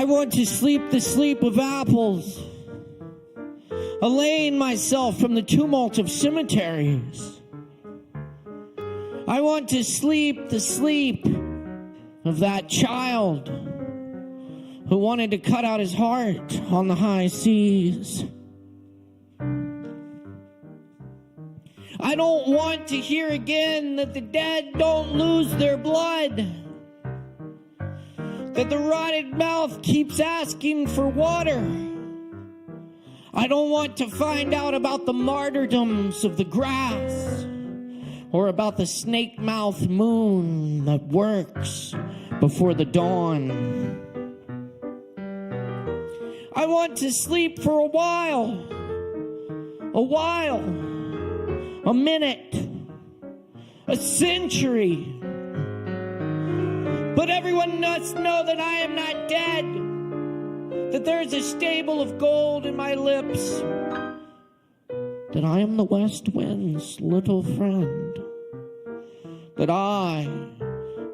I want to sleep the sleep of apples, allaying myself from the tumult of cemeteries. I want to sleep the sleep of that child who wanted to cut out his heart on the high seas. I don't want to hear again that the dead don't lose their blood, that the rotted mouth keeps asking for water. I don't want to find out about the martyrdoms of the grass, or about the snake-mouthed moon that works before the dawn. I want to sleep for a while, a minute, a century. But everyone must know that I am not dead, that there's a stable of gold in my lips, that I am the west wind's little friend, that I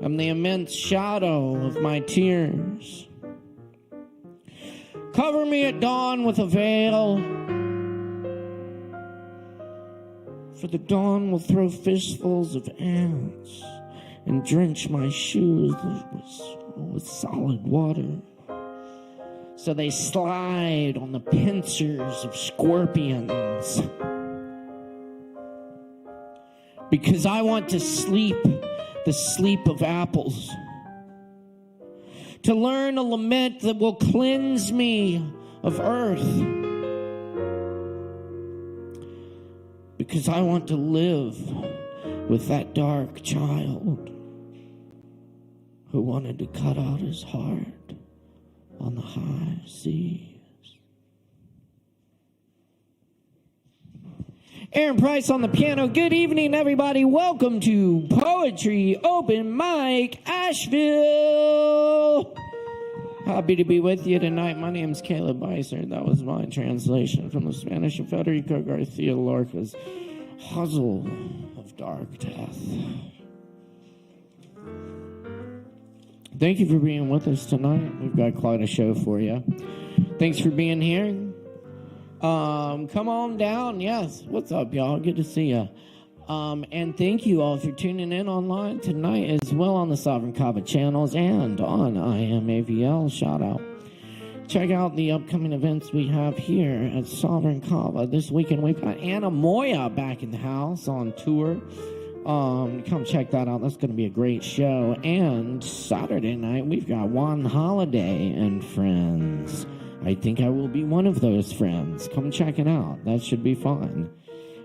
am the immense shadow of my tears. Cover me at dawn with a veil, for the dawn will throw fistfuls of ants and drench my shoes with solid water, so they slide on the pincers of scorpions. Because I want to sleep the sleep of apples, to learn a lament that will cleanse me of earth, because I want to live with that dark child who wanted to cut out his heart on the high seas. Aaron Price on the piano. Good evening, everybody. Welcome to Poetry Open Mic Asheville. Happy to be with you tonight. My name's Caleb Beissert. That was my translation from the Spanish of Federico Garcia Lorca's Hustle of Dark Death. Thank you for being with us tonight. We've got quite a show for you. Thanks for being here. Come on down. Yes. What's up, y'all? Good to see you. And thank you all for tuning in online tonight as well on the Sovereign Kava channels and on IMAVL. Shout out. Check out the upcoming events we have here at Sovereign Kava. This weekend we've got Anna Moya back in the house on tour. Come check that out. That's going to be a great show. And Saturday night we've got Juan Holiday and friends. I think I will be one of those friends. Come check it out. That should be fun.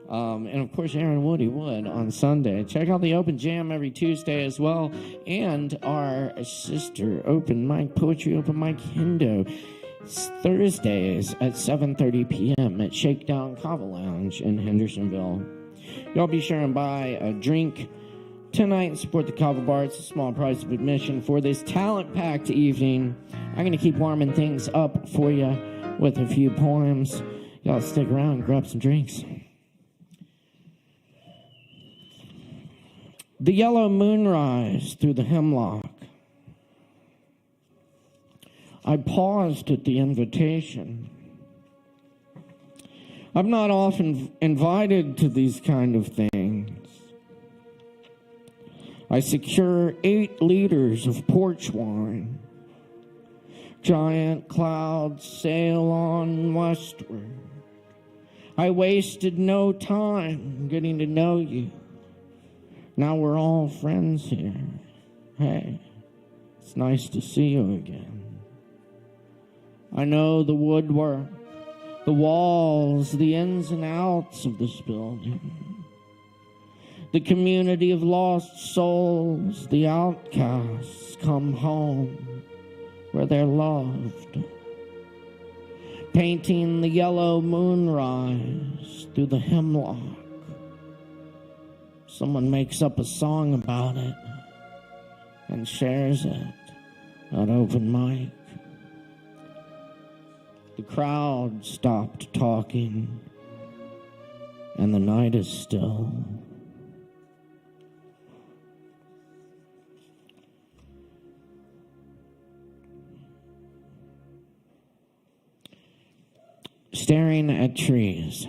And of course, Aaron Woody Wood on Sunday. Check out the Open Jam every Tuesday as well. And our sister Open Mic, Poetry Open Mic Hindo, Thursdays at 7:30 p.m. at Shakedown Kava Lounge in Hendersonville. Y'all be sure and buy a drink tonight and support the Kava Bar. It's a small price of admission for this talent-packed evening. I'm going to keep warming things up for you with a few poems. Y'all stick around and grab some drinks. The yellow moonrise through the hemlock. I paused at the invitation. I'm not often invited to these kind of things. I secure 8 liters of porch wine. Giant clouds sail on westward. I wasted no time getting to know you. Now we're all friends here. Hey, it's nice to see you again. I know the woodwork, the walls, the ins and outs of this building. The community of lost souls, the outcasts, come home where they're loved. Painting the yellow moonrise through the hemlock. Someone makes up a song about it and shares it at open mic. The crowd stopped talking and the night is still. staring at trees.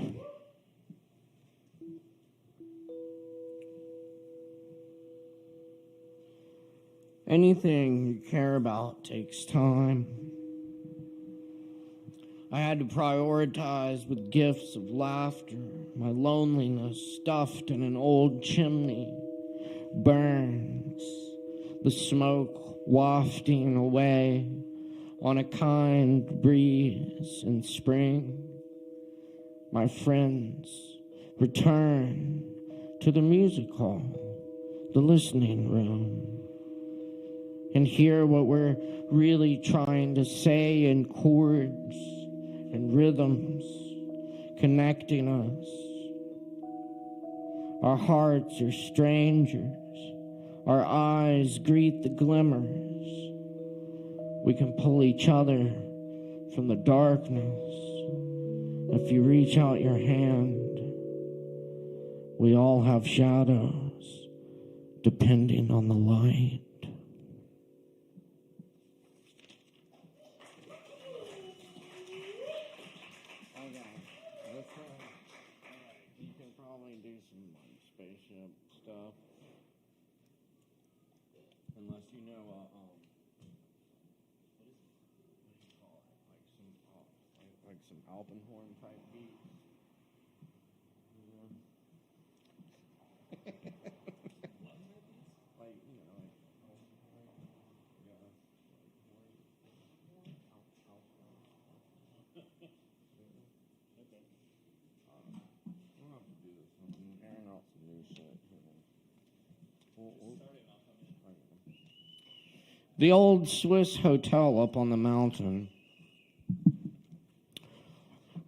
Anything you care about takes time. I had to prioritize with gifts of laughter, my loneliness stuffed in an old chimney burns, the smoke wafting away on a kind breeze in spring. My friends return to the music hall, the listening room, and hear what we're really trying to say in chords and rhythms, connecting us. Our hearts are strangers. Our eyes greet the glimmers. We can pull each other from the darkness. If you reach out your hand, we all have shadows, depending on the light. You can probably do some spaceship stuff, unless you know what do you call it? Like some Alpenhorn type beat. Like, you know, like, yeah. We'll have to do this. I'm airing out some new shit. The old Swiss hotel up on the mountain.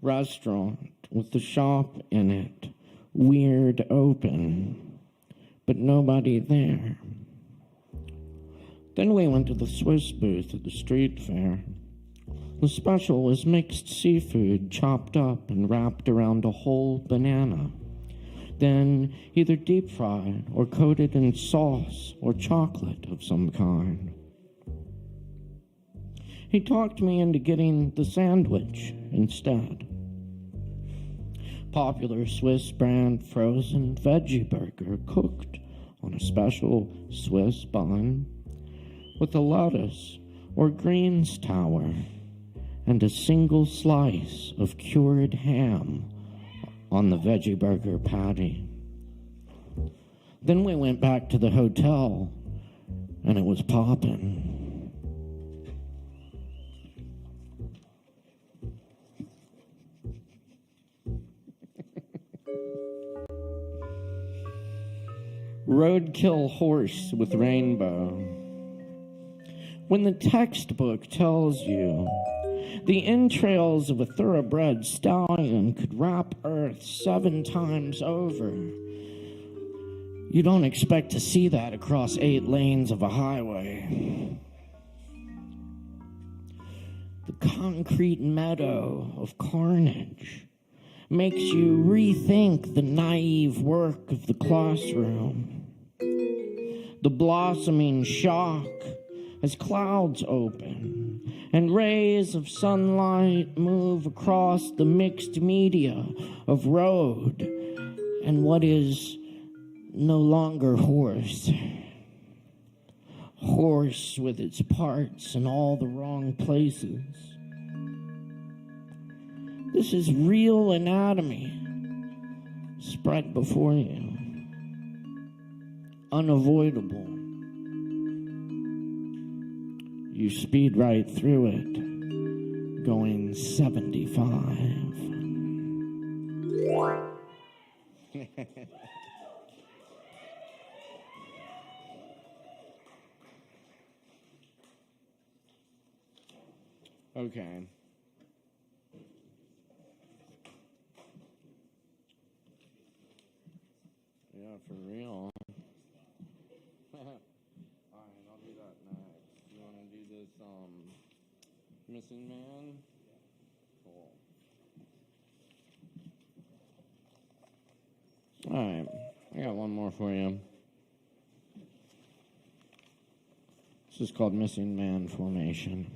Restaurant with the shop in it. Weird open, but nobody there. Then we went to the Swiss booth at the street fair. The special was mixed seafood chopped up and wrapped around a whole banana. Then either deep fried or coated in sauce or chocolate of some kind. He talked me into getting the sandwich instead. Popular Swiss brand frozen veggie burger cooked on a special Swiss bun with a lettuce or greens tower and a single slice of cured ham on the veggie burger patty. Then we went back to the hotel and it was poppin'. Roadkill horse with rainbow. When the textbook tells you the entrails of a thoroughbred stallion could wrap Earth 7 times over, you don't expect to see that across 8 lanes of a highway. The concrete meadow of carnage makes you rethink the naive work of the classroom. The blossoming shock as clouds open and rays of sunlight move across the mixed media of road and what is no longer horse. Horse with its parts in all the wrong places. This is real anatomy spread before you. Unavoidable. You speed right through it, going 75. Okay. Yeah, for real. Alright, I'll do that next. You want to do this, Missing Man? Cool. Alright, I got one more for you. This is called Missing Man Formation.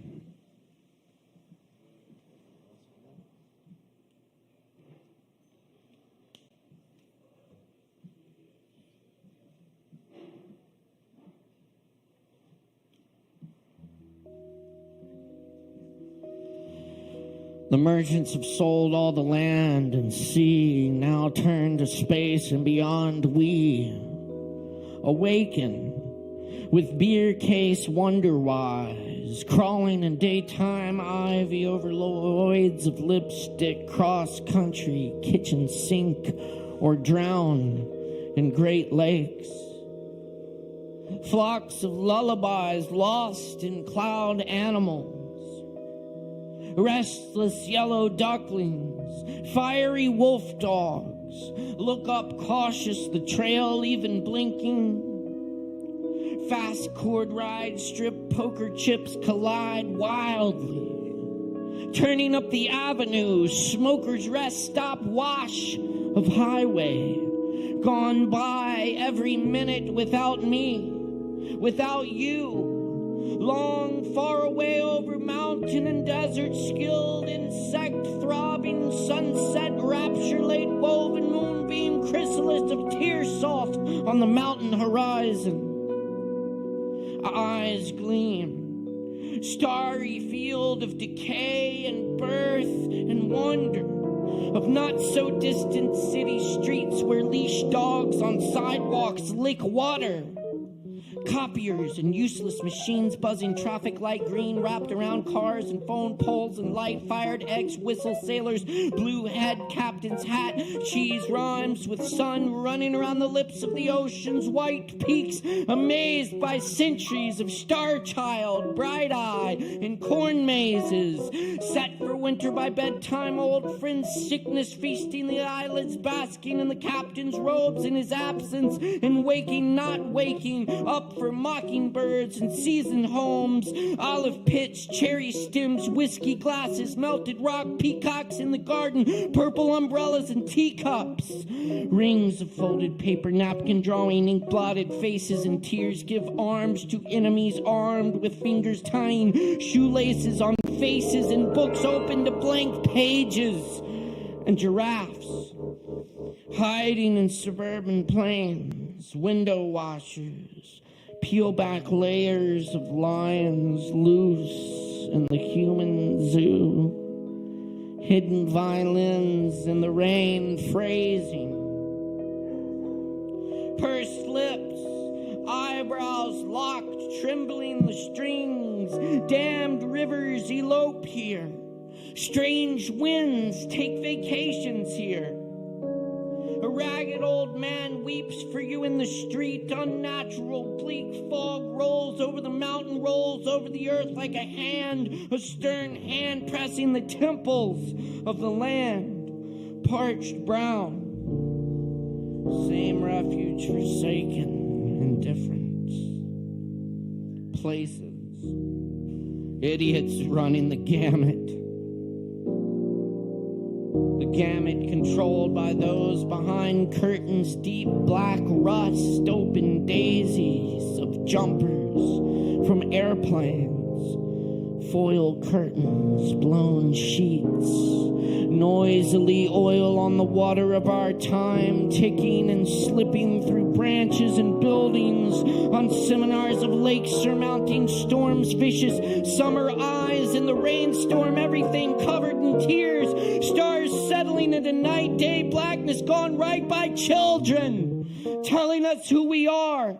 The merchants have sold all the land and sea, now turn to space and beyond. We awaken with beer case wonder-wise, crawling in daytime ivy over lloyds of lipstick, cross-country kitchen sink, or drown in Great Lakes. Flocks of lullabies lost in cloud animals, restless yellow ducklings, fiery wolf dogs look up cautious, the trail even blinking. Fast cord rides, strip poker chips collide wildly, turning up the avenue, smokers rest stop wash of highway, gone by every minute without me, without you. Long, far away over mountain and desert, skilled insect throbbing, sunset rapture, late woven moonbeam, chrysalis of tear salt on the mountain horizon. Eyes gleam, starry field of decay and birth and wonder, of not so distant city streets where leash dogs on sidewalks lick water. Copiers and useless machines buzzing traffic light green wrapped around cars and phone poles and light fired eggs whistle sailors blue head captain's hat cheese rhymes with sun running around the lips of the ocean's white peaks amazed by centuries of star child bright eye in corn mazes set for winter by bedtime old friends sickness feasting the eyelids basking in the captain's robes in his absence and waking not waking up for mockingbirds and seasoned homes, olive pitch, cherry stems, whiskey glasses, melted rock, peacocks in the garden, purple umbrellas and teacups. Rings of folded paper, napkin drawing, ink blotted faces and tears give arms to enemies armed with fingers tying shoelaces on faces and books open to blank pages and giraffes hiding in suburban plains, window washers, peel back layers of lions loose in the human zoo, hidden violins in the rain phrasing, pursed lips, eyebrows locked, trembling the strings, damned rivers elope here, strange winds take vacations here. A ragged old man weeps for you in the street. Unnatural bleak fog rolls over the mountain, rolls over the earth like a hand, a stern hand pressing the temples of the land. Parched brown, same refuge forsaken, indifference. Places, idiots running the gamut. The gamut controlled by those behind curtains, deep black rust, open daisies of jumpers from airplanes, foil curtains, blown sheets, noisily oil on the water of our time, ticking and slipping through branches and buildings, on seminars of lakes surmounting storms, vicious summer eyes in the rainstorm, everything covered in tears, stars settling into night, day blackness gone right by children, telling us who we are,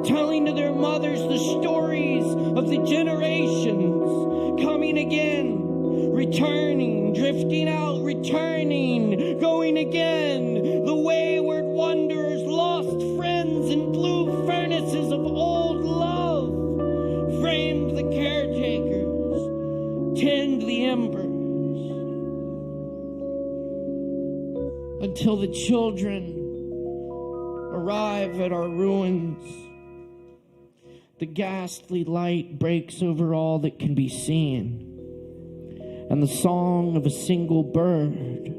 telling to their mothers the stories of the generations, coming again, returning, drifting out, returning, going again, the wayward wanderers, lost friends in blue furnaces of old love, framed the caretakers, tend the embers, until the children arrive at our ruins. The ghastly light breaks over all that can be seen, and the song of a single bird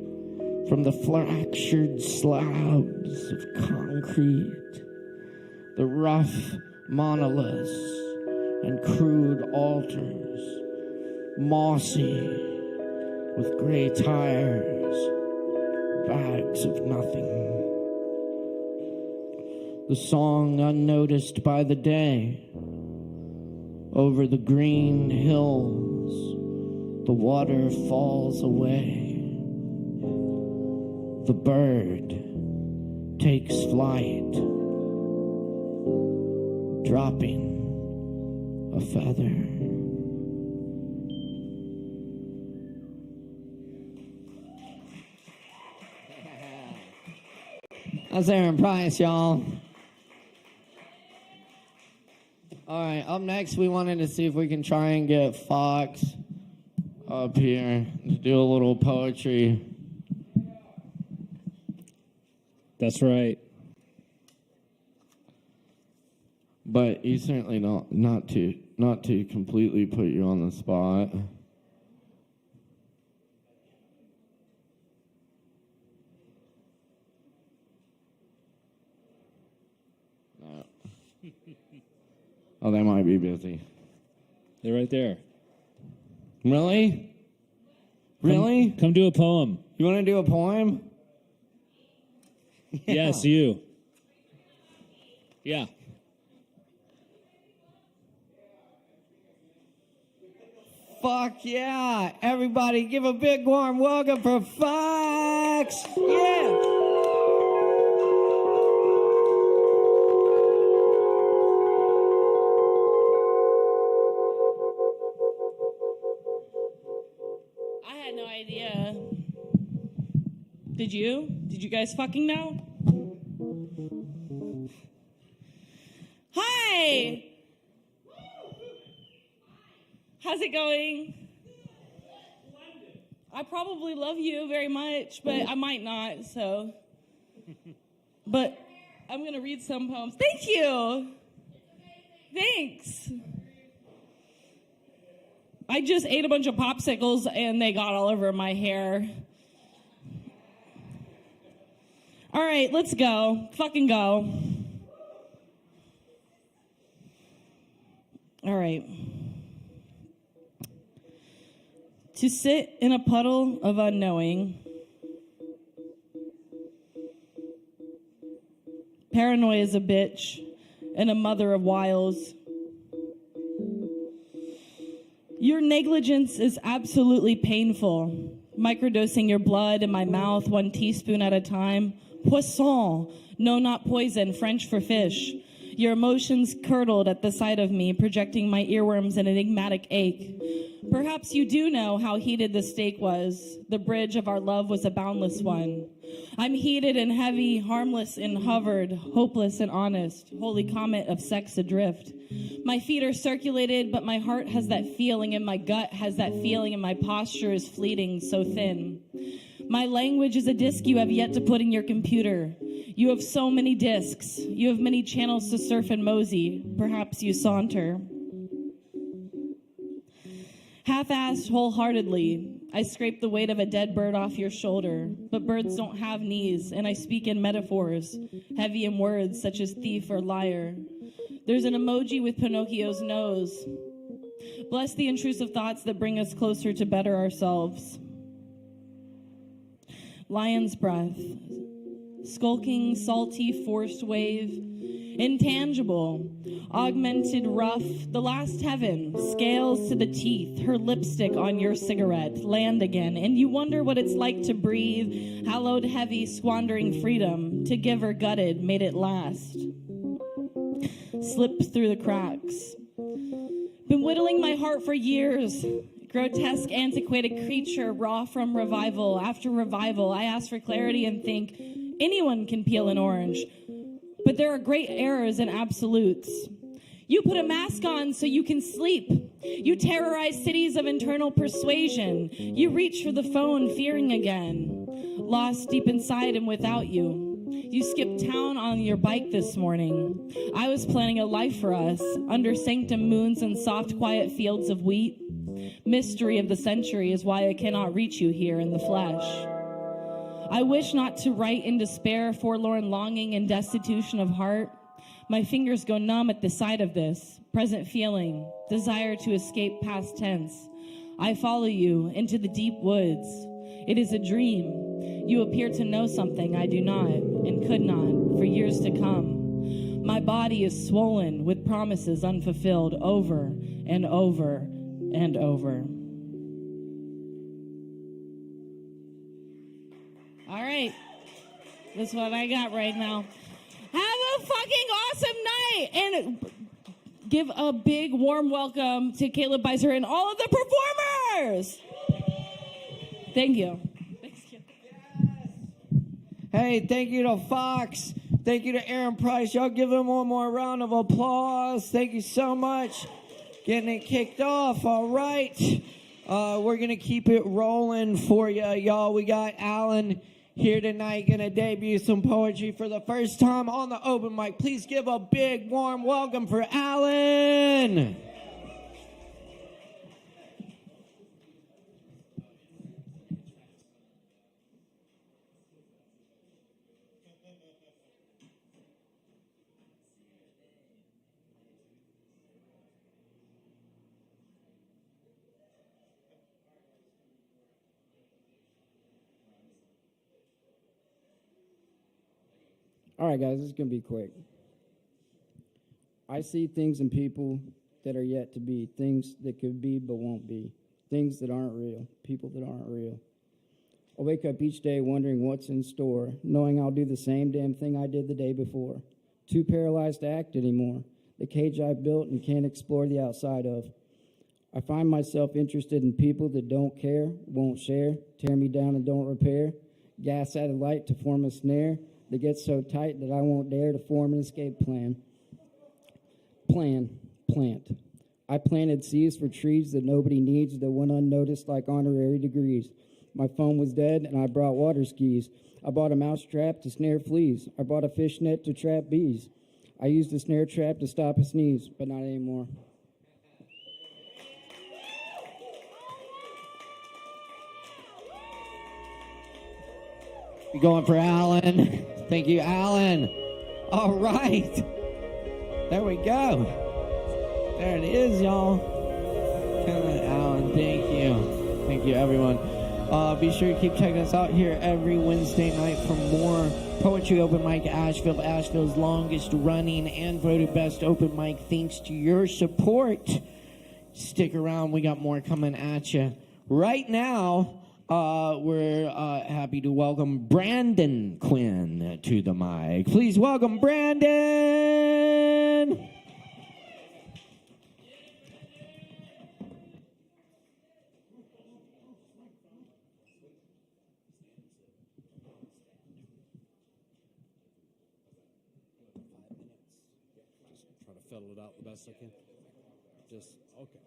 from the fractured slabs of concrete, the rough monoliths and crude altars, mossy with gray tires, bags of nothing. The song unnoticed by the day, over the green hills, The water falls away. The bird takes flight, dropping a feather. That's Aaron Price, y'all. All right, up next, we wanted to see if we can try and get Fox up here to do a little poetry. That's right. But he's certainly not to completely put you on the spot. No. Oh, they might be busy. They're right there. Really? Really? Come do a poem. You want to do a poem? Yeah. Yes, you. Yeah. Fuck yeah. Everybody give a big warm welcome for Fox. Yeah. I had no idea. Did you? Did you guys fucking know? Hi! How's it going? I probably love you very much, but I might not, so. But I'm going to read some poems. Thank you! Thanks. I just ate a bunch of popsicles and they got all over my hair. All right, let's go. Fucking go. All right. To sit in a puddle of unknowing. Paranoia is a bitch and a mother of wiles. Your negligence is absolutely painful. Microdosing your blood in my mouth 1 teaspoon at a time. Poisson. No, not poison. French for fish. Your emotions curdled at the sight of me, projecting my earworms an enigmatic ache. Perhaps you do know how heated the steak was. The bridge of our love was a boundless one. I'm heated and heavy, harmless and hovered, hopeless and honest, holy comet of sex adrift. My feet are circulated, but my heart has that feeling, and my gut has that feeling, and my posture is fleeting, so thin. My language is a disc you have yet to put in your computer. You have so many discs. You have many channels to surf and mosey. Perhaps you saunter. Half-assed wholeheartedly, I scrape the weight of a dead bird off your shoulder. But birds don't have knees, and I speak in metaphors, heavy in words such as thief or liar. There's an emoji with Pinocchio's nose. Bless the intrusive thoughts that bring us closer to better ourselves. Lion's breath. Skulking, salty, forced wave. Intangible, augmented, rough, the last heaven, scales to the teeth, her lipstick on your cigarette, land again, and you wonder what it's like to breathe, hallowed, heavy, squandering freedom, to give or gutted, made it last. Slipped through the cracks. Been whittling my heart for years. Grotesque, antiquated creature, raw from revival. After revival, I ask for clarity and think, anyone can peel an orange. But there are great errors and absolutes. You put a mask on so you can sleep. You terrorize cities of internal persuasion. You reach for the phone, fearing again. Lost deep inside and without you. You skipped town on your bike this morning. I was planning a life for us, under sanctum moons and soft, quiet fields of wheat. Mystery of the century is why I cannot reach you here in the flesh. I wish not to write in despair, forlorn longing, and destitution of heart. My fingers go numb at the sight of this, present feeling, desire to escape past tense. I follow you into the deep woods. It is a dream. You appear to know something I do not, and could not, for years to come. My body is swollen with promises unfulfilled over and over and over. All right. That's what I got right now. Have a fucking awesome night. And give a big warm welcome to Caleb Beissert and all of the performers. Thank you. Hey, thank you to Fox. Thank you to Aaron Price. Y'all give them one more round of applause. Thank you so much. Getting it kicked off. All right. We're going to keep it rolling for you, y'all. We got Alan here tonight going to debut some poetry for the first time on the open mic. Please give a big, warm welcome for Alan. All right, guys, this is going to be quick. I see things in people that are yet to be, things that could be but won't be, things that aren't real, people that aren't real. I wake up each day wondering what's in store, knowing I'll do the same damn thing I did the day before. Too paralyzed to act anymore, the cage I built and can't explore the outside of. I find myself interested in people that don't care, won't share, tear me down and don't repair, gas added light to form a snare that gets so tight that I won't dare to form an escape plan. Plant. I planted seeds for trees that nobody needs that went unnoticed like honorary degrees. My phone was dead and I brought water skis. I bought a mouse trap to snare fleas. I bought a fish net to trap bees. I used a snare trap to stop a sneeze, but not anymore. We're going for Alan. Thank you, Alan. All right. There we go. There it is, y'all. Come on, Alan. Thank you. Thank you, everyone. Be sure to keep checking us out here every Wednesday night for more Poetry Open Mic Asheville, Asheville's longest running and voted best open mic. Thanks to your support. Stick around. We got more coming at you. Right now, we're happy to welcome Brandon Quinn to the mic. Please welcome Brandon. Just try to fiddle it out the best I can. Just, okay.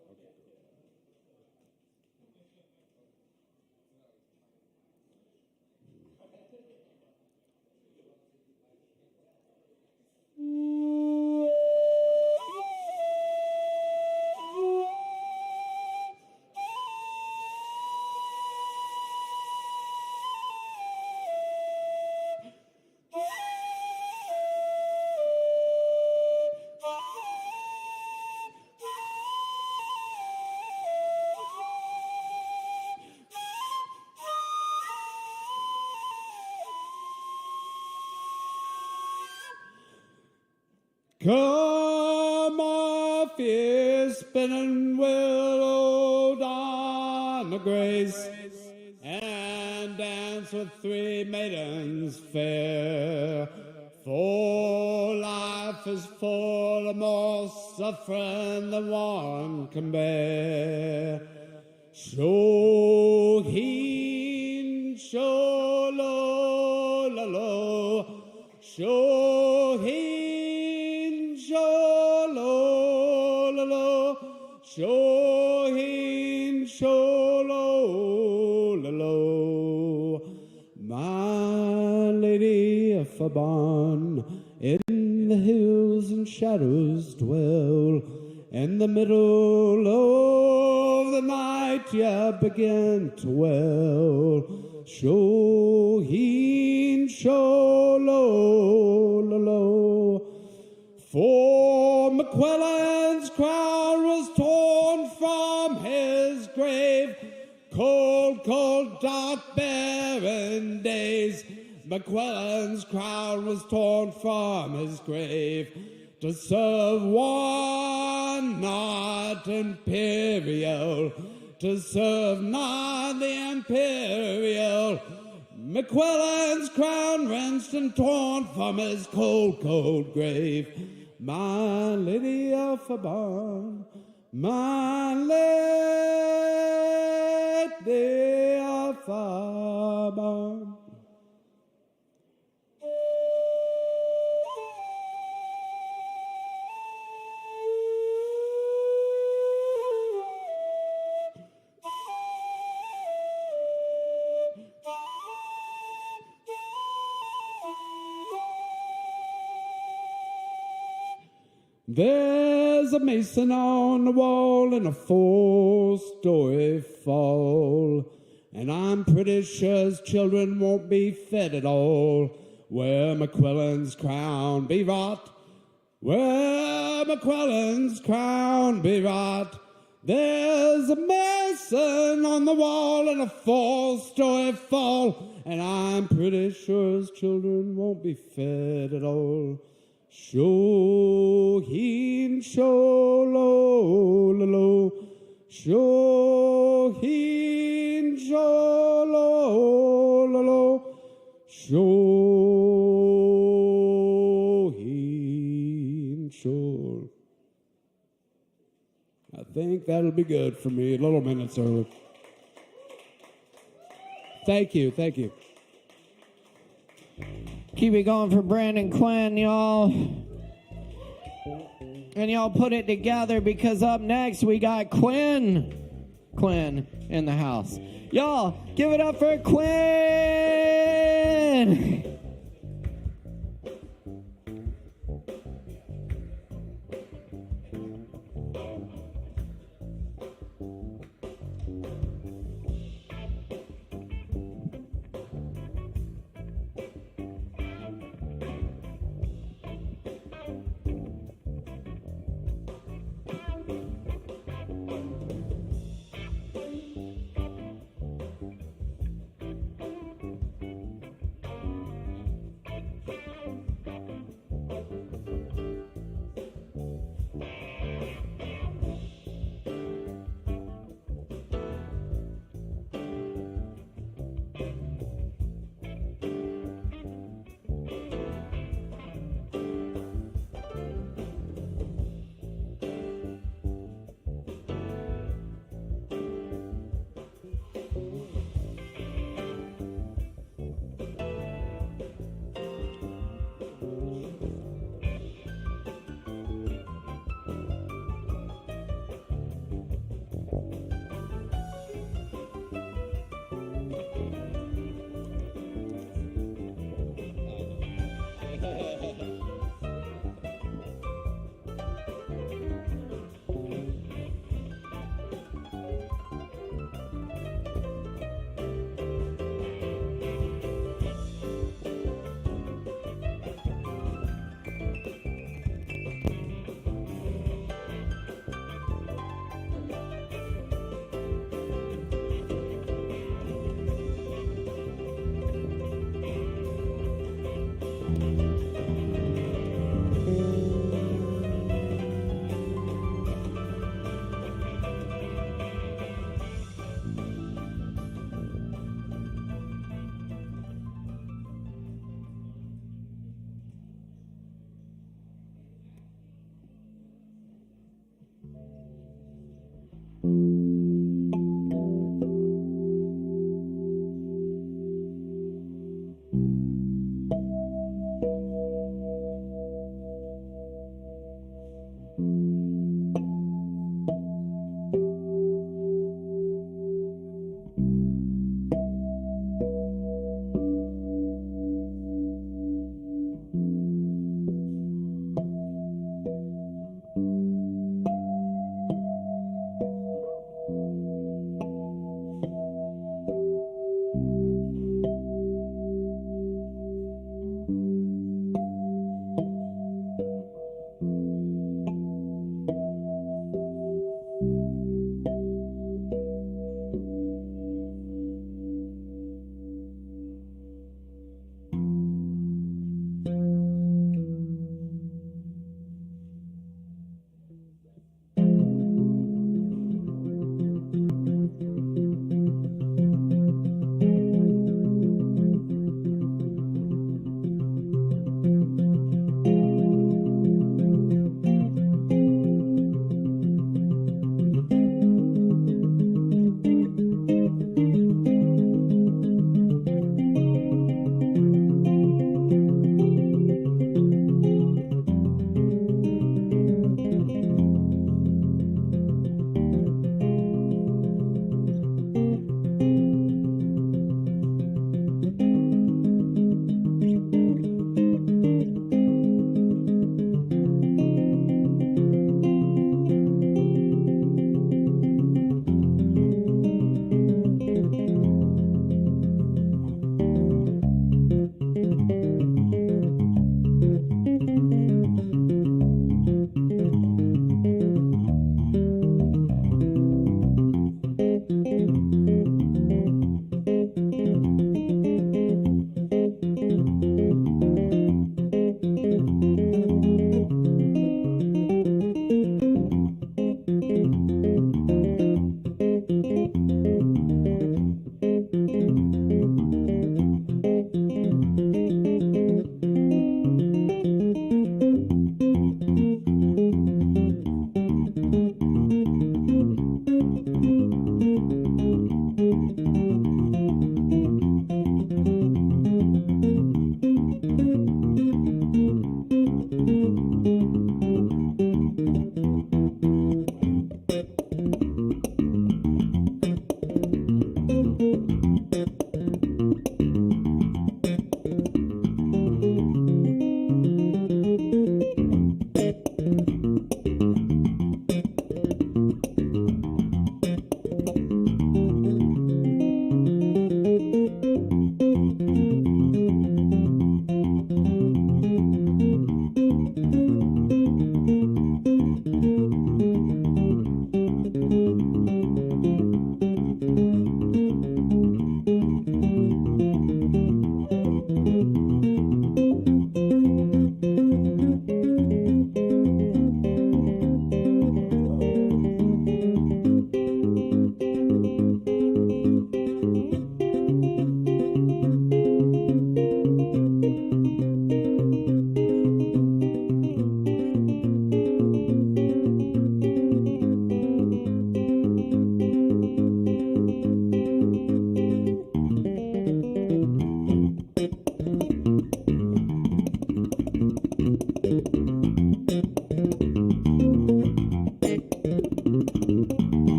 Come off your spinning willow down the grace and dance with three maidens fair. For life is full of more suffering than one can bear. Show heen, show lo, lo, lo, show heen, show lo, lo, lo, show heen, show lo, lo, lo. My lady of Fabon, in the hills and shadows dwell. In the middle of the night, you begin to wail. Show heen, show lo, lo, lo. For McQuillan's crown was torn from his grave. Cold, cold, dark, barren days. McQuillan's crown was torn from his grave to serve one not imperial, to serve not the imperial. McQuillan's crown wrenched and torn from his cold, cold grave. My Lady of Fabon, my Lady of Fabon. There's a mason on the wall in a 4-story fall, and I'm pretty sure his children won't be fed at all. Where McQuillan's crown be wrought, where McQuillan's crown be wrought, there's a mason on the wall in a 4-story fall, and I'm pretty sure his children won't be fed at all. Shohin shololo, shohin shololo, shohin shol. I think that'll be good for me. A little minutes early. Thank you, thank you. Keep it going for Brandon Quinn, y'all. And y'all put it together because up next we got Quinn in the house. Y'all, give it up for Quinn!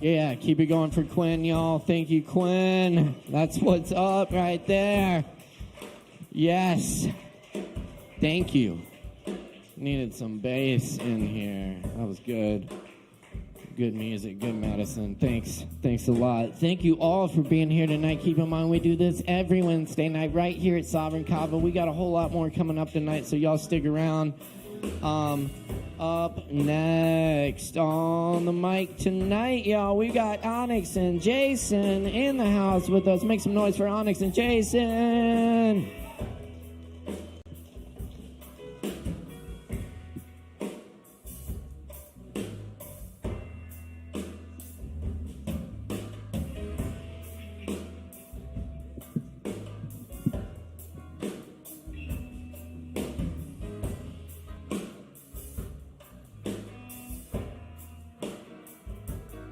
Yeah, keep it going for Quinn, y'all. Thank you, Quinn. That's what's up right there. Yes. Thank you. Needed some bass in here. That was good. Good music, good medicine. Thanks. Thanks a lot. Thank you all for being here tonight. Keep in mind, we do this every Wednesday night right here at Sovereign Kava. We got a whole lot more coming up tonight, so y'all stick around. Up next on the mic tonight, y'all, we got Onyx and Jason in the house with us. Make some noise for Onyx and Jason.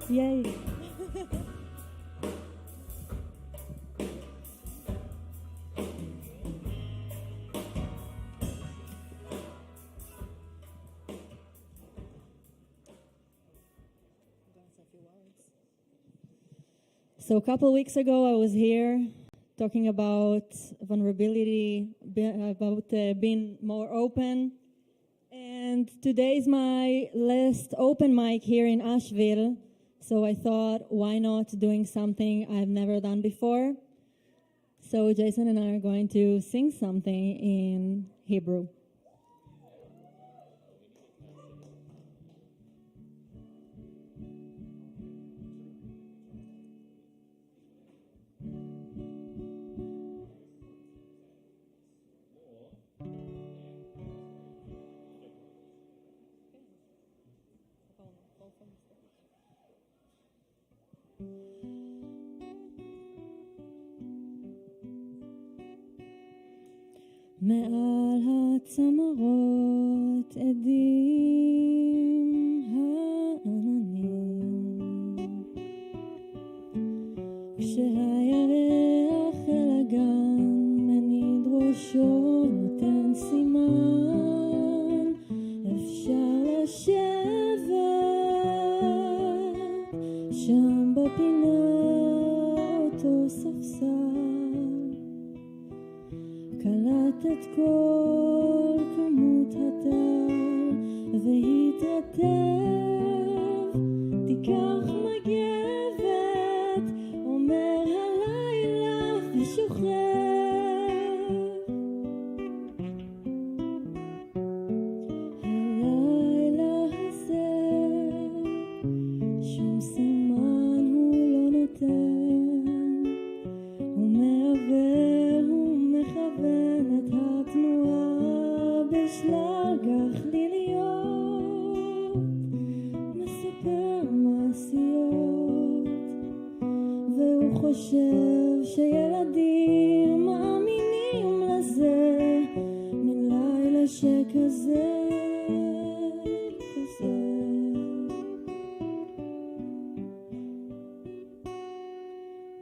Yay. So a couple of weeks ago, I was here talking about vulnerability, about being more open. And today is my last open mic here in Asheville. So I thought, why not doing something I've never done before? So Jason and I are going to sing something in Hebrew. מעל הצמרות עדים העננים כשהירח אל הגן מניד ראשו נותן סימן אפשר לשבת שם בפינה אותו ספסל קלט את כל כמות הטל והתרטב תיקח מגבת אומר הלילה ושוכב הלילה הזה שום סימן הוא לא נותן הוא מעבר מכוון את התנועה בשלל גח לי להיות מספר מעשיות והוא חושב שילדים מאמינים לזה מן לילה שכזה כזה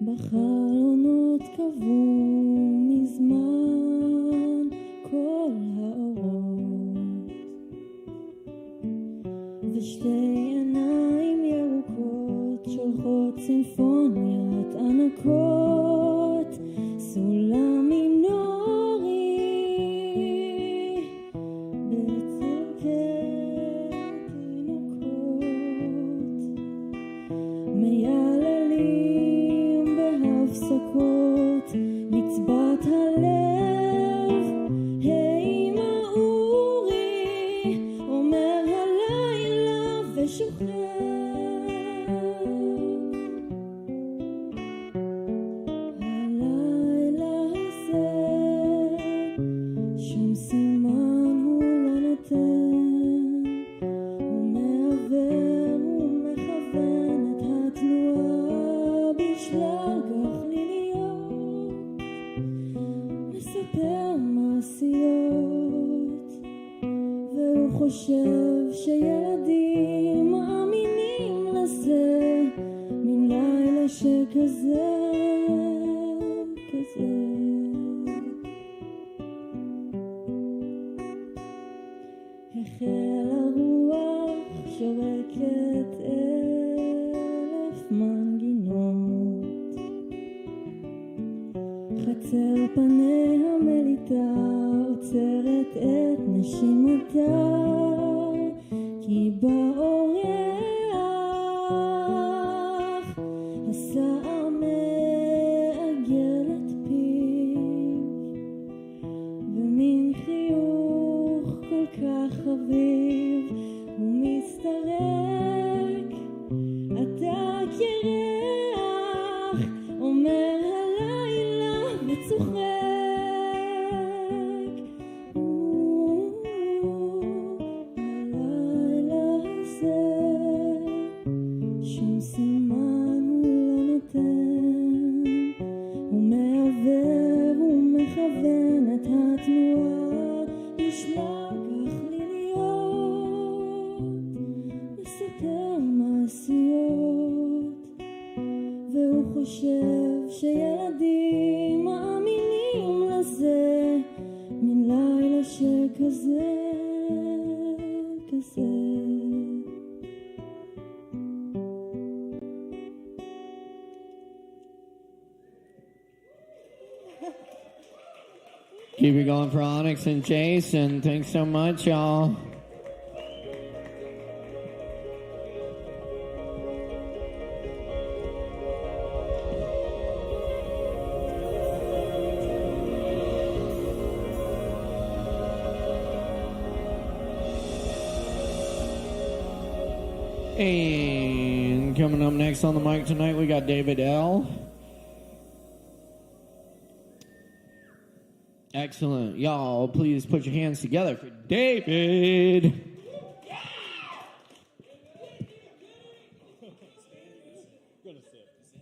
בחלונות קבעו מזמן כל האורות ושתי עיניים ירוקות שולחות סימפוניית ענקות סולם מינורי בצל תינוקות מייללים בהפסקות נצבת הלב הימה אורי אומר הלילה ושוכב הלילה הזה שום סימן הוא לא נותן הוא מעבר הוא מכוון את התנועה בשלל גח לי להיות מספר מעשיות והוא חושב שילדים מאמינים לזה מן לילה שכזה כזה החל הרוח שורקת 1000 מנגינות חצר פניה מליטה עוצרת את נשימתה כי באורח הסעה מעגל את פיו ומין חיוך כל כך חביב חושב שילדים מאמינים לזה מן לילה שכזה כזה. Keep it going for Onyx and Jason. Thanks so much, y'all. And coming up next on the mic tonight, we got David L. Excellent. Y'all, please put your hands together for David.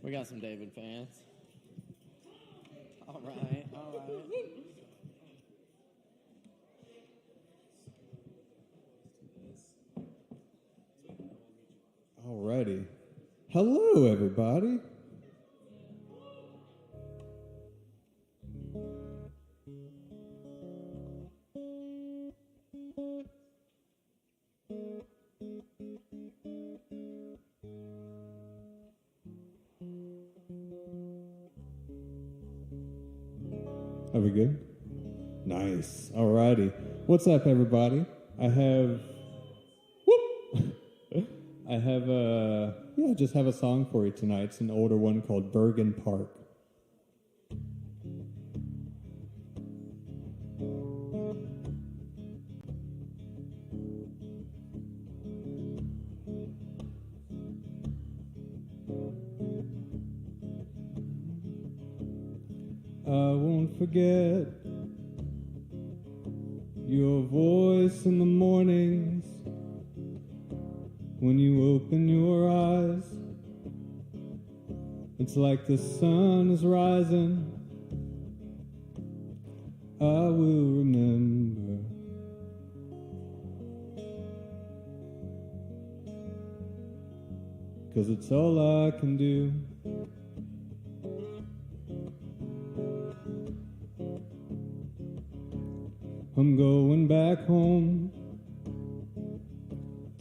We got some David fans. All right, all right. Alrighty. Hello, everybody. Are we good? Nice. Alrighty. What's up, everybody? I just have a song for you tonight. It's an older one called Bergen Park. I won't forget your voice in the mornings when you open your eyes. It's like the sun is rising. I will remember. Cause it's all I can do. I'm going back home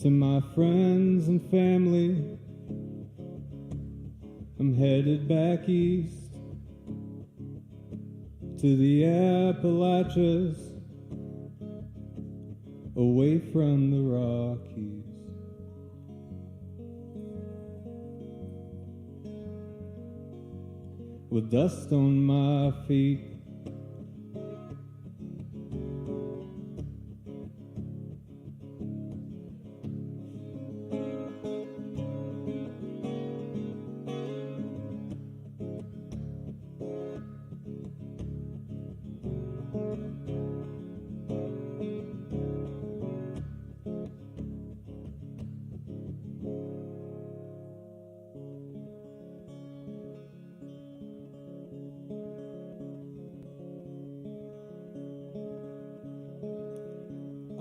to my friends and family. I'm headed back east to the Appalachians, away from the Rockies. With dust on my feet,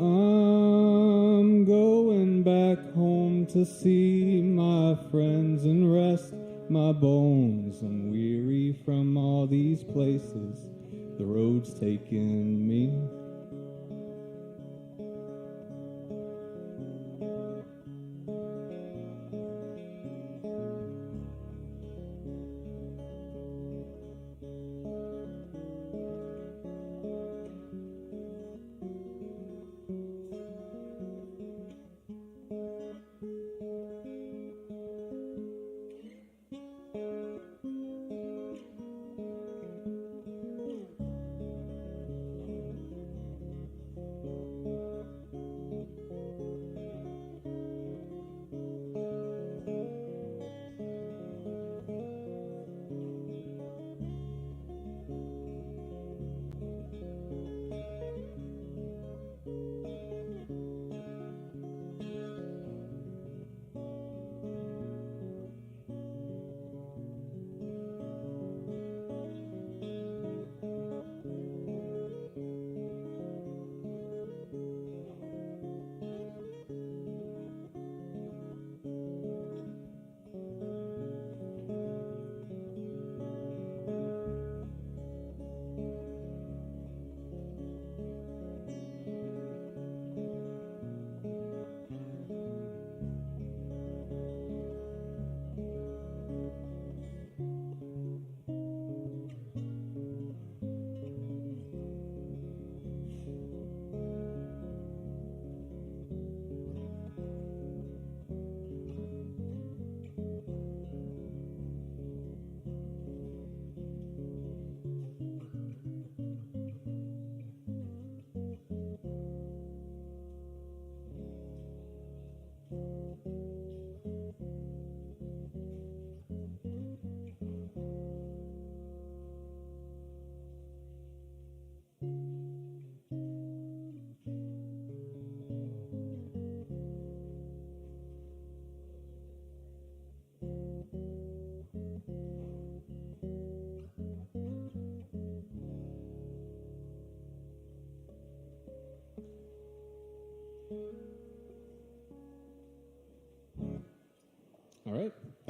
I'm going back home to see my friends and rest my bones. I'm weary from all these places the road's taking me.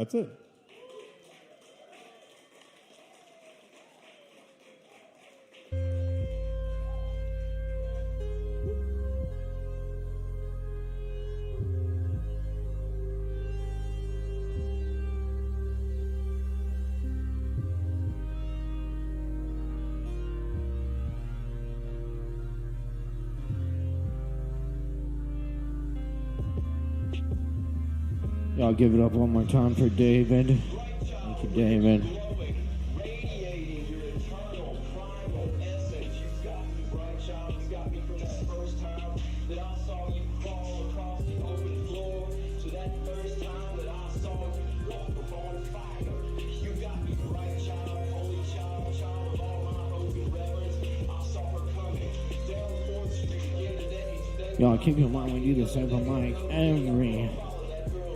That's it. Y'all give it up one more time for David. Thank you, David. Y'all keep in mind we do this open mic every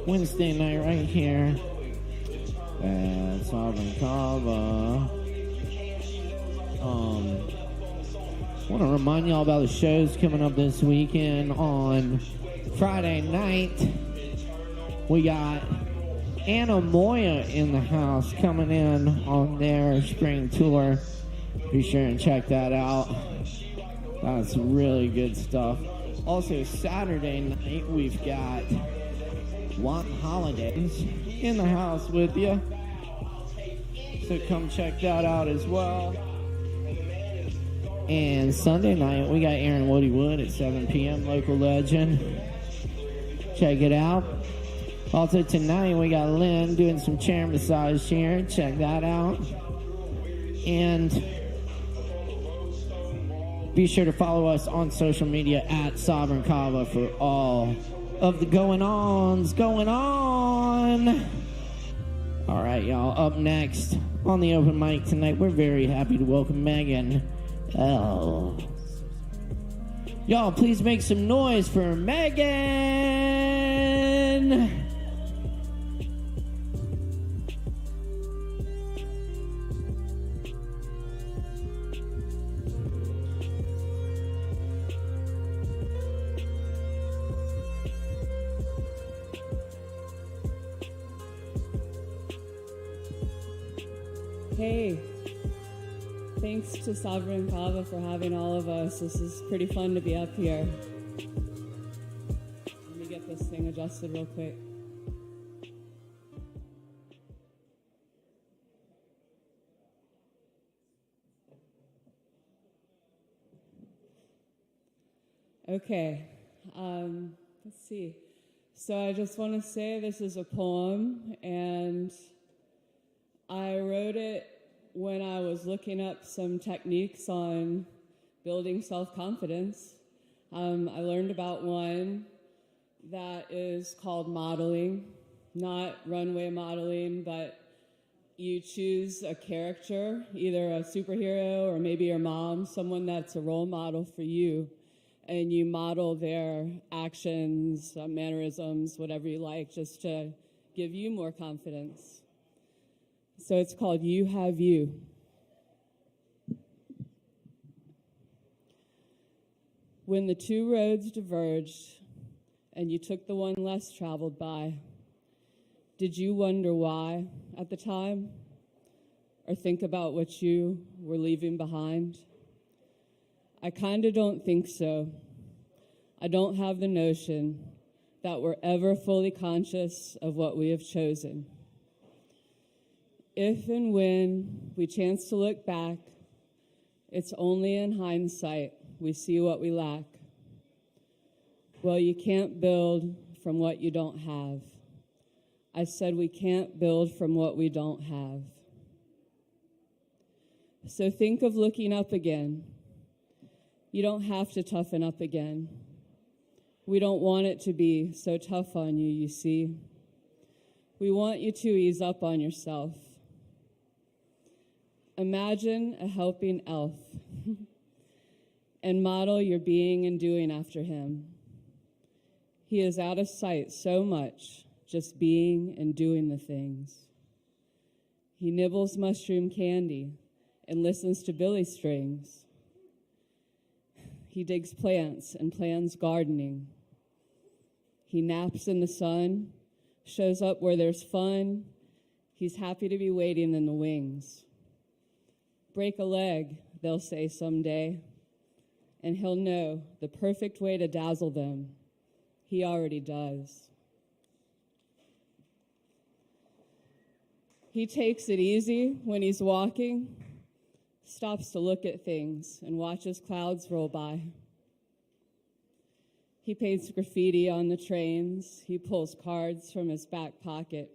Wednesday night right here at Kava. Want to remind y'all about the shows coming up this weekend. On Friday night, we got Anna Moya in the house coming in on their spring tour. Be sure and check that out. That's really good stuff. Also, Saturday night, we've got Want Holidays in the house with you. So come check that out as well. And Sunday night, we got Aaron Woody Wood at 7 p.m., local legend. Check it out. Also tonight, we got Lynn doing some chair massage here. Check that out. And be sure to follow us on social media at Sovereign Kava for all of the going-ons going on. All right, y'all. Up next on the open mic tonight, we're very happy to welcome Megan. Oh. Y'all, please make some noise for Megan. Hey, thanks to Sovereign Kava for having all of us. This is pretty fun to be up here. Let me get this thing adjusted real quick. Okay, let's see. So I just want to say this is a poem, and I wrote it when I was looking up some techniques on building self-confidence. I learned about one that is called modeling, not runway modeling, but you choose a character, either a superhero or maybe your mom, someone that's a role model for you, and you model their actions, mannerisms, whatever you like, just to give you more confidence. So it's called You Have You. When the two roads diverged and you took the one less traveled by, did you wonder why at the time? Or think about what you were leaving behind? I kind of don't think so. I don't have the notion that we're ever fully conscious of what we have chosen. If and when we chance to look back, it's only in hindsight we see what we lack. Well, you can't build from what you don't have. I said we can't build from what we don't have. So think of looking up again. You don't have to toughen up again. We don't want it to be so tough on you, you see. We want you to ease up on yourself. Imagine a helping elf and model your being and doing after him. He is out of sight so much, just being and doing the things. He nibbles mushroom candy and listens to billy strings. He digs plants and plans gardening. He naps in the sun, shows up where there's fun, He's happy to be waiting in the wings. Break a leg, they'll say someday, and he'll know the perfect way to dazzle them. He already does. He takes it easy when he's walking, stops to look at things and watches clouds roll by. He paints graffiti on the trains. He pulls cards from his back pocket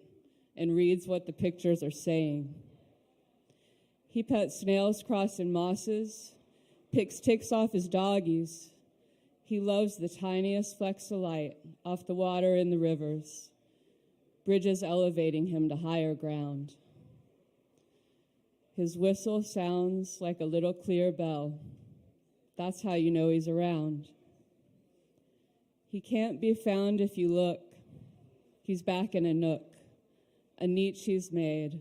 and reads what the pictures are saying. He pets snails crossing mosses, picks ticks off his doggies. He loves the tiniest flecks of light off the water in the rivers, bridges elevating him to higher ground. His whistle sounds like a little clear bell. That's how you know he's around. He can't be found if you look. He's back in a nook, a niche he's made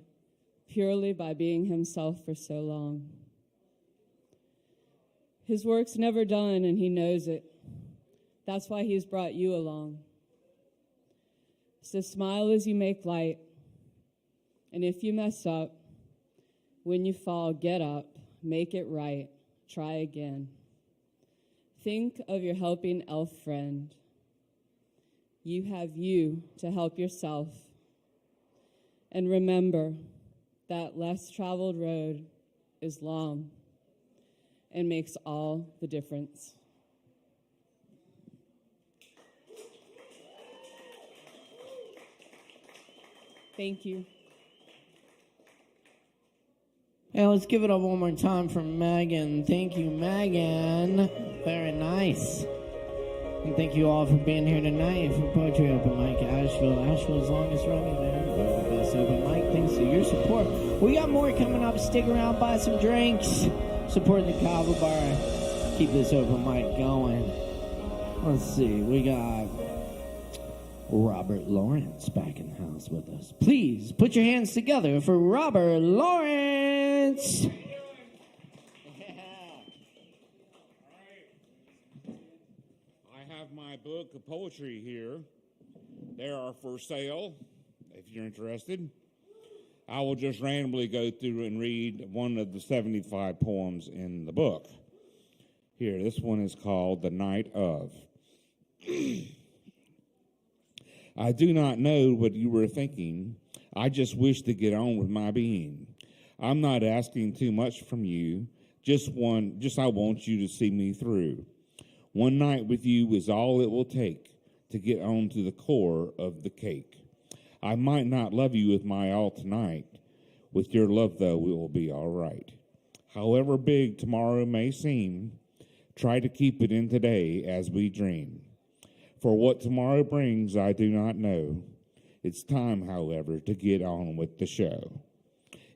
purely by being himself for so long. His work's never done, and he knows it. That's why he's brought you along. So smile as you make light, and if you mess up, when you fall, get up, make it right, try again. Think of your helping elf friend. You have you to help yourself. And remember, that less traveled road is long and makes all the difference. Thank you. Yeah, let's give it up one more time for Megan. Thank you, Megan. Very nice. And thank you all for being here tonight for Poetry Open Mic Asheville. Asheville's longest running there. The best open mic. Thanks to your support. We got more coming up. Stick around, buy some drinks. Support the Kava bar. Keep this open mic going. Let's see. We got Robert Lawrence back in the house with us. Please put your hands together for Robert Lawrence. My book of poetry here. They are for sale if you're interested. I will just randomly go through and read one of the 75 poems in the book. Here, this one is called The Night of. I do not know what you were thinking. I just wish to get on with my being. I'm not asking too much from you. Just I want you to see me through. One night with you is all it will take to get on to the core of the cake. I might not love you with my all tonight. With your love, though, it will be all right. However big tomorrow may seem, try to keep it in today as we dream. For what tomorrow brings, I do not know. It's time, however, to get on with the show.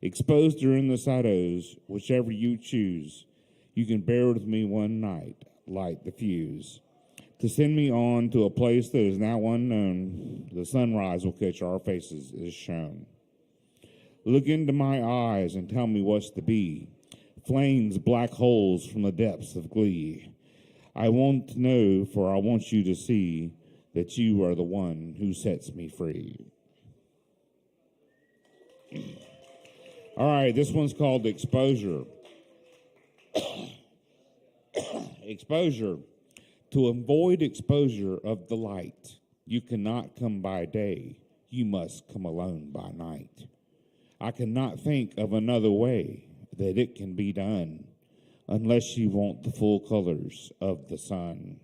Exposed or in the shadows, whichever you choose, you can bear with me one night. Light the fuse. To send me on to a place that is now unknown, the sunrise will catch our faces as shown. Look into my eyes and tell me what's to be. Flames, black holes from the depths of glee. I want to know, for I want you to see that you are the one who sets me free. All right, this one's called Exposure. Exposure. To avoid exposure of the light, you cannot come by day, you must come alone by night. I cannot think of another way that it can be done, unless you want the full colors of the sun.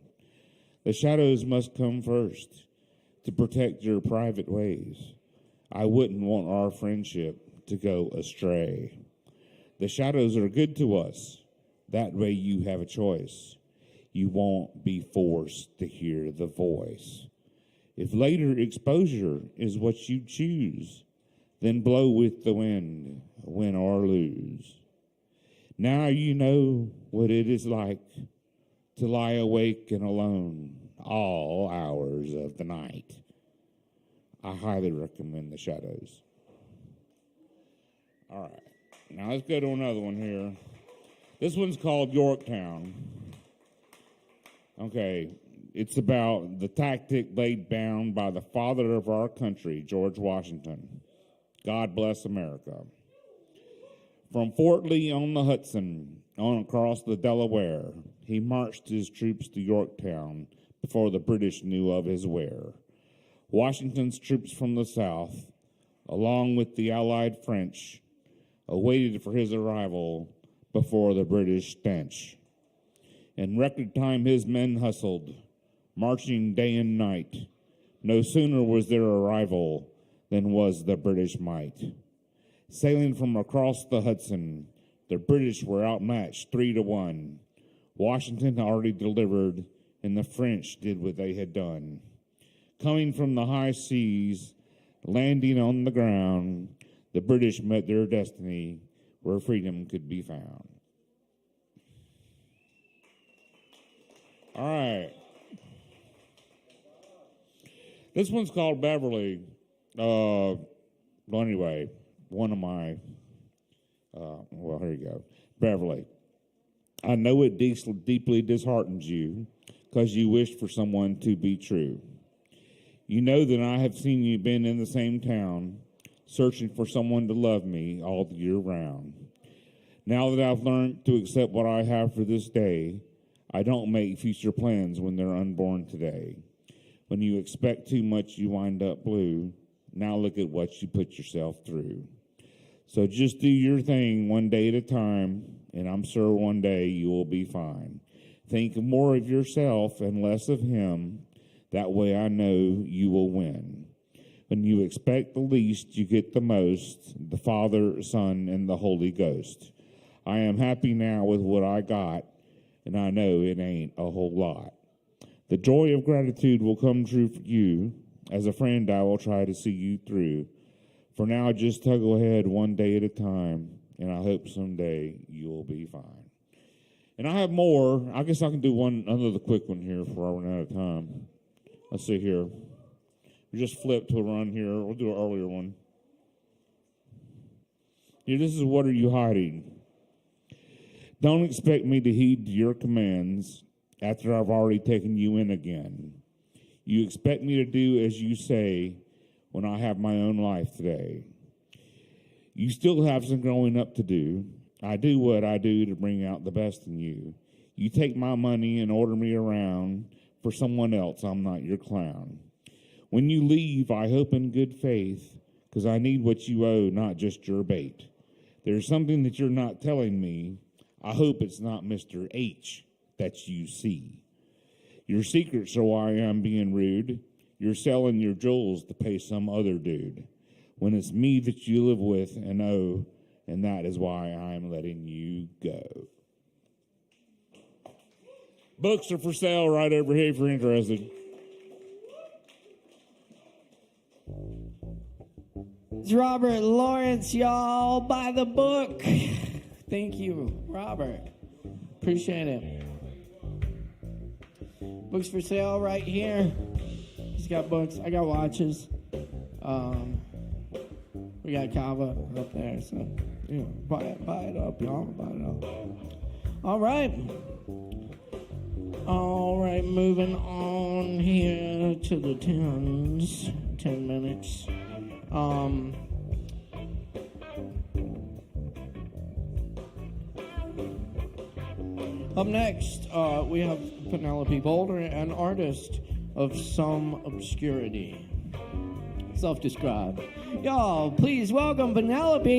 The shadows must come first to protect your private ways. I wouldn't want our friendship to go astray. The shadows are good to us. That way you have a choice. You won't be forced to hear the voice. If later exposure is what you choose, then blow with the wind, win or lose. Now you know what it is like to lie awake and alone all hours of the night. I highly recommend The Shadows. All right, now let's go to another one here. This one's called Yorktown. Okay, it's about the tactic laid down by the father of our country, George Washington. God bless America. From Fort Lee on the Hudson, on across the Delaware, he marched his troops to Yorktown before the British knew of his where. Washington's troops from the south, along with the Allied French, awaited for his arrival before the British stench. In record time his men hustled, marching day and night. No sooner was their arrival than was the British might. Sailing from across the Hudson, the British were outmatched 3-1. Washington already delivered, and the French did what they had done. Coming from the high seas, landing on the ground, the British met their destiny where freedom could be found. All right. This one's called Beverly. Well, anyway, one of my, well, here you go. Beverly, I know it deeply disheartens you because you wish for someone to be true. You know that I have seen you been in the same town, searching for someone to love me all the year round. Now that I've learned to accept what I have for this day, I don't make future plans when they're unborn today. When you expect too much, you wind up blue. Now look at what you put yourself through. So just do your thing one day at a time, and I'm sure one day you will be fine. Think more of yourself and less of him. That way I know you will win. When you expect the least, you get the most, the Father, Son, and the Holy Ghost. I am happy now with what I got, and I know it ain't a whole lot. The joy of gratitude will come true for you. As a friend, I will try to see you through. For now, just tuggle ahead one day at a time, and I hope someday you'll be fine. And I have more. I guess I can do another quick one here before I run out of time. Let's see here. We just flipped to a run here. We'll do an earlier one. Here, this is What Are You Hiding? Don't expect me to heed your commands after I've already taken you in again. You expect me to do as you say when I have my own life today. You still have some growing up to do. I do what I do to bring out the best in you. You take my money and order me around for someone else. I'm not your clown. When you leave, I hope in good faith, because I need what you owe, not just your bait. There's something that you're not telling me. I hope it's not Mr. H that you see. Your secrets are why I'm being rude. You're selling your jewels to pay some other dude. When it's me that you live with and owe, and that is why I'm letting you go. Books are for sale right over here if you're interested. It's Robert Lawrence, y'all. Buy the book. Thank you, Robert. Appreciate it. Books for sale right here. He's got books. I got watches. We got Kava up there. So, yeah, buy it up, y'all. Buy it up. All right. All right, moving on here to the 10s. 10 minutes. Up next, we have Penelope Boulder, an artist of some obscurity. Self-described. Y'all, please welcome Penelope.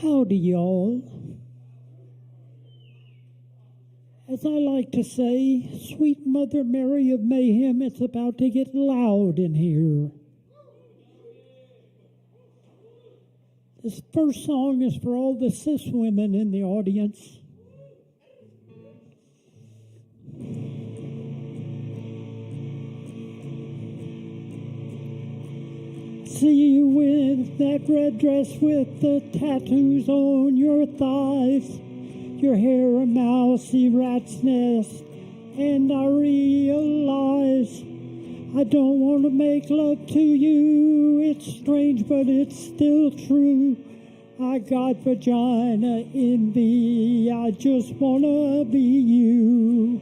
Howdy, y'all. As I like to say, sweet Mother Mary of Mayhem, it's about to get loud in here. This first song is for all the cis women in the audience. See you with that red dress with the tattoos on your thighs, your hair a mousy rat's nest, and I realize I don't want to make love to you. It's strange, but it's still true. I got vagina envy. I just want to be you.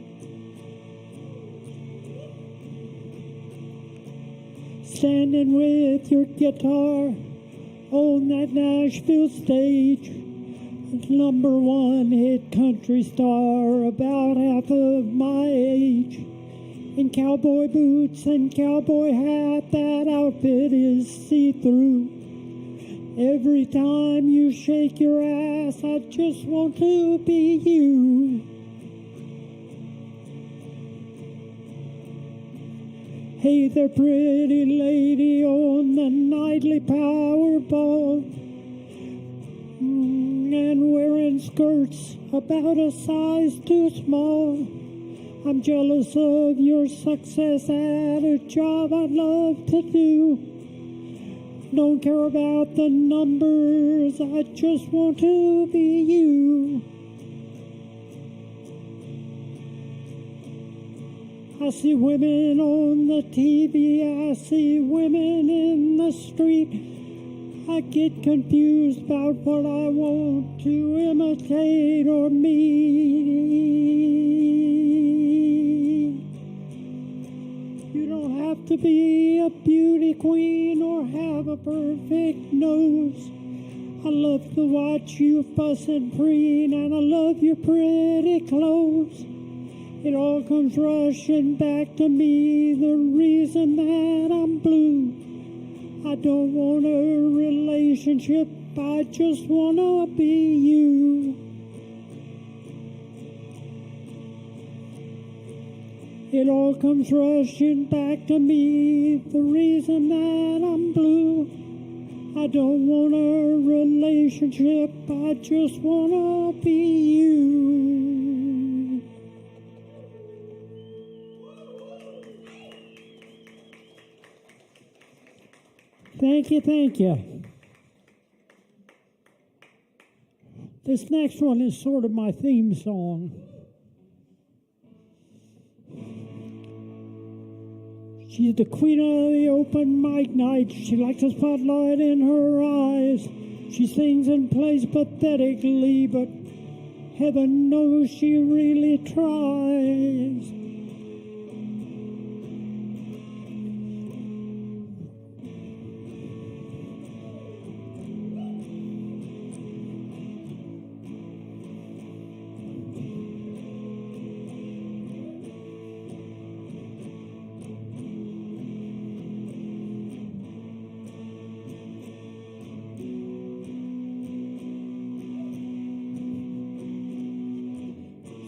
Standing with your guitar on that Nashville stage, #1 hit country star, about half of my age. In cowboy boots and cowboy hat, that outfit is see-through. Every time you shake your ass, I just want to be you. Hey there, pretty lady on the nightly Powerball, and wearing skirts about a size too small. I'm jealous of your success at a job I'd love to do. Don't care about the numbers, I just want to be you. I see women on the TV, I see women in the street. I get confused about what I want to imitate or meet. You don't have to be a beauty queen or have a perfect nose. I love to watch you fuss and preen, and I love your pretty clothes. It all comes rushing back to me, the reason that I'm blue. I don't want a relationship, I just want to be you. It all comes rushing back to me, the reason that I'm blue. I don't want a relationship, I just want to be you. Thank you, thank you. This next one is sort of my theme song. She's the queen of the open mic night. She likes the spotlight in her eyes. She sings and plays pathetically, but heaven knows she really tries.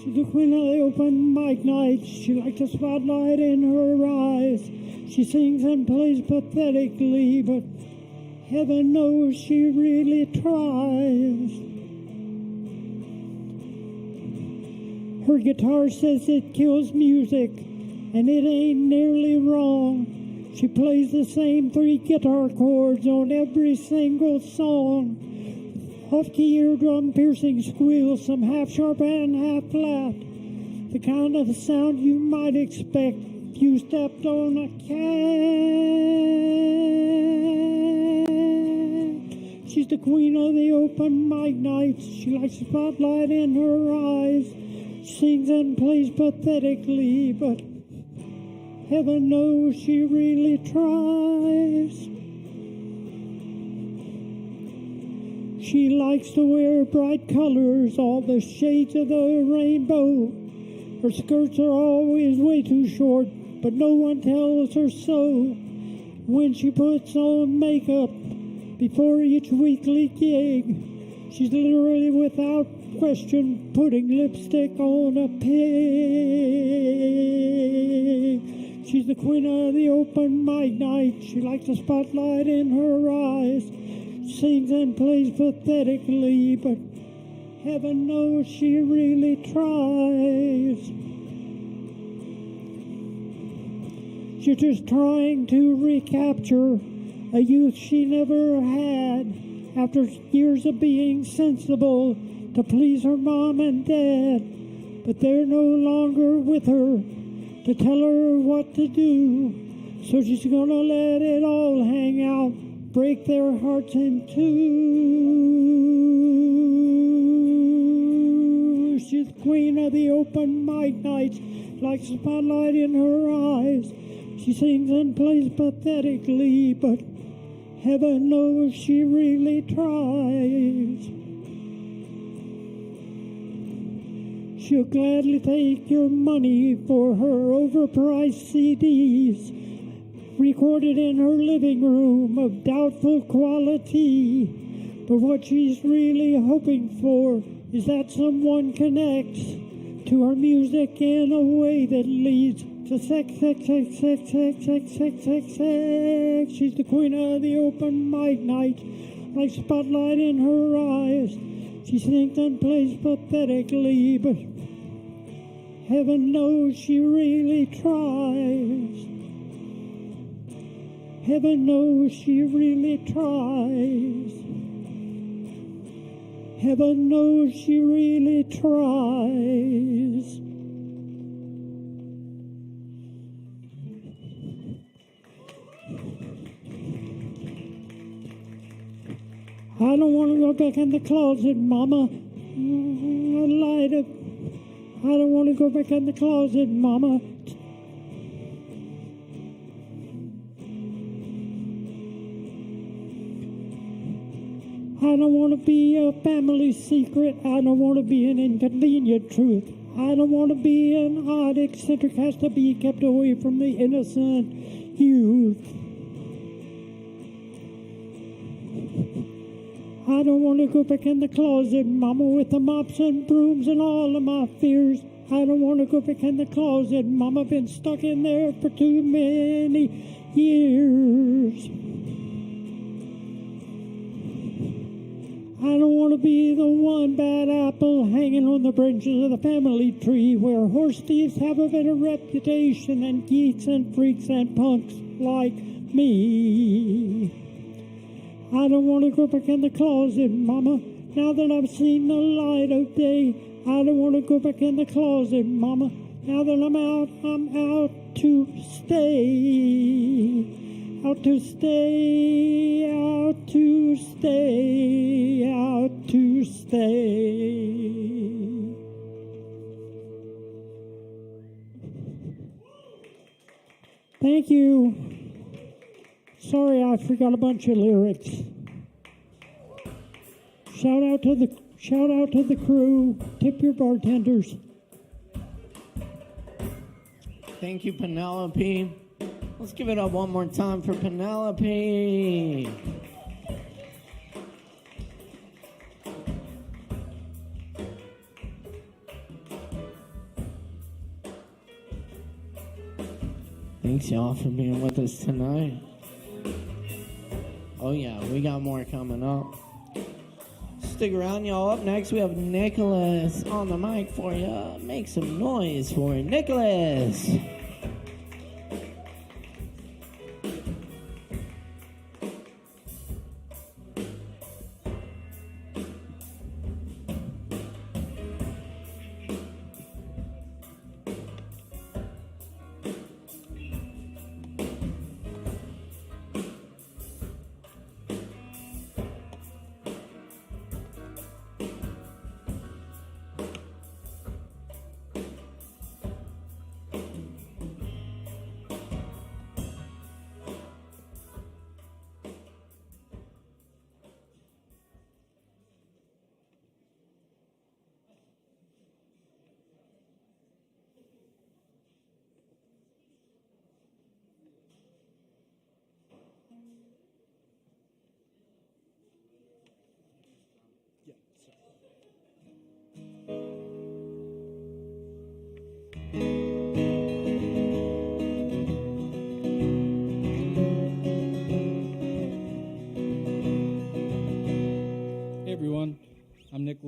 She's the queen of the open mic night. She likes the spotlight in her eyes. She sings and plays pathetically, but heaven knows she really tries. Her guitar says it kills music, and it ain't nearly wrong. She plays the same 3 guitar chords on every single song. Off-key eardrum piercing squeals, some half sharp and half flat. The kind of sound you might expect if you stepped on a cat. She's the queen of the open mic nights. She likes the spotlight in her eyes. She sings and plays pathetically, but heaven knows she really tries. She likes to wear bright colors, all the shades of the rainbow. Her skirts are always way too short, but no one tells her so. When she puts on makeup before each weekly gig, she's literally without question putting lipstick on a pig. She's the queen of the open mic night. She likes the spotlight in her eyes. Sings and plays pathetically, but heaven knows she really tries. She's just trying to recapture a youth she never had after years of being sensible to please her mom and dad. But they're no longer with her to tell her what to do, so she's gonna let it all hang out, break their hearts in two. She's the queen of the open mic nights, like the spotlight in her eyes. She sings and plays pathetically, but heaven knows she really tries. She'll gladly take your money for her overpriced CDs, recorded in her living room of doubtful quality. But what she's really hoping for is that someone connects to her music in a way that leads to sex, sex, sex, sex, sex, sex, sex, sex, sex. She's the queen of the open mic night, like spotlight in her eyes. She sings and plays pathetically, but heaven knows she really tries. Heaven knows she really tries. Heaven knows she really tries. I don't want to go back in the closet, Mama. I don't want to go back in the closet, Mama. I don't want to be a family secret. I don't want to be an inconvenient truth. I don't want to be an odd eccentric, has to be kept away from the innocent youth. I don't want to go back in the closet, Mama, with the mops and brooms and all of my fears. I don't want to go back in the closet, Mama, been stuck in there for too many years. I don't want to be the one bad apple hanging on the branches of the family tree where horse thieves have a better reputation than geeks and freaks and punks like me. I don't want to go back in the closet, Mama, now that I've seen the light of day. I don't want to go back in the closet, Mama, now that I'm out to stay. Out to stay, out to stay, out to stay. Thank you. Sorry, I forgot a bunch of lyrics. Shout out to the crew. Tip your bartenders. Thank you, Penelope. Let's give it up one more time for Penelope. Thanks, y'all, for being with us tonight. Oh, yeah, we got more coming up. Stick around, y'all. Up next, we have Nicholas on the mic for you. Make some noise for Nicholas.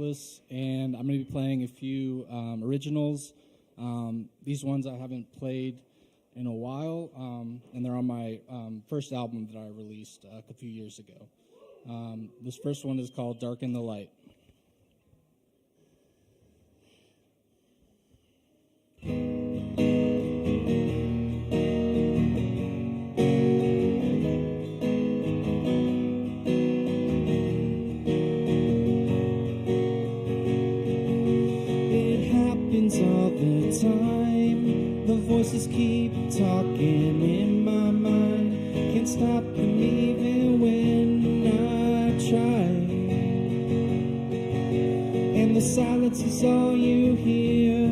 Atlas, and I'm going to be playing a few originals. These ones I haven't played in a while, and they're on my first album that I released a few years ago. This first one is called Dark in the Light. All the time, the voices keep talking in my mind. Can't stop them even when I try. And the silence is all you hear.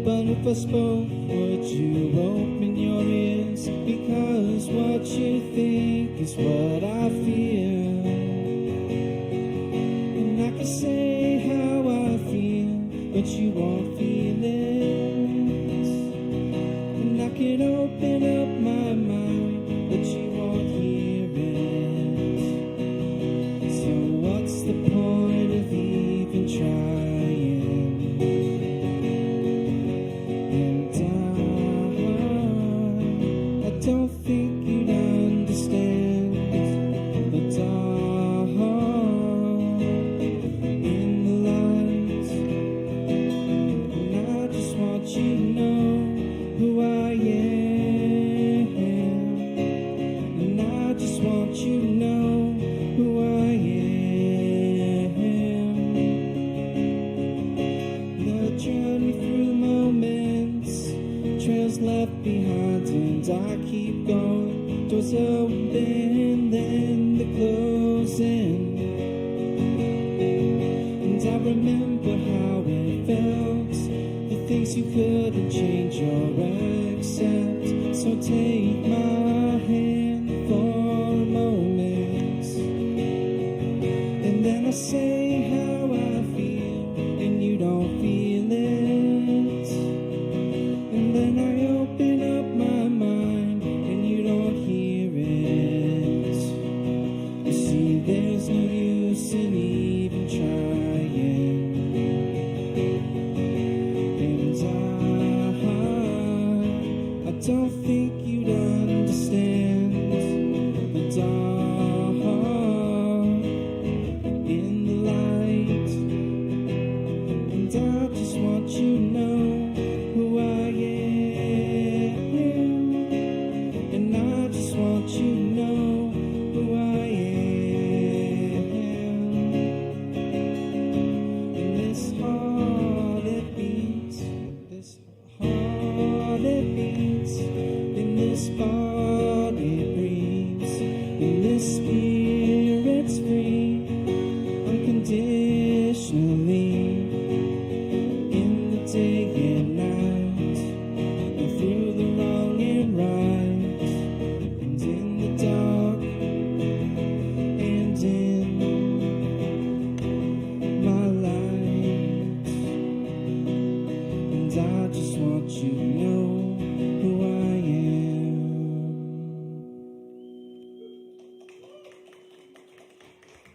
But if I spoke, would you open your ears? Because what you think is what I feel. And I can say how I feel, but you won't feel it. And I can open up my mind, but you won't hear it. So what's the point of even trying? And I don't think you'd understand the dark in the light. You know who I am, and I just want you to know who I am. The journey through moments, trails left behind, and I keep going. Doors open, then they're closing, and I remember how it felt. Things you couldn't change or accept. So take my hand for a moment, and then I say how I feel, and you don't feel it. And then I open up my mind, and you don't hear it. You see, there's no use in even trying. I don't think you'd understand the dark in the light. And I just want you to know who I am. And I just want you to know who I am. And this heart it beats, this heart it beats, in this body breathes, in this spirit's free, unconditionally, in the day and night, and through the wrong and right, and in the dark, and in my life. And I just want you to know who I am.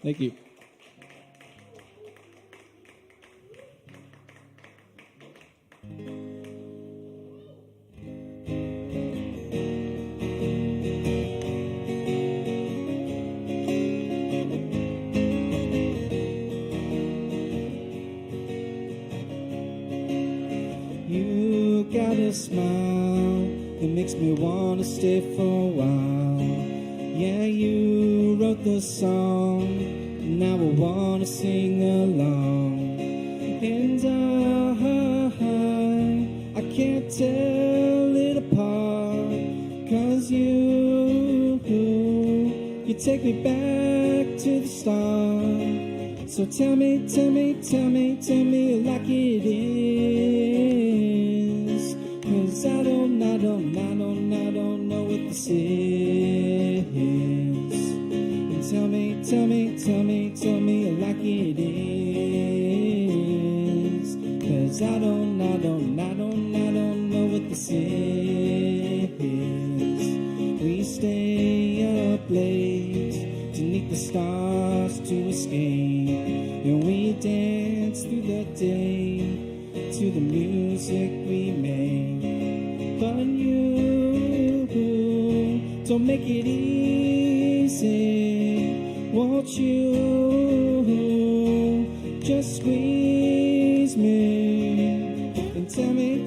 Thank you. You got a smile that makes me want to stay for a while. Yeah, you wrote the song, now I want to sing along. And I can't tell it apart, 'cause you take me back to the start. So tell me like it is, 'cause I don't know what this is. And tell me like it is, 'cause I don't know what this is. We stay up late to meet the stars to escape, and we dance the music we make. But you don't make it easy, won't you? Just squeeze me and tell me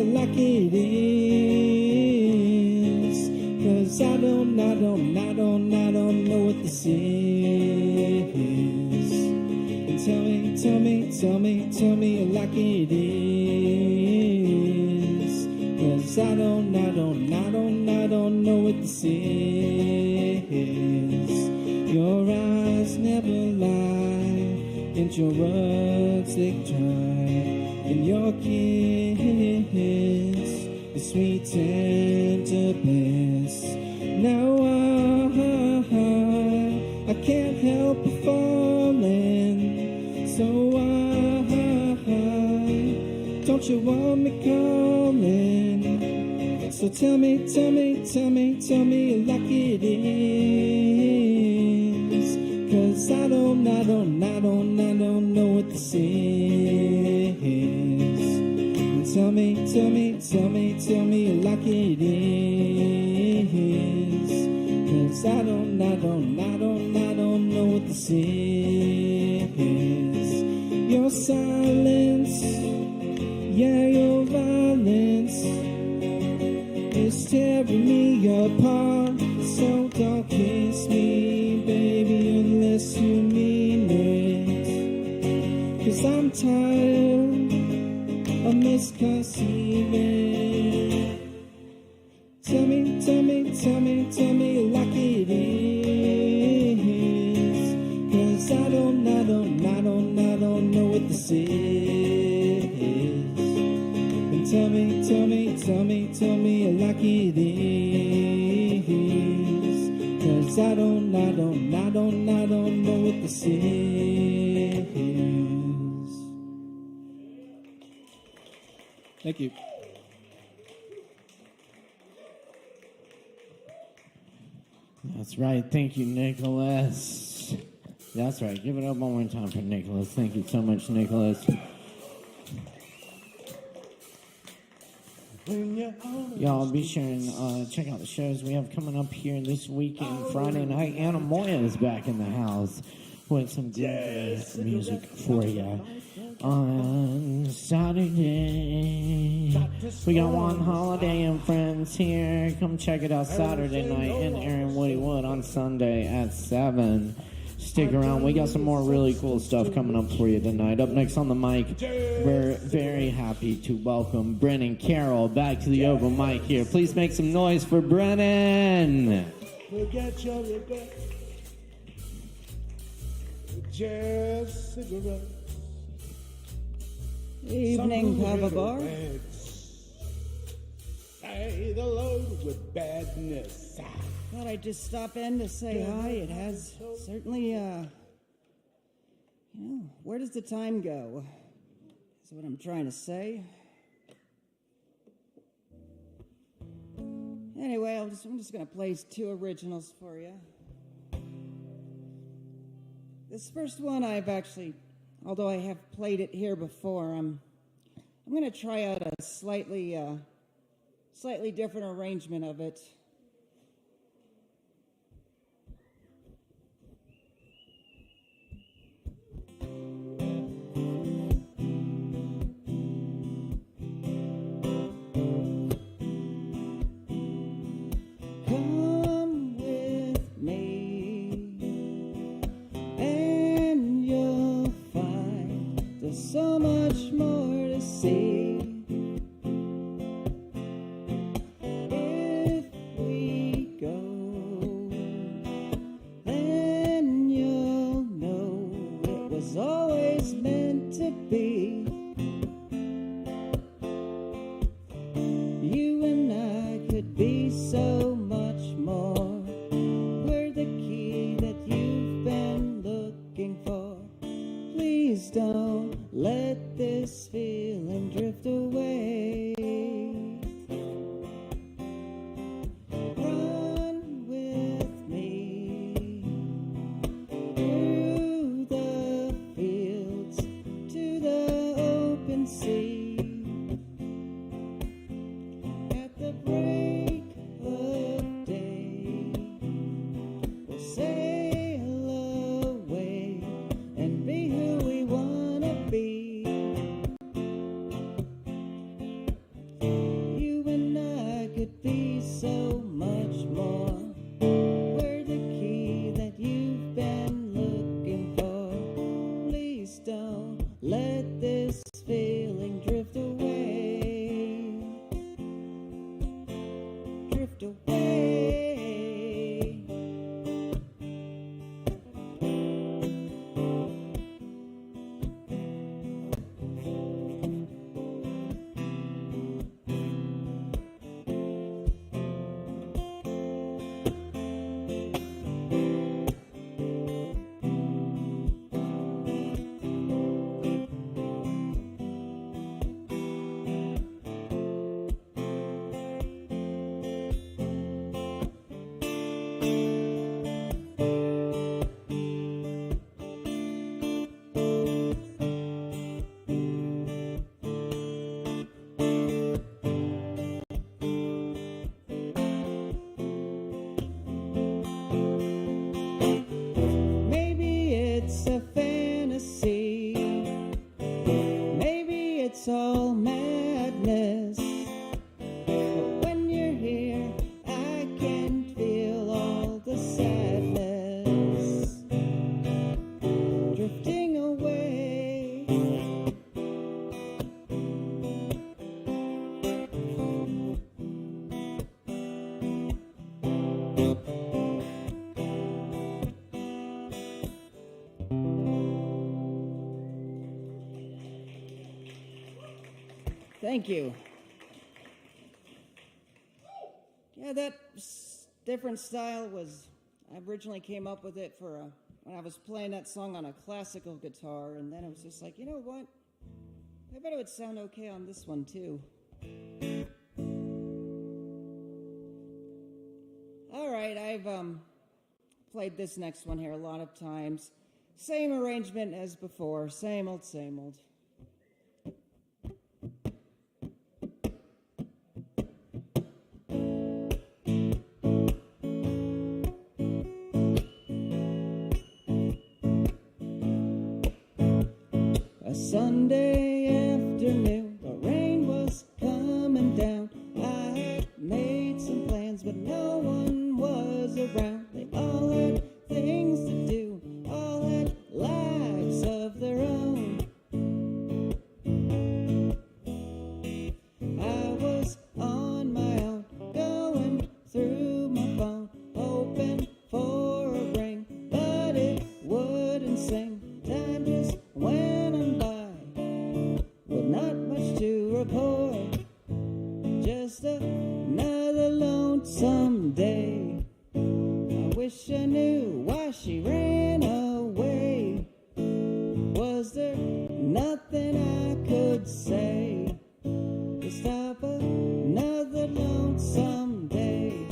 like it is. 'Cause I don't know what this is. And tell me like it is. 'Cause I don't know what this is. Your eyes never lie, and your words they dry, and your kiss is sweet tender bliss. Now I can't help but falling. So don't you want me calling? So tell me like it is. 'Cause I don't know what this is. And tell me like it is. 'Cause I don't know what this is. Your silence, yeah, your violence is tearing me apart. So don't kiss me, baby, unless you mean it. 'Cause I'm tired of misconceiving. Tell me like it is. 'Cause I don't know what this is. And tell me like it is. 'Cause I don't know what this is. Thank you. That's right. Thank you, Nicholas. That's right. Give it up one more time for Nicholas. Thank you so much, Nicholas. Y'all be sure and check out the shows we have coming up here this weekend. Friday night, Anna Moya is back in the house with some great music for you. On Saturday, we got One Holiday and Friends here. Come check it out Saturday night in Aaron Woody Wood on Sunday at 7. Stick around. We got some more really cool stuff coming up for you tonight. Up next on the mic, we're very happy to welcome Brennan Carroll back to the open mic here. Please make some noise for Brennan. Forget your regret. Just cigarettes. Evening, Kava Bar. Say the load with badness. Thought I'd just stop in to say hi. It has certainly, where does the time go? Is what I'm trying to say. Anyway, I'm just going to play 2 originals for you. This first one I've actually, although I have played it here before, I'm going to try out a slightly different arrangement of it. Come with me, and you'll find there's so much more to see. If we go, then you'll know it was always meant to be. You and I could be so much more. We're the key that you've been looking for. Please don't let this feeling drift madness. But when you're here, I can feel all the sadness drifting away. Thank you. Yeah, that different style was, I originally came up with it for when I was playing that song on a classical guitar, and then it was just like, you know what? I bet it would sound okay on this one too. All right, I've played this next one here a lot of times. Same arrangement as before, same old, same old. A Sunday afternoon, the rain was coming down. I had made some plans, but no one was around. They all had things to do, all had lives of their own. I was on my own, going through my phone, hoping for a ring, but it wouldn't sing. Time just went on by, with not much to report. Just another lonesome day. I wish I knew why she ran away. Was there nothing I could say to stop another lonesome day?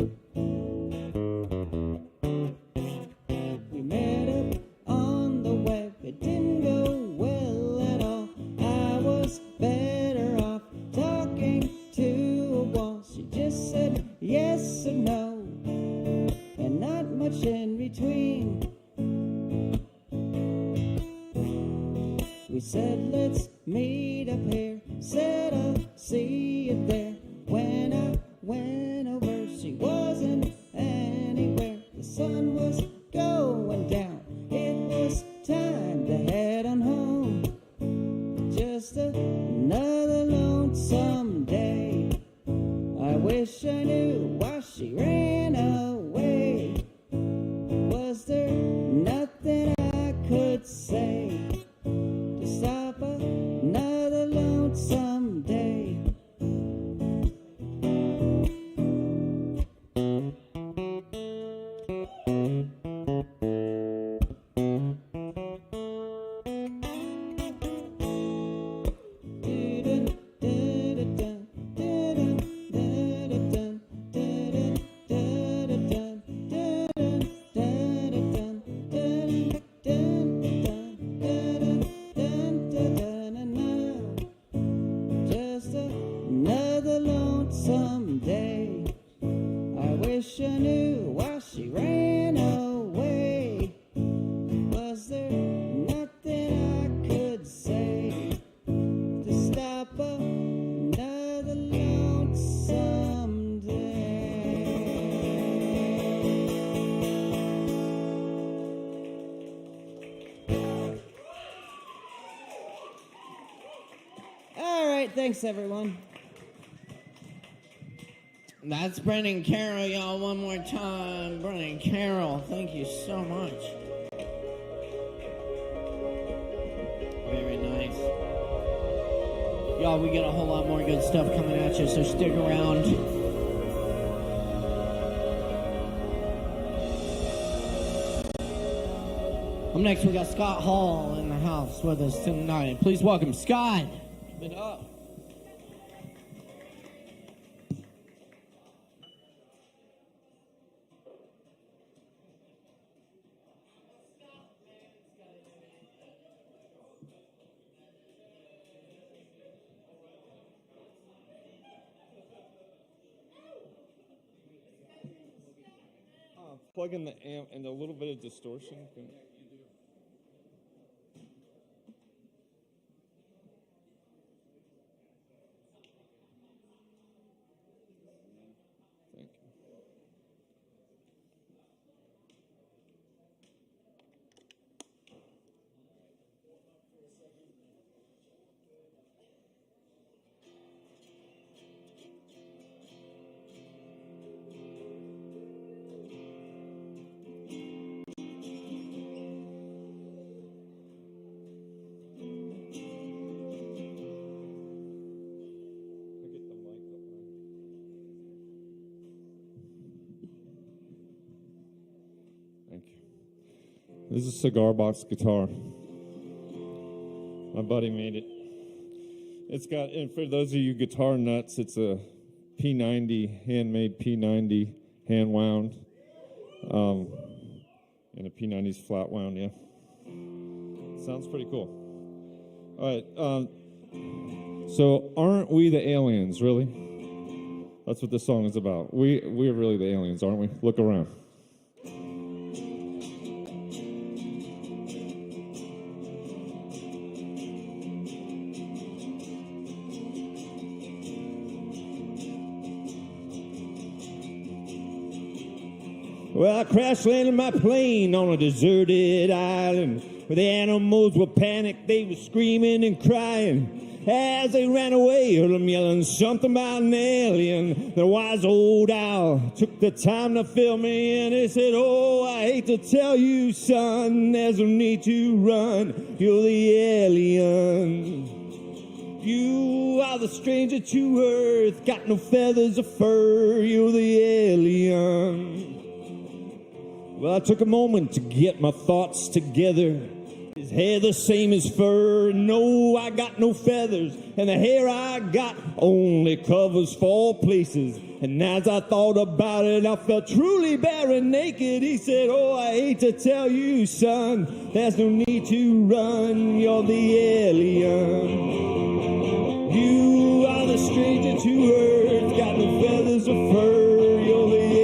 We met up on the web, it didn't go well at all. I was better off talking to a wall. She just said yes or no, and not much in between. We said let's meet up here, said I'll see you there. When I went over, she wasn't anywhere. The sun was going down, it was time to head on home. Just another lonesome day. I wish I knew why she ran away. Was there nothing I could say to stop another lonesome day? Just another lonesome day. I wish I knew why she ran away. Was there nothing I could say to stop another lonesome day? All right, thanks everyone. That's Brennan Carroll, y'all, one more time. Brennan Carroll, thank you so much. Very nice. Y'all, we got a whole lot more good stuff coming at you, so stick around. Up next, we got Scott Hall in the house with us tonight. Please welcome Scott. Give it up. Plug in the amp and a little bit of distortion. This is a cigar box guitar. My buddy made it. It's got, and for those of you guitar nuts, it's a P90, handmade P90, hand wound. And a P90's flat wound, yeah. Sounds pretty cool. All right. So, aren't we the aliens, really? That's what this song is about. We're really the aliens, aren't we? Look around. Well, I crash landed my plane on a deserted island where the animals were panicked, they were screaming and crying. As they ran away, heard them yelling something about an alien. The wise old owl took the time to fill me in. He said, oh, I hate to tell you, son, there's no need to run. You're the alien. You are the stranger to earth, got no feathers or fur. You're the alien. Well, I took a moment to get my thoughts together. His hair the same as fur. No, I got no feathers, and the hair I got only covers 4 places. And as I thought about it, I felt truly bare and naked. He said, oh, I hate to tell you, son, there's no need to run. You're the alien. You are the stranger to earth, got no feathers or fur. You're the alien.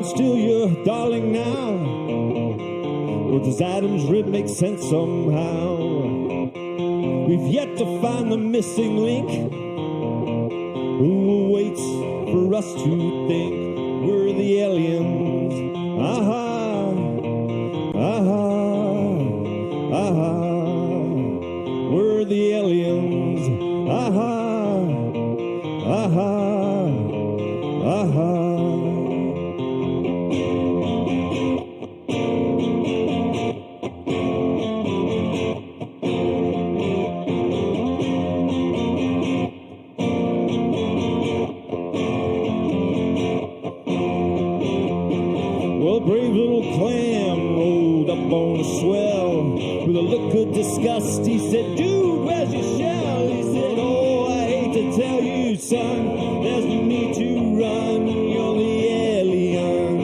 Still your darling now, or does Adam's rib make sense somehow? We've yet to find the missing link. Who waits for us to think we're the aliens? Aha, aha, aha, we're the aliens. Aha, aha, aha. On a swell with a look of disgust, he said, dude, where's your shell? He said, oh, I hate to tell you, son, there's no need to run. You're the alien.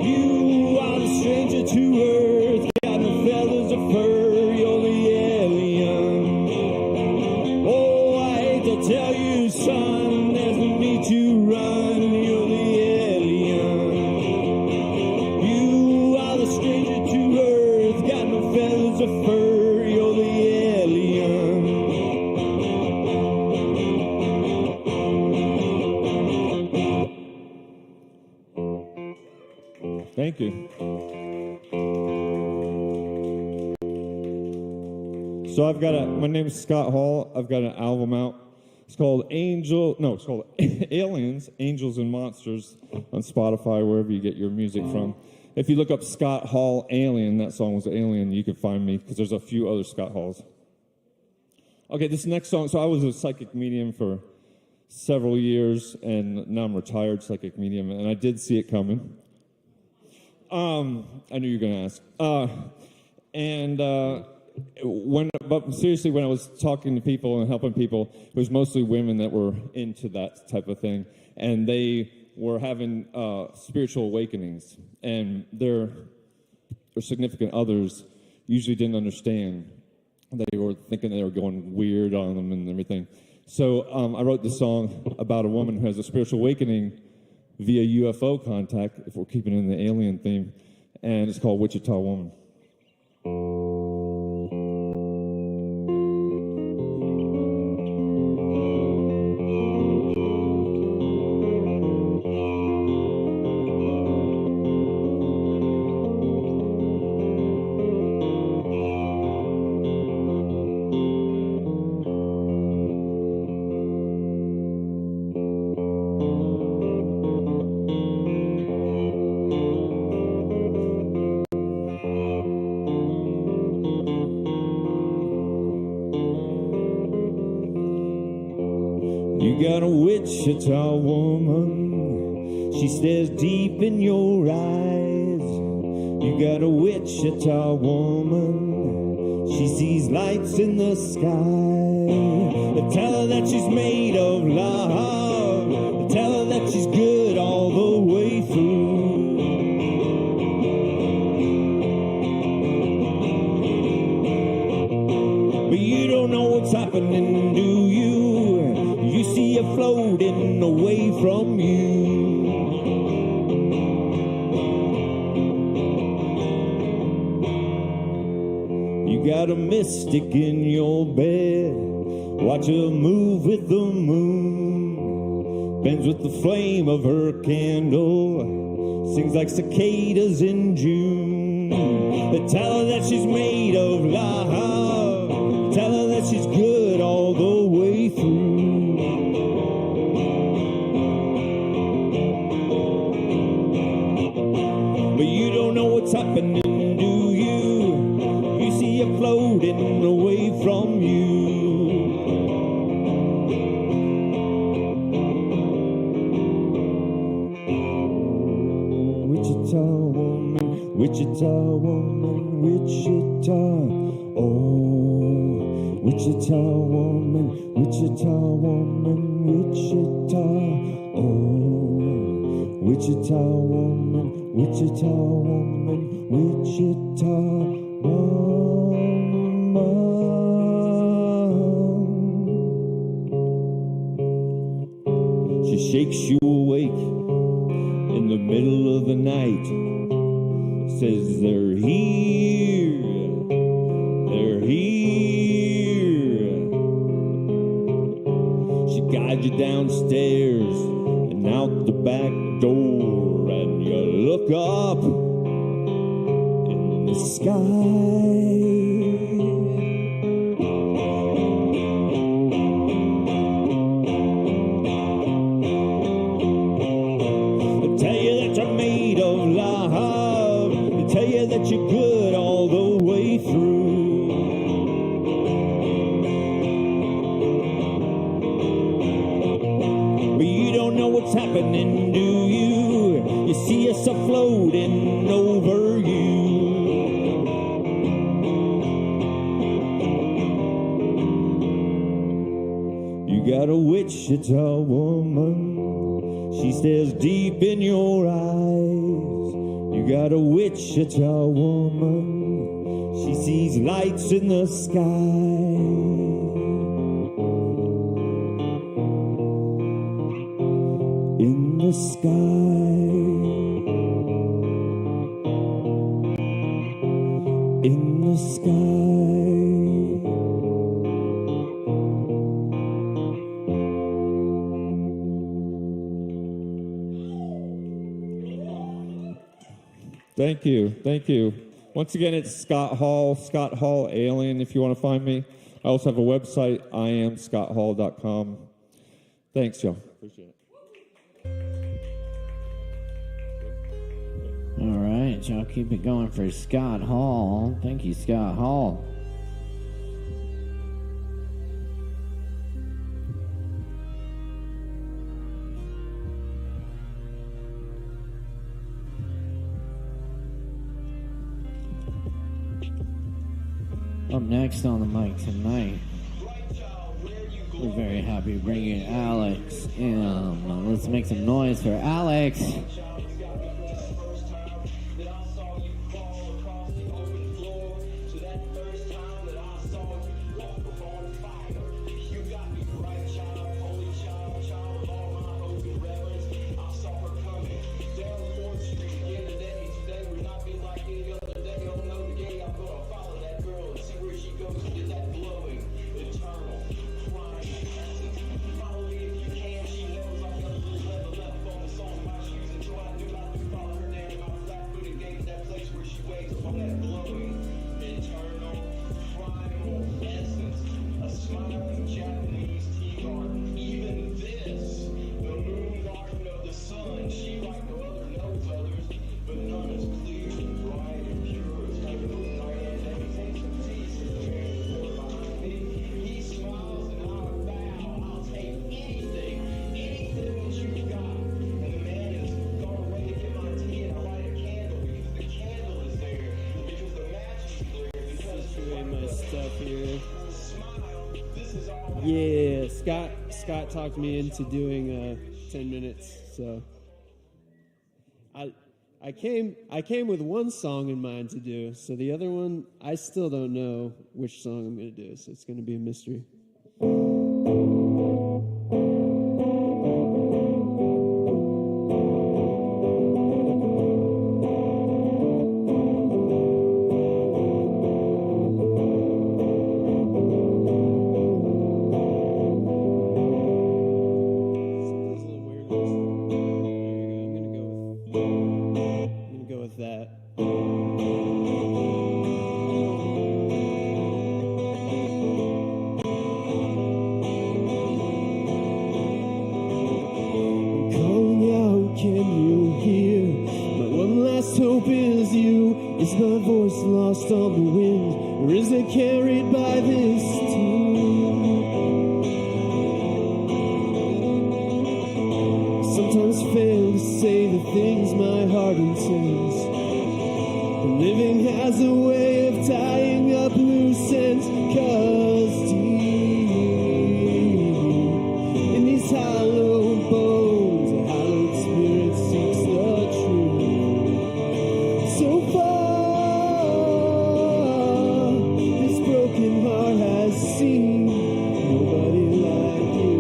You are the stranger to earth, got no feathers or fur. You're the alien. Oh, I hate to tell you, son, there's no need to run. You're the feathers of fur, you're the alien. Thank you. So my name's Scott Hall. I've got an album out. It's called Aliens, Angels and Monsters on Spotify, wherever you get your music from. If you look up Scott Hall Alien, that song was Alien, you can find me, because there's a few other Scott Halls. Okay, this next song, so I was a psychic medium for several years, and now I'm a retired psychic medium, and I did see it coming. I knew you were going to ask. But seriously, when I was talking to people and helping people, it was mostly women that were into that type of thing, and they were having spiritual awakenings, and their significant others usually didn't understand. They were thinking they were going weird on them and everything. So I wrote this song about a woman who has a spiritual awakening via UFO contact, if we're keeping in the alien theme, and it's called Wichita Woman. You got a Wichita woman, she stares deep in your eyes. You got a Wichita woman, she sees lights in the sky. Tell her that she's made of love, tell her that she's good all the way through. But you don't know what's happening, do you? You see her floating away from you. You got a mystic in your bed, watch her move with the moon, bends with the flame of her candle, sings like cicadas in June. Tell her that she's made of love, tell her that she's good all the way through. But you don't know what's happening, do you? You see her floating away from you. Wichita woman, Wichita woman, Wichita. Oh, Wichita woman, Wichita woman, Wichita. Oh, Wichita woman, Wichita woman, Wichita woman. She shakes you awake in the middle of the night, says they're here, they're here. She guides you downstairs and out the back door, and you look up in the sky. That you're good all the way through. But you don't know what's happening, do you? You see us floating over you. You got a Wichita woman, she stares deep in your eyes. You got a Wichita woman, she sees lights in the sky. In the sky. In the sky. Thank you. Thank you. Once again, it's Scott Hall Alien, if you want to find me. I also have a website, iamscotthall.com. Thanks, y'all. Appreciate it. All right, y'all keep it going for Scott Hall. Thank you, Scott Hall. Up next on the mic tonight, we're very happy to bring in Alex in. Let's make some noise for Alex. She knows I got a little level left on the song. My shoes and try to here. Yeah, Scott talked me into doing 10 minutes. So I came with one song in mind to do. So the other one, I still don't know which song I'm going to do. So it's going to be a mystery. Lost on the wind, or is it carried by this tune? Sometimes fail to say the things my heart intends. But living has a way of tying up loose ends, 'cause deep in these hollow bones, a hallowed spirit seeks the truth. So far seen nobody like you.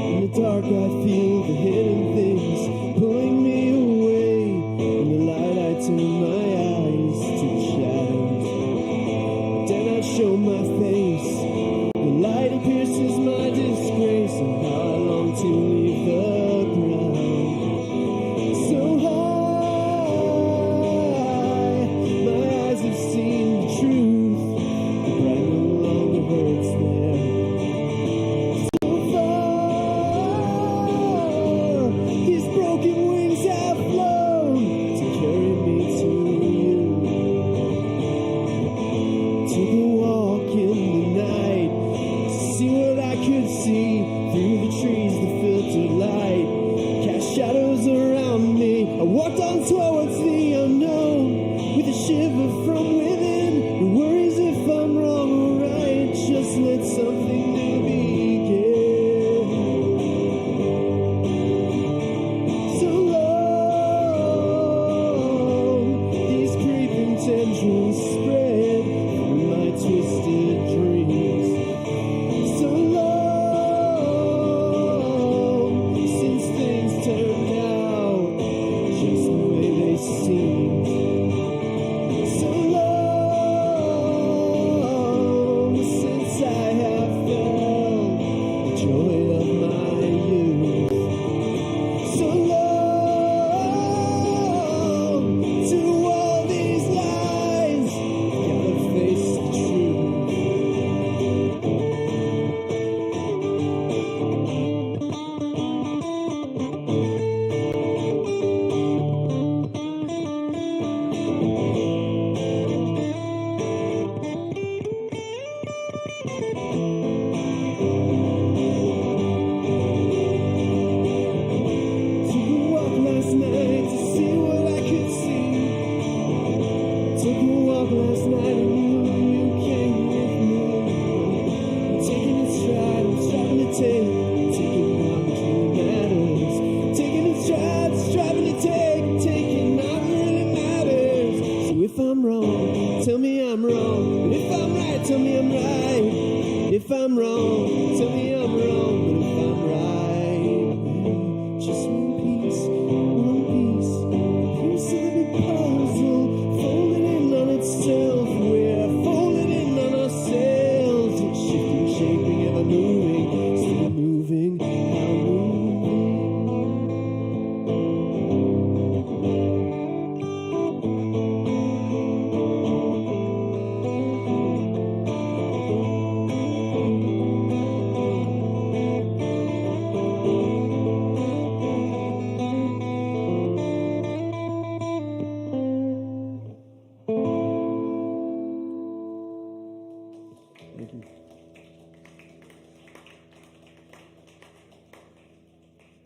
In the dark I feel the hidden things pulling me away. In the light I turn my eyes to the shadows. I dare not show my face. The light pierces my disgrace, and how I long to leave the ground. So high, my eyes have seen the truth.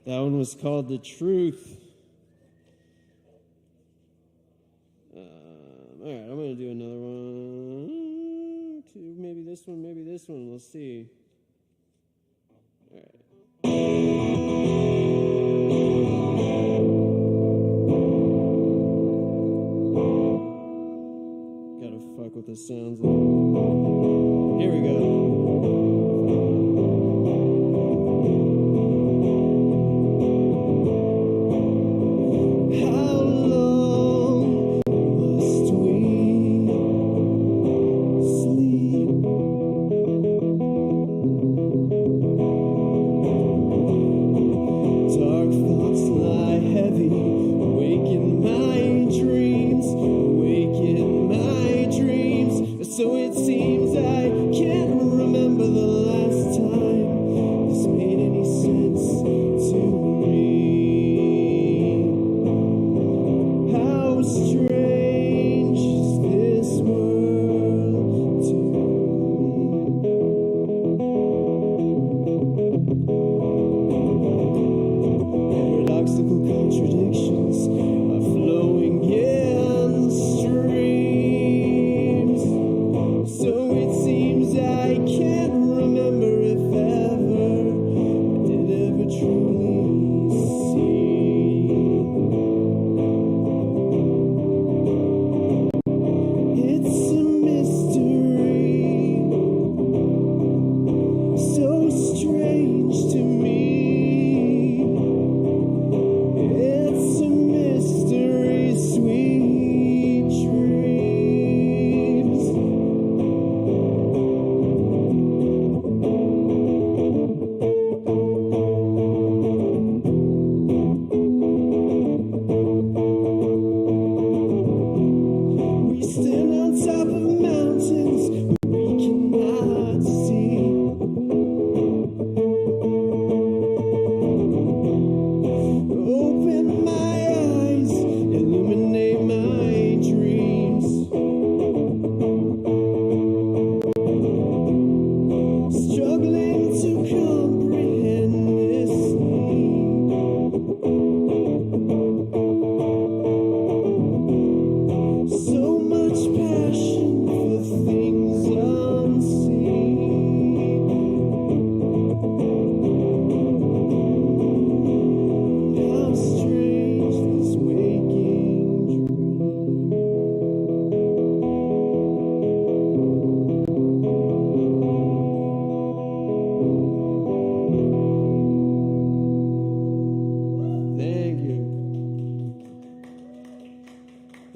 That one was called The Truth. All right, I'm going to do another one. this one, maybe this one. We'll see. All right. Gotta fuck with the sounds. Here we go. So it seems I can't remember the last time this made any sense to me. How strange is this world to me. Paradoxical contradictions are flowing in streams. So it seems I can't remember if ever I did ever truly see. It's a mystery, so strange to me. It's a mystery, sweet dreams. We stand on top of mountains we cannot see. Open my eyes, illuminate my dreams. Struggling to comprehend this need. So much passion for things unseen. How strange this waking dream. Thank you.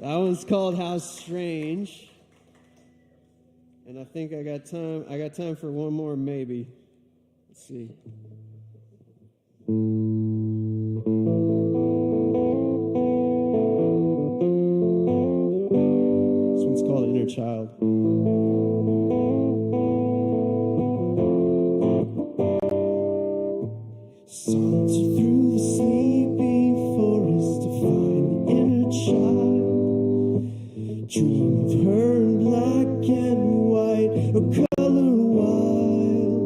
That one's called How Strange. And I think I got time for one more maybe. Let's see. This one's called Inner Child. Saunter through the sleeping forest to find the inner child. Dream of her in black and white, or color wild.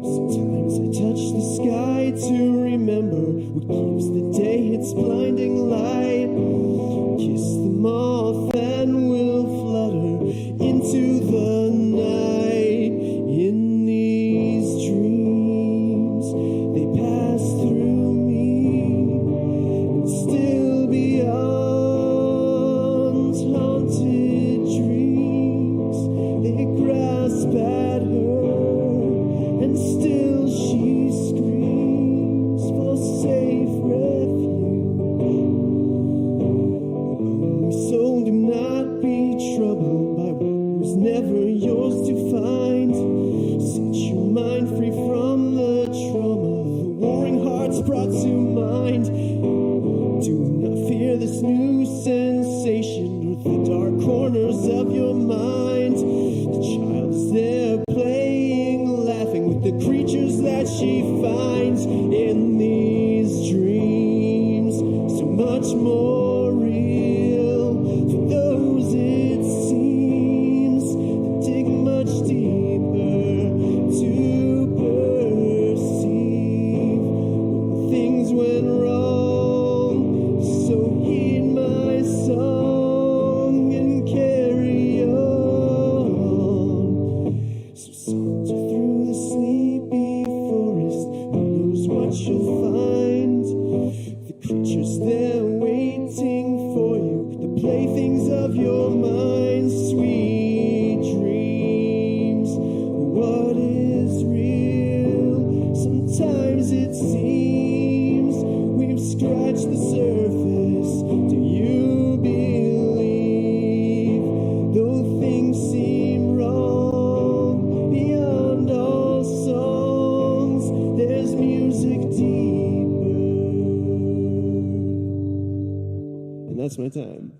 Sometimes I touch the sky to remember what gives the day its blinding light. Kiss the moth and will flutter into the night. In these dreams, they pass through me and still beyond. Haunted dreams, they grasp at her and still she screams for safe refuge. Lonely soul, do not be troubled by what was never yours to find. Set your mind free from the trauma the warring hearts brought to mind. Do not fear this new sensation or the dark corners of your mind. The child is there playing, laughing with the creatures that she finds in these dreams. So much more real for those it seems that dig much deeper to perceive when things went wrong. So heed my song and carry on. there waiting for you, the playthings of your mind, sweet dreams. What is real? Sometimes it seems we've scratched the surface. Do you believe, though things seem wrong beyond all songs, there's music deeper? And that's my time.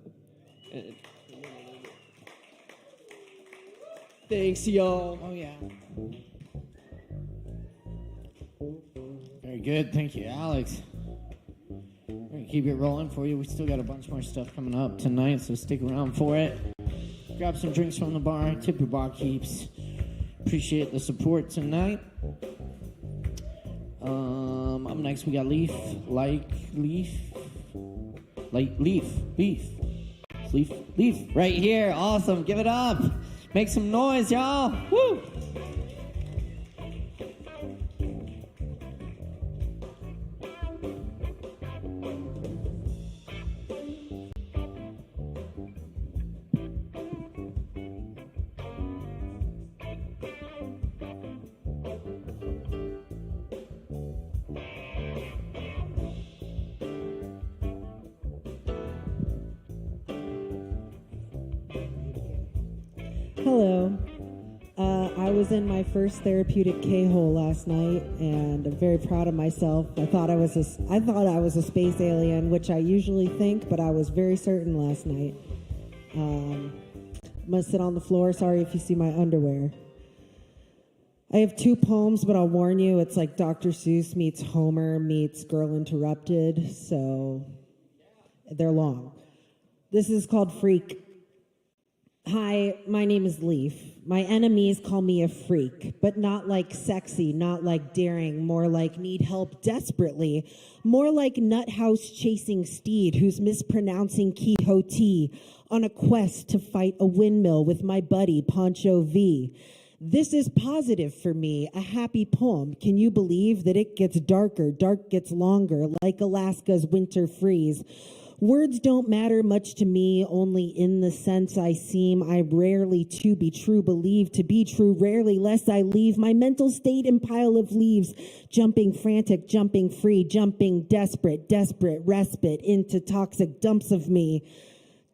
Thanks, y'all. Oh, yeah. Very good. Thank you, Alex. We're going to keep it rolling for you. We still got a bunch more stuff coming up tonight, so stick around for it. Grab some drinks from the bar. Tip your bar keeps. Appreciate the support tonight. Up next, we got Leaf. Leaf. Right here. Awesome. Give it up. Make some noise, y'all. Woo! Hello. I was in my first therapeutic K-hole last night, and I'm very proud of myself. I thought I was a space alien, which I usually think, but I was very certain last night. I'm gonna sit on the floor. Sorry if you see my underwear. I have 2 poems, but I'll warn you, it's like Dr. Seuss meets Homer meets Girl Interrupted, so they're long. This is called Freak. Hi, my name is Leaf. My enemies call me a freak, but not like sexy, not like daring, more like need help desperately, more like nut house chasing steed who's mispronouncing Quixote on a quest to fight a windmill with my buddy Poncho V. This is positive for me, a happy poem. Can you believe that it gets darker, dark gets longer, like Alaska's winter freeze? Words don't matter much to me, only in the sense I seem. I rarely to be true, believe to be true, rarely lest I leave my mental state in pile of leaves, jumping frantic, jumping free, jumping desperate, respite into toxic dumps of me.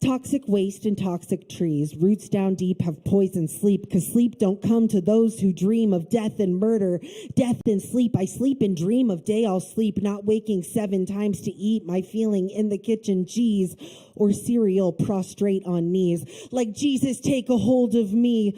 Toxic waste and toxic trees, roots down deep have poisoned sleep, 'cause sleep don't come to those who dream of death and murder. Death and sleep, I sleep and dream of day I'll sleep, not waking 7 times to eat my feeling in the kitchen cheese or cereal prostrate on knees. Like Jesus, take a hold of me.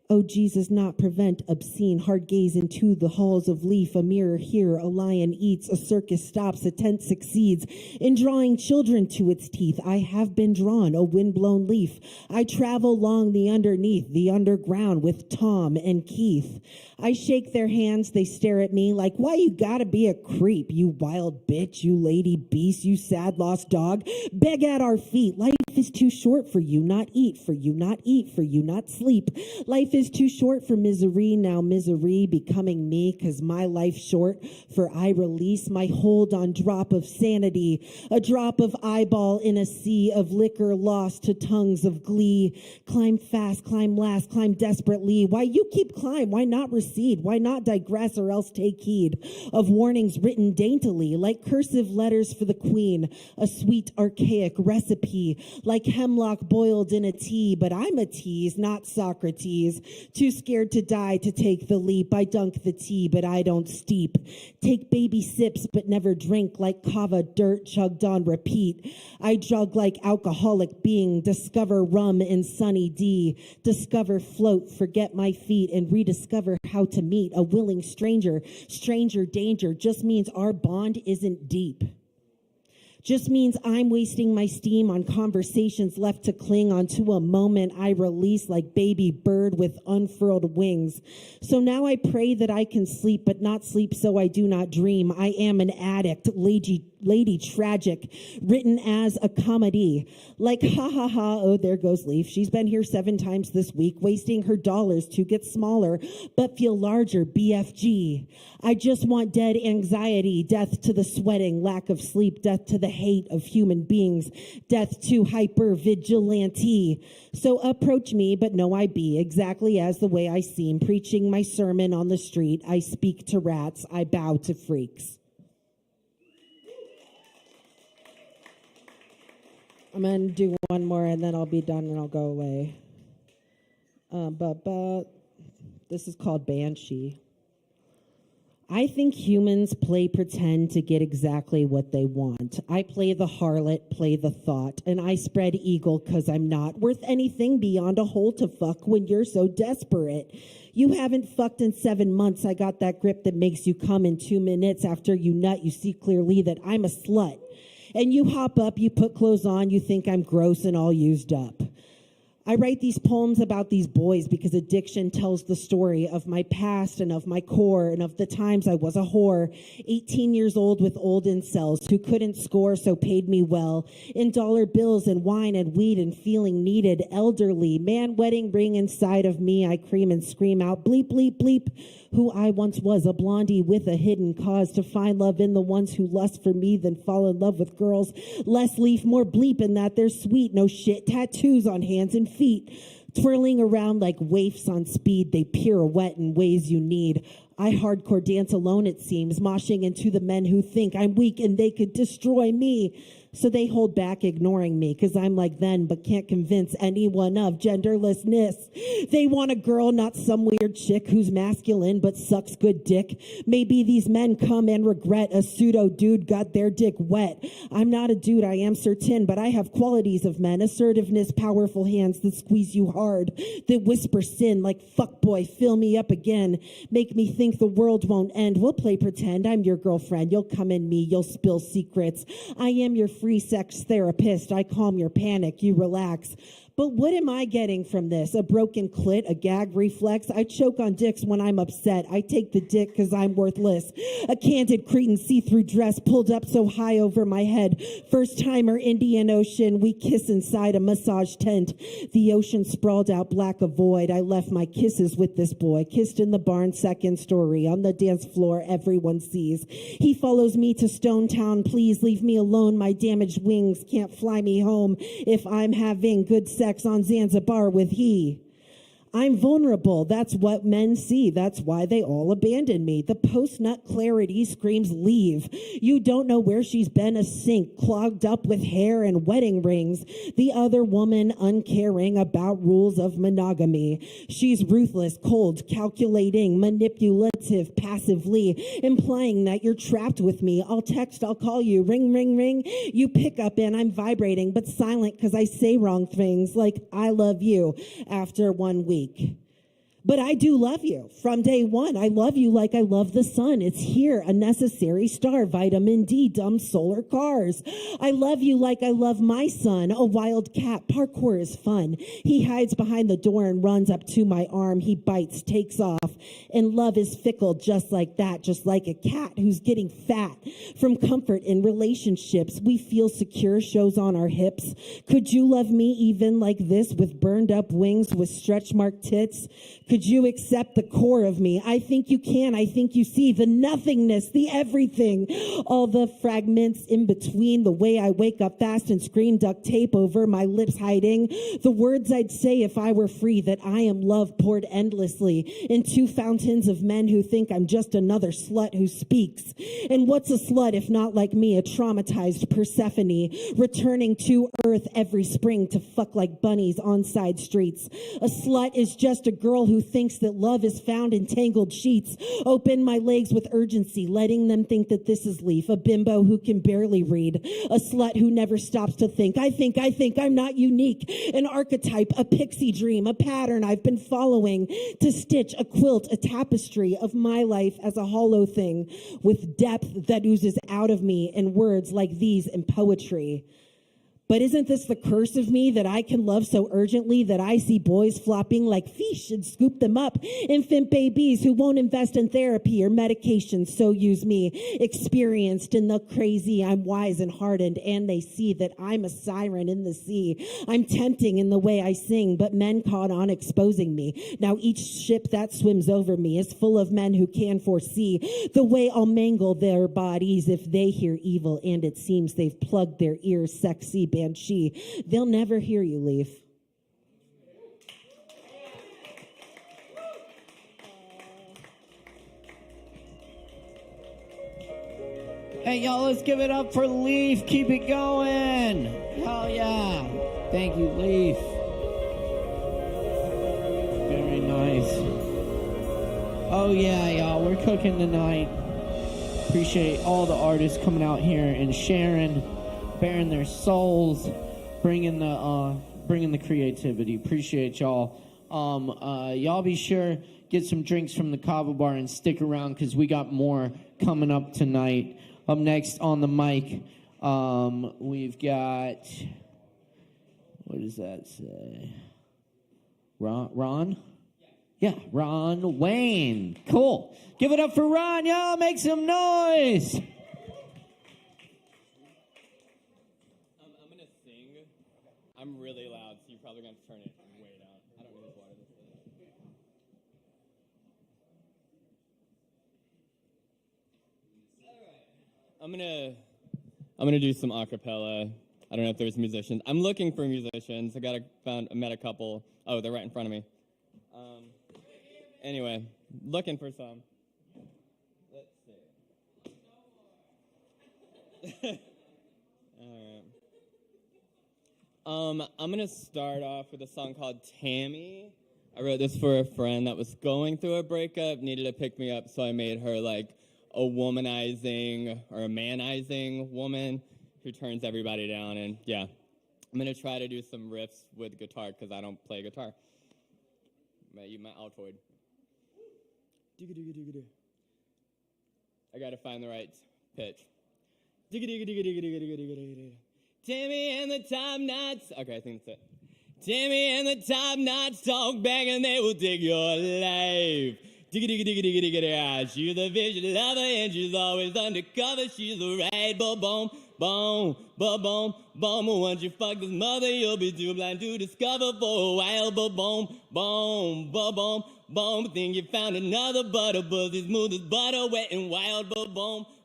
Oh, Jesus, not prevent obscene, hard gaze into the halls of Leaf. A mirror here, a lion eats, a circus stops, a tent succeeds in drawing children to its teeth. I have been drawn, a windblown leaf. I travel along the underneath, the underground with Tom and Keith. I shake their hands, they stare at me like, why you gotta be a creep, you wild bitch, you lady beast, you sad lost dog. Beg at our feet, life is too short for you, not eat, for you, not eat, for you, not sleep. Life is too short for misery, now misery becoming me, 'cause my life's short, for I release my hold on drop of sanity, a drop of eyeball in a sea of liquor lost to tongues of glee. Climb fast, climb last, climb desperately. Why you keep climb, why not recede? Why not digress or else take heed of warnings written daintily, like cursive letters for the queen, a sweet archaic recipe, like hemlock boiled in a tea, but I'm a tease, not Socrates. Too scared to die to take the leap. I dunk the tea, but I don't steep. Take baby sips, but never drink, like Kava dirt chugged on repeat. I jug like alcoholic being. Discover rum in Sunny D. Discover float, forget my feet, and rediscover how to meet a willing stranger. Stranger danger just means our bond isn't deep. Just means I'm wasting my steam on conversations left to cling onto a moment I release like baby bird with unfurled wings. So now I pray that I can sleep, but not sleep so I do not dream. I am an addict, lady tragic, written as a comedy. Like, ha ha ha, oh, there goes Leaf. She's been here 7 times this week, wasting her dollars to get smaller, but feel larger, BFG. I just want dead anxiety, death to the sweating, lack of sleep, death to the hate of human beings, death to hyper-vigilante. So approach me, but know I be exactly as the way I seem, preaching my sermon on the street. I speak to rats, I bow to freaks. I'm going to do one more and then I'll be done and I'll go away. But this is called Banshee. I think humans play pretend to get exactly what they want. I play the harlot, play the thought, and I spread eagle because I'm not worth anything beyond a hole to fuck when you're so desperate. You haven't fucked in 7 months. I got that grip that makes you come in 2 minutes. After you nut, you see clearly that I'm a slut. And you hop up, you put clothes on, you think I'm gross and all used up. I write these poems about these boys because addiction tells the story of my past and of my core and of the times I was a whore, 18 years old with old incels who couldn't score so paid me well, in dollar bills and wine and weed and feeling needed, elderly, man wedding ring inside of me, I cream and scream out, bleep, bleep, bleep, who I once was, a blondie with a hidden cause to find love in the ones who lust for me then fall in love with girls, less Leaf, more bleep in that they're sweet, no shit, tattoos on hands and feet, twirling around like waifs on speed, they pirouette in ways you need. I hardcore dance alone, it seems, moshing into the men who think I'm weak and they could destroy me. So they hold back, ignoring me, because I'm like them, but can't convince anyone of genderlessness. They want a girl, not some weird chick who's masculine, but sucks good dick. Maybe these men come and regret a pseudo dude got their dick wet. I'm not a dude, I am certain, but I have qualities of men, assertiveness, powerful hands that squeeze you hard, that whisper sin like, fuck boy, fill me up again, make me think the world won't end. We'll play pretend, I'm your girlfriend, you'll come in me, you'll spill secrets. I am your free sex therapist. I calm your panic. You relax. But what am I getting from this? A broken clit, a gag reflex? I choke on dicks when I'm upset. I take the dick because I'm worthless. A candid cretin see-through dress pulled up so high over my head. First timer, Indian Ocean. We kiss inside a massage tent. The ocean sprawled out black a void. I left my kisses with this boy. Kissed in the barn, second story. On the dance floor, everyone sees. He follows me to Stone Town. Please leave me alone. My damaged wings can't fly me home if I'm having good sex on Zanzibar with he. I'm vulnerable. That's what men see. That's why they all abandon me. The post-nut clarity screams leave. You don't know where she's been, a sink clogged up with hair and wedding rings. The other woman uncaring about rules of monogamy. She's ruthless, cold, calculating, manipulative, passively, implying that you're trapped with me. I'll text, I'll call you, ring, ring, ring. You pick up and I'm vibrating, but silent because I say wrong things like I love you after 1 week. But I do love you from day one. I love you like I love the sun. It's here, a necessary star, vitamin D, dumb solar cars. I love you like I love my son, a wild cat. Parkour is fun. He hides behind the door and runs up to my arm. He bites, takes off. And love is fickle just like that, just like a cat who's getting fat. From comfort in relationships, we feel secure, shows on our hips. Could you love me even like this with burned up wings, with stretch mark tits? Could you accept the core of me? I think you can. I think you see the nothingness, the everything, all the fragments in between, the way I wake up fast and scream, duct tape over my lips hiding, the words I'd say if I were free, that I am love poured endlessly into fountains of men who think I'm just another slut who speaks. And what's a slut if not like me, a traumatized Persephone, returning to earth every spring to fuck like bunnies on side streets? A slut is just a girl who thinks that love is found in tangled sheets. Open my legs with urgency, letting them think that this is Leaf, a bimbo who can barely read, a slut who never stops to think. I think I'm not unique, an archetype, a pixie dream, a pattern I've been following to stitch a quilt, a tapestry of my life as a hollow thing with depth that oozes out of me in words like these in poetry. But isn't this the curse of me that I can love so urgently that I see boys flopping like fish and scoop them up? Infant babies who won't invest in therapy or medication, so use me. Experienced in the crazy, I'm wise and hardened, and they see that I'm a siren in the sea. I'm tempting in the way I sing, but men caught on exposing me. Now each ship that swims over me is full of men who can foresee the way I'll mangle their bodies if they hear evil, and it seems they've plugged their ears, sexy banshee. They'll never hear you, Leaf. Hey, y'all, let's give it up for Leaf. Keep it going. Hell yeah. Thank you, Leaf. Very nice. Oh, yeah, y'all, we're cooking tonight. Appreciate all the artists coming out here and sharing, bearing their souls, bringing the creativity. Appreciate y'all. Y'all be sure get some drinks from the Kava bar and stick around because we got more coming up tonight. Up next on the mic, we've got, what does that say? Ron? Yeah, Ron Wayne. Cool. Give it up for Ron, y'all. Make some noise. I'm going to sing. I'm really loud, so you're probably going to turn it way down. I don't know why this is. All right. I'm gonna do some acapella. I don't know if there's musicians. I'm looking for musicians. I met a couple. Oh, they're right in front of me. Anyway, looking for some. Let's see. All right. I'm gonna start off with a song called Tammy. I wrote this for a friend that was going through a breakup, needed to pick me up, so I made her like a womanizing or a manizing woman who turns everybody down. And yeah, I'm gonna try to do some riffs with guitar because I don't play guitar. I'm gonna use my Altoid. I gotta find the right pitch. Timmy and the top knots. Okay, I think that's it. Timmy and the top knots talk back and they will take your life. She's the vision lover and she's always undercover. She's the right boom, boom, boom, boom. Once you fuck this mother, you'll be too blind to discover for a while. Boom, boom, boom, boom. Think you found another butter, pussy smooth as butter, wet and wild. Boom,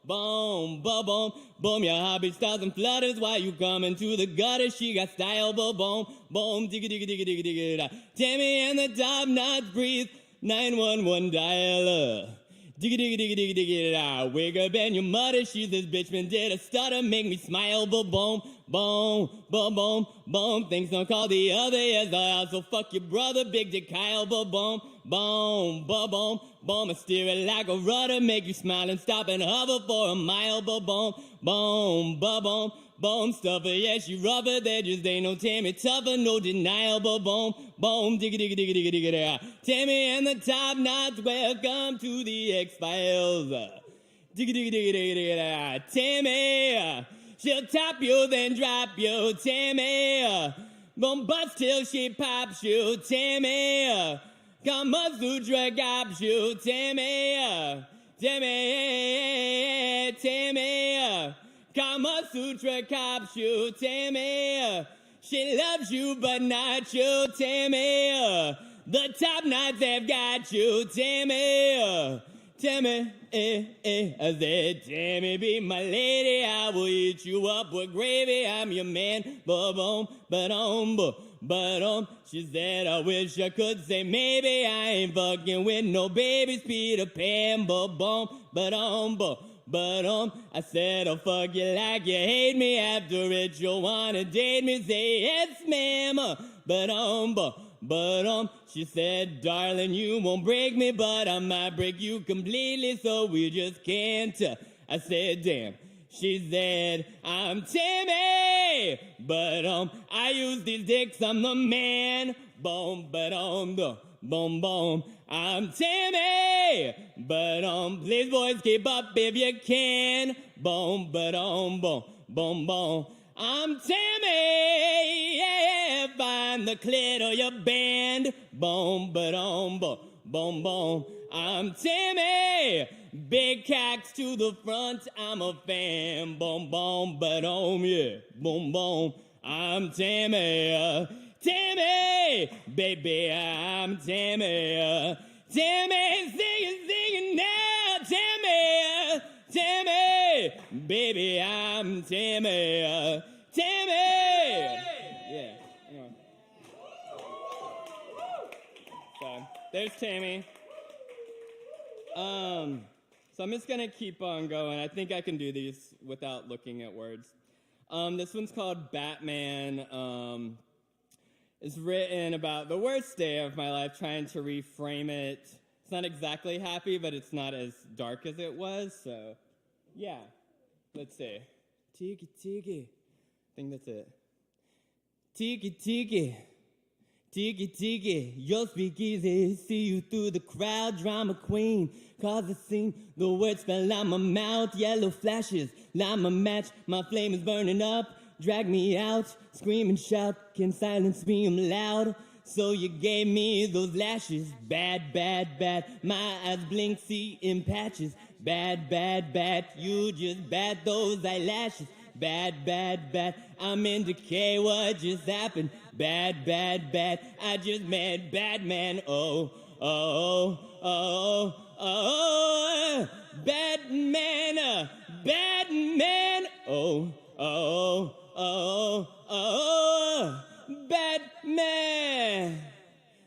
boom, boom, boom. Your heartbeat starts and flutters while you come into the gutter. She got style. Boom, boom, digga. Tammy and the top knots breathe. 911 dialer. Digga. Wake up and you mutter. She's this bitch, man, did a stutter. Make me smile. Boom. Things don't call the other. Yes, I also fuck your brother. Big dick Kyle. Boom. I steer it like a rudder. Make you smile and stop and hover for a mile. Boom, stuffer, yes, you rubber. There just ain't no Tammy tougher, no denial. Boom, digga. Tammy and the top knots, welcome to the X-Files. Digga. Tammy, she'll top you, then drop you. Tammy, boom, bust till she pops you. Tammy, Kama Sutra cops you. Tammy. Kama Sutra cops you, Tammy. She loves you, but not you, Tammy. The top knots have got you, Tammy. I said, Tammy, be my lady. I will eat you up with gravy. I'm your man. But she said, I wish I could say maybe. I ain't fucking with no babies, Peter Pan. I said, I'll fuck you like you hate me. After it, you'll wanna date me. Say, yes, ma'am. She said, darling, you won't break me, but I might break you completely, so we just can't. I said, damn. She said, I'm Tammy, but I use these dicks, I'm the man. Boom. I'm Tammy, but please boys keep up if you can. Boom. I'm Tammy, yeah, find the clit of your band. Boom, ba-dum, boom, boom. I'm Tammy, big cacks to the front, I'm a fan. Boom, boom, ba-dum, yeah, boom, boom. I'm Tammy, Tammy, baby, I'm Tammy. Tammy, singing now, Tammy, Tammy, baby, I'm Tammy, Tammy. Yeah. So there's Tammy. So I'm just gonna keep on going. I think I can do these without looking at words. This one's called Batman. It's written about the worst day of my life, trying to reframe it. It's not exactly happy, but it's not as dark as it was, so yeah. Let's see. Tiki tiki. I think that's it. Tiki tiki. Tiki tiki. Your speakeasy. See you through the crowd. Drama queen. Cause the scene. The words fell out my mouth. Yellow flashes. Light my match. My flame is burning up. Drag me out, scream and shout, can silence me, I'm loud. So you gave me those lashes, bad, bad, bad. My eyes blink, see in patches, bad, bad, bad. You just bad those eyelashes, bad, bad, bad. I'm in decay, what just happened? Bad, bad, bad. I just met Batman, oh, oh, oh, oh. Batman, Batman, oh, oh. Oh, oh, Batman.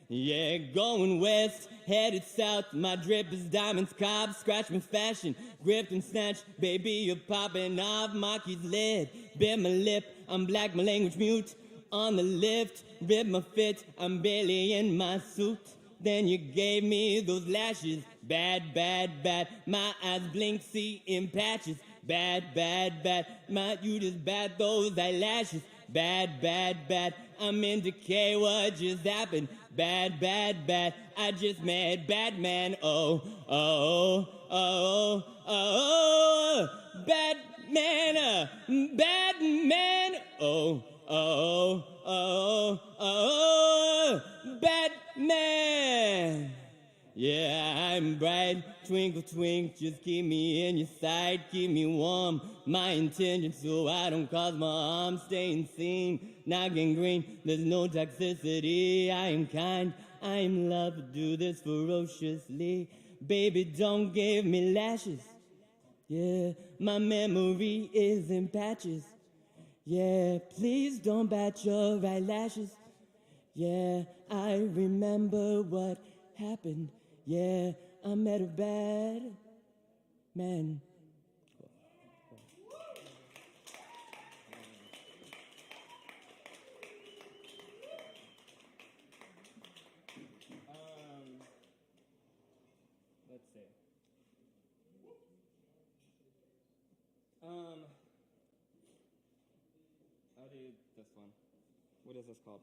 Yeah, going west, headed south. My drip is diamonds, cob, scratch my fashion. Gripped and snatched, baby, you're popping off. Marquis lead, bit my lip. I'm black, my language mute. On the lift, rip my fit. I'm barely in my suit. Then you gave me those lashes. Bad, bad, bad. My eyes blink, see in patches. Bad, bad, bad. You just bad those eyelashes. Bad, bad, bad. I'm in decay, what just happened? Bad, bad, bad. I just met Batman. Oh, oh, oh, oh. Batman, Batman. Oh, oh, oh, oh. Batman. Yeah, I'm bright, twinkle, twinkle, just keep me in your sight, keep me warm, my intention so I don't cause my arm, staying seen, not gangrene, there's no toxicity, I am kind, I am love, do this ferociously, baby don't give me lashes, yeah, my memory is in patches, yeah, please don't bat your eyelashes, yeah, I remember what happened. Yeah, I met a bad man. Let's see. I'll do this one. What is this called?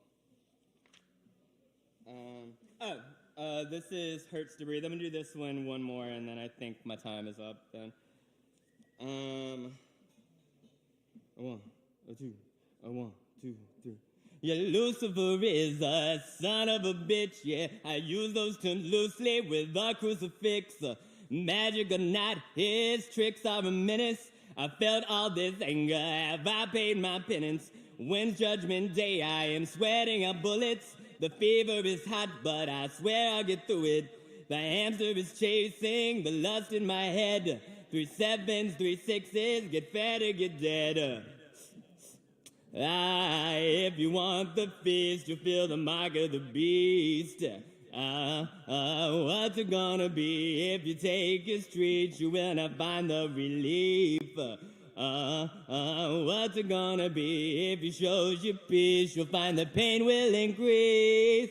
This is Hurts to Breathe. I'm gonna do this one more, and then I think my time is up then. A one, a two, a one, two, three. Yeah, Lucifer is a son of a bitch, yeah. I use those terms loosely with a crucifix. Magic or not, his tricks are a menace. I felt all this anger, have I paid my penance? When's Judgment Day? I am sweating out bullets. The fever is hot, but I swear I'll get through it. The hamster is chasing the lust in my head. 3 7s, 3 6s, get fat or get dead. If you want the feast, you'll feel the mark of the beast. What's it gonna be if you take his streets? You will not find the relief. What's it gonna be if he shows you peace? You'll find the pain will increase.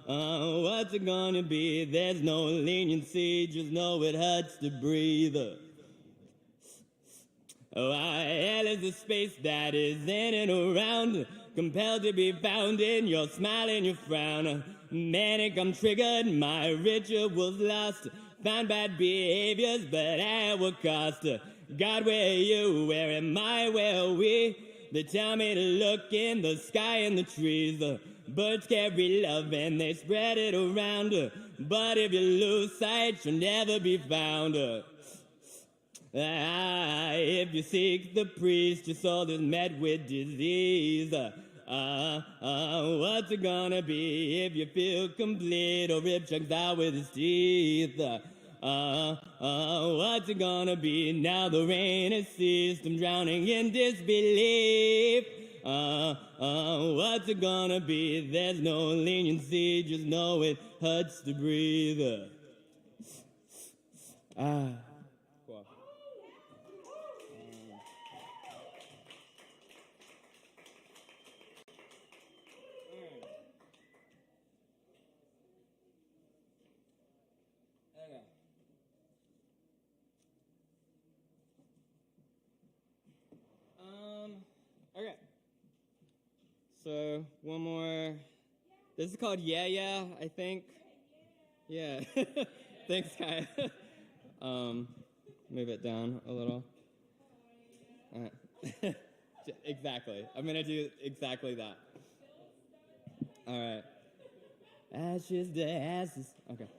What's it gonna be? There's no leniency, just know it hurts to breathe. Hell is a space that is in and around, compelled to be found in your smile and your frown. Manic, I'm triggered, my ritual's lost. Found bad behaviors, but at what cost? God, where are you? Where am I? Where are we? They tell me to look in the sky and the trees. Birds carry love and they spread it around. But if you lose sight, you'll never be found. If you seek the priest, your soul is met with disease. What's it gonna be if you feel complete or if chucked out with his teeth? What's it gonna be now the rain has ceased? I'm drowning in disbelief. What's it gonna be? There's no leniency, just know it hurts to breathe. Okay. So one more. This is called Yeah Yeah, I think. Yeah. Thanks, Kai. Move it down a little. All right. Exactly. I'm gonna do exactly that. All right. Ashes to ashes. Okay.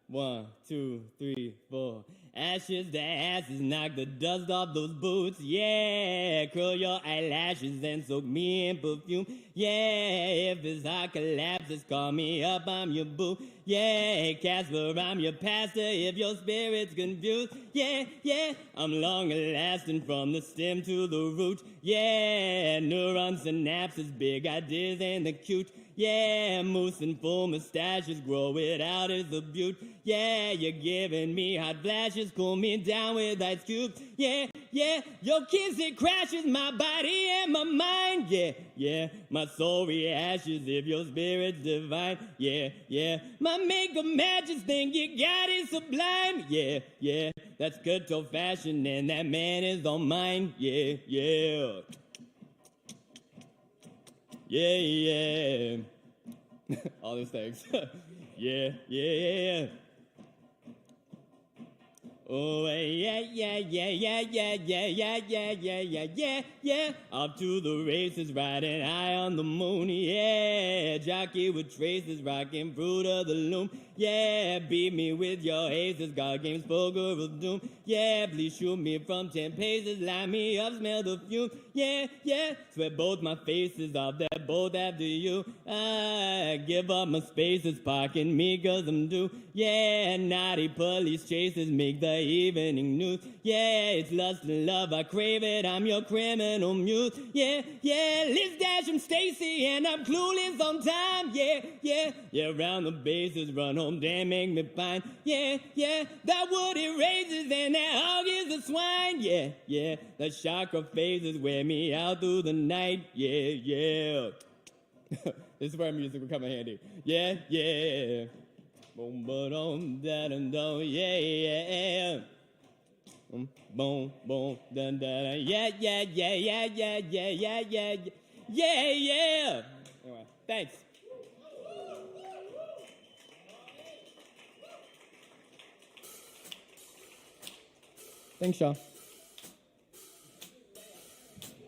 One, two, three, four. Ashes to ashes, knock the dust off those boots. Yeah, curl your eyelashes and soak me in perfume. Yeah, if this heart collapses, call me up, I'm your boo. Yeah, Casper, I'm your pastor if your spirit's confused. Yeah, yeah, I'm longer lasting from the stem to the root. Yeah, neurons, synapses, big ideas and the cute. Yeah, moose and full mustaches, grow it out as a beaut. Yeah, you're giving me hot flashes, cool me down with ice cubes. Yeah, yeah, your kiss, it crashes my body and my mind. Yeah, yeah, my soul reashes if your spirit's divine. Yeah, yeah, my makeup matches, think you got it sublime. Yeah, yeah, that's good old fashioned and that man is all mine. Yeah, yeah. Yeah, yeah. All those things. Yeah, yeah. Oh, yeah, yeah, yeah, yeah, yeah, yeah, yeah, yeah, yeah, yeah, yeah, yeah. Off to the races, riding high on the moon. Yeah, jockey with traces, rocking fruit of the loom. Yeah, beat me with your aces, God games, poker of doom. Yeah, please shoot me from 10 paces, line me up, smell the fume. Yeah, yeah, sweat both my faces off that both after you. I give up my spaces, parking me cause I'm due. Yeah, naughty police chases make the evening news. Yeah, it's lust and love, I crave it, I'm your criminal muse. Yeah, yeah, Liz Dash, I'm Stacy, and I'm clueless on time. Yeah, yeah, yeah, round the bases, run home, damn, make me fine. Yeah, yeah, that wood erases, and that hog is a swine. Yeah, yeah, the chakra phases wear me out through the night. Yeah, yeah. This is where music will come in handy. Yeah, yeah. Boom, boom, da dum dum, yeah, yeah. Boom, boom, dun dun, yeah, yeah, yeah, yeah, yeah, yeah, yeah, yeah, yeah, yeah. Anyway, thanks. Thanks, Sean.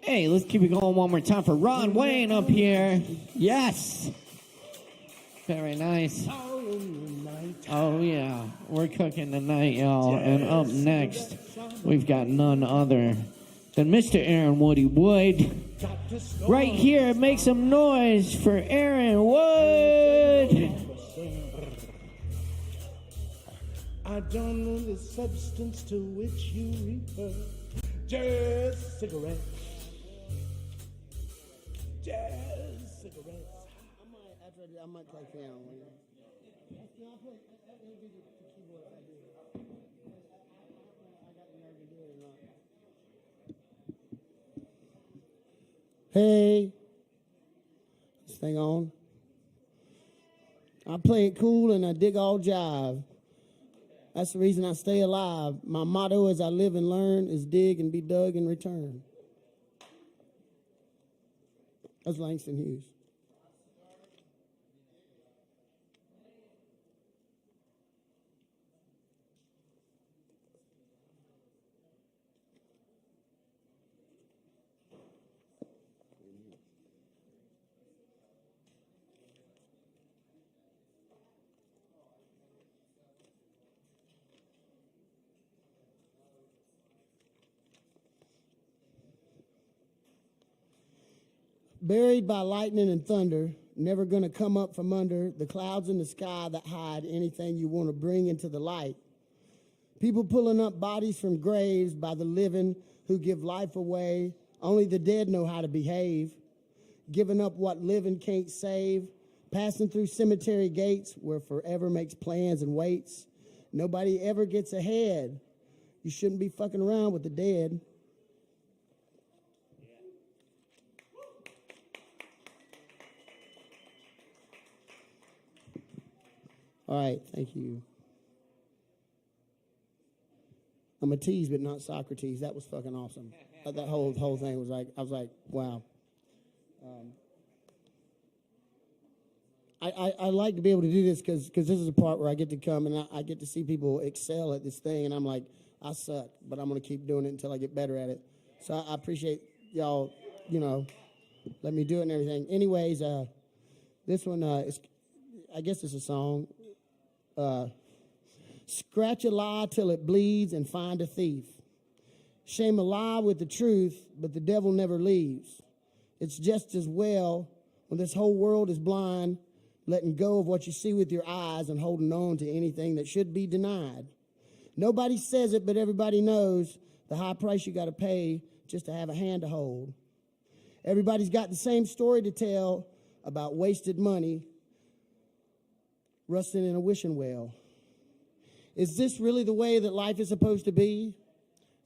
Hey, let's keep it going one more time for Ron Wayne up here. Yes. Very nice. Oh, yeah. We're cooking tonight, y'all. And up next, we've got none other than Mr. Aaron Woody Wood. Right here, make some noise for Aaron Wood. I don't know the substance to which you refer. Just cigarettes. Just cigarettes. I might play piano. Hey, this thing on. I play it cool and I dig all jive. That's the reason I stay alive. My motto as I live and learn is dig and be dug in return. That's Langston Hughes. Buried by lightning and thunder, never going to come up from under the clouds in the sky that hide anything you want to bring into the light. People pulling up bodies from graves by the living who give life away. Only the dead know how to behave. Giving up what living can't save. Passing through cemetery gates where forever makes plans and waits. Nobody ever gets ahead. You shouldn't be fucking around with the dead. All right, thank you. I'm a tease, but not Socrates. That was fucking awesome. That whole thing was like, I was like, wow. I like to be able to do this because this is a part where I get to come and I get to see people excel at this thing, and I'm like, I suck, but I'm going to keep doing it until I get better at it. So I appreciate y'all, let me do it and everything. Anyways, this one is, I guess it's a song. Scratch a lie till it bleeds and find a thief. Shame a lie with the truth, but the devil never leaves. It's just as well when this whole world is blind, letting go of what you see with your eyes and holding on to anything that should be denied. Nobody says it, but everybody knows the high price you got to pay just to have a hand to hold. Everybody's got the same story to tell about wasted money rusting in a wishing well. Is this really the way that life is supposed to be?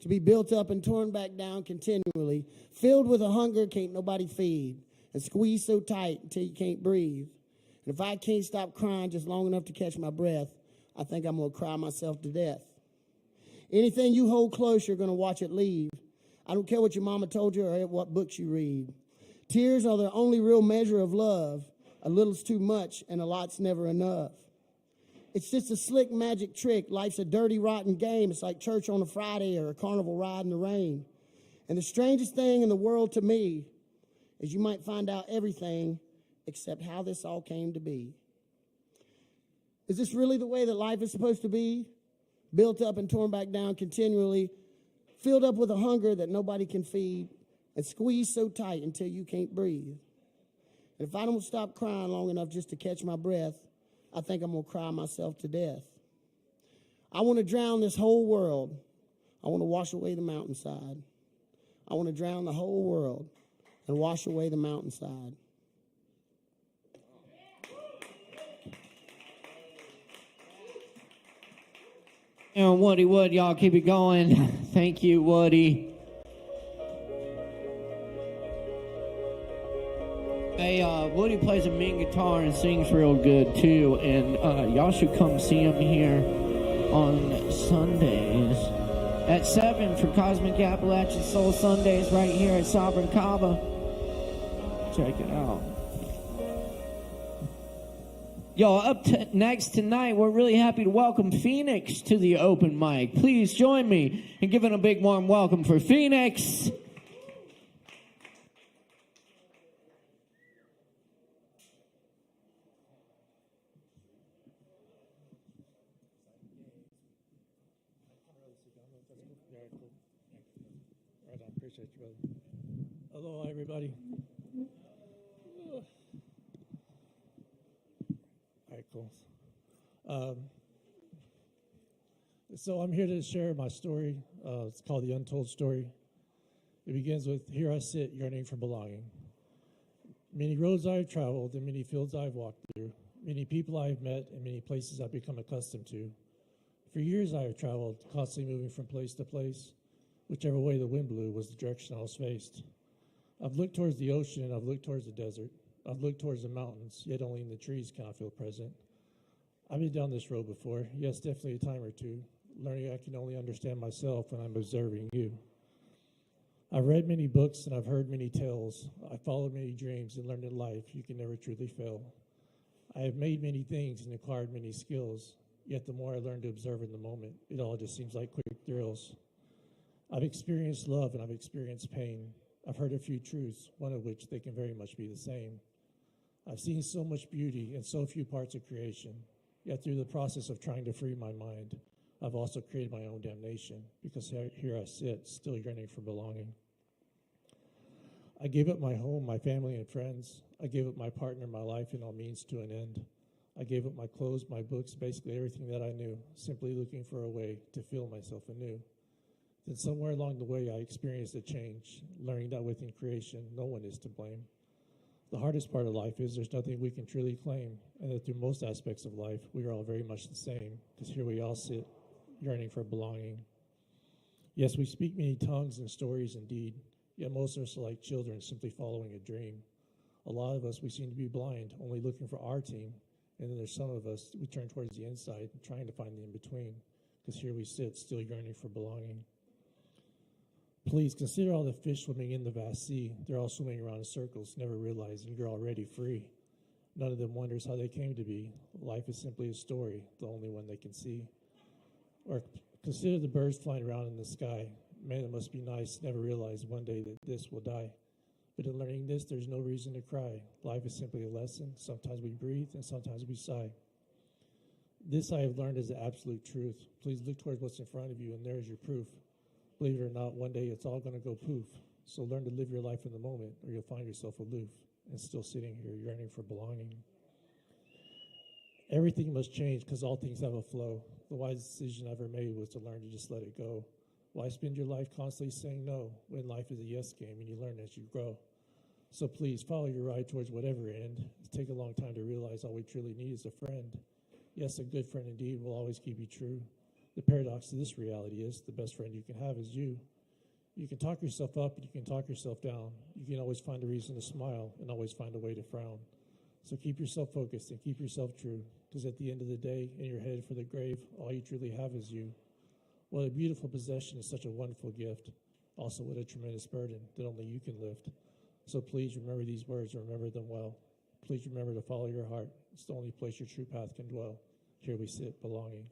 To be built up and torn back down continually, filled with a hunger can't nobody feed, and squeezed so tight until you can't breathe. And if I can't stop crying just long enough to catch my breath, I think I'm going to cry myself to death. Anything you hold close, you're going to watch it leave. I don't care what your mama told you or what books you read. Tears are the only real measure of love. A little's too much and a lot's never enough. It's just a slick magic trick. Life's a dirty, rotten game. It's like church on a Friday or a carnival ride in the rain. And the strangest thing in the world to me is you might find out everything except how this all came to be. Is this really the way that life is supposed to be? Built up and torn back down continually, filled up with a hunger that nobody can feed, and squeezed so tight until you can't breathe. And if I don't stop crying long enough just to catch my breath, I think I'm going to cry myself to death. I want to drown this whole world. I want to wash away the mountainside. I want to drown the whole world and wash away the mountainside. And Woody Wood, y'all keep it going. Thank you, Woody. Hey, Woody plays a mean guitar and sings real good too, and y'all should come see him here on Sundays at 7 for Cosmic Appalachian Soul Sundays right here at Sovereign Kava. Check it out. Y'all, next tonight, we're really happy to welcome Phoenix to the open mic. Please join me in giving a big warm welcome for Phoenix. Appreciate you, brother. Hello, everybody. All right, cool. So I'm here to share my story. It's called The Untold Story. It begins with, here I sit, yearning for belonging. Many roads I've traveled and many fields I've walked through, many people I've met and many places I've become accustomed to. For years I have traveled, constantly moving from place to place. Whichever way the wind blew was the direction I was faced. I've looked towards the ocean and I've looked towards the desert. I've looked towards the mountains, yet only in the trees can I feel present. I've been down this road before, yes, definitely a time or two, learning I can only understand myself when I'm observing you. I've read many books and I've heard many tales. I've followed many dreams and learned in life you can never truly fail. I have made many things and acquired many skills, yet the more I learn to observe in the moment, it all just seems like quick thrills. I've experienced love and I've experienced pain. I've heard a few truths, one of which they can very much be the same. I've seen so much beauty in so few parts of creation, yet through the process of trying to free my mind, I've also created my own damnation, because here I sit, still yearning for belonging. I gave up my home, my family, and friends. I gave up my partner, my life, and all means to an end. I gave up my clothes, my books, basically everything that I knew, simply looking for a way to feel myself anew. Then somewhere along the way, I experienced a change, learning that within creation, no one is to blame. The hardest part of life is there's nothing we can truly claim, and that through most aspects of life, we are all very much the same, because here we all sit, yearning for belonging. Yes, we speak many tongues and stories indeed, yet most of us are like children simply following a dream. A lot of us, we seem to be blind, only looking for our team, and then there's some of us, we turn towards the inside, trying to find the in-between, because here we sit, still yearning for belonging. Please consider all the fish swimming in the vast sea. They're all swimming around in circles, never realizing you're already free. None of them wonders how they came to be. Life is simply a story, the only one they can see. Or consider the birds flying around in the sky. Man, it must be nice, never realize one day that this will die. But in learning this, there's no reason to cry. Life is simply a lesson. Sometimes we breathe and sometimes we sigh. This I have learned is the absolute truth. Please look towards what's in front of you, and there's your proof. Believe it or not, one day it's all going to go poof. So learn to live your life in the moment, or you'll find yourself aloof and still sitting here yearning for belonging. Everything must change because all things have a flow. The wisest decision I ever made was to learn to just let it go. Why spend your life constantly saying no when life is a yes game and you learn as you grow? So please follow your ride towards whatever end. It takes a long time to realize all we truly need is a friend. Yes, a good friend indeed will always keep you true. The paradox of this reality is the best friend you can have is you. You can talk yourself up and you can talk yourself down. You can always find a reason to smile and always find a way to frown. So keep yourself focused and keep yourself true, because at the end of the day, and you're headed for the grave, all you truly have is you. What a beautiful possession is such a wonderful gift. Also, what a tremendous burden that only you can lift. So please remember these words and remember them well. Please remember to follow your heart. It's the only place your true path can dwell. Here we sit, belonging.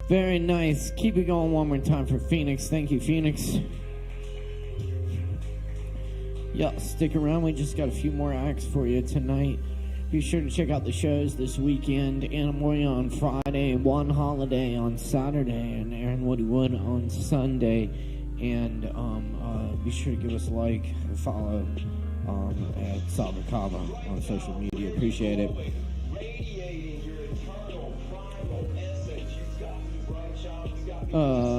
Very nice. Keep it going one more time for Phoenix. Thank you, Phoenix. Yeah, stick around. We just got a few more acts for you tonight. Be sure to check out the shows this weekend. Anna Moya on Friday, One Holiday on Saturday, and Aaron Wood on Sunday. And be sure to give us a like and follow at Kava on social media. Appreciate it.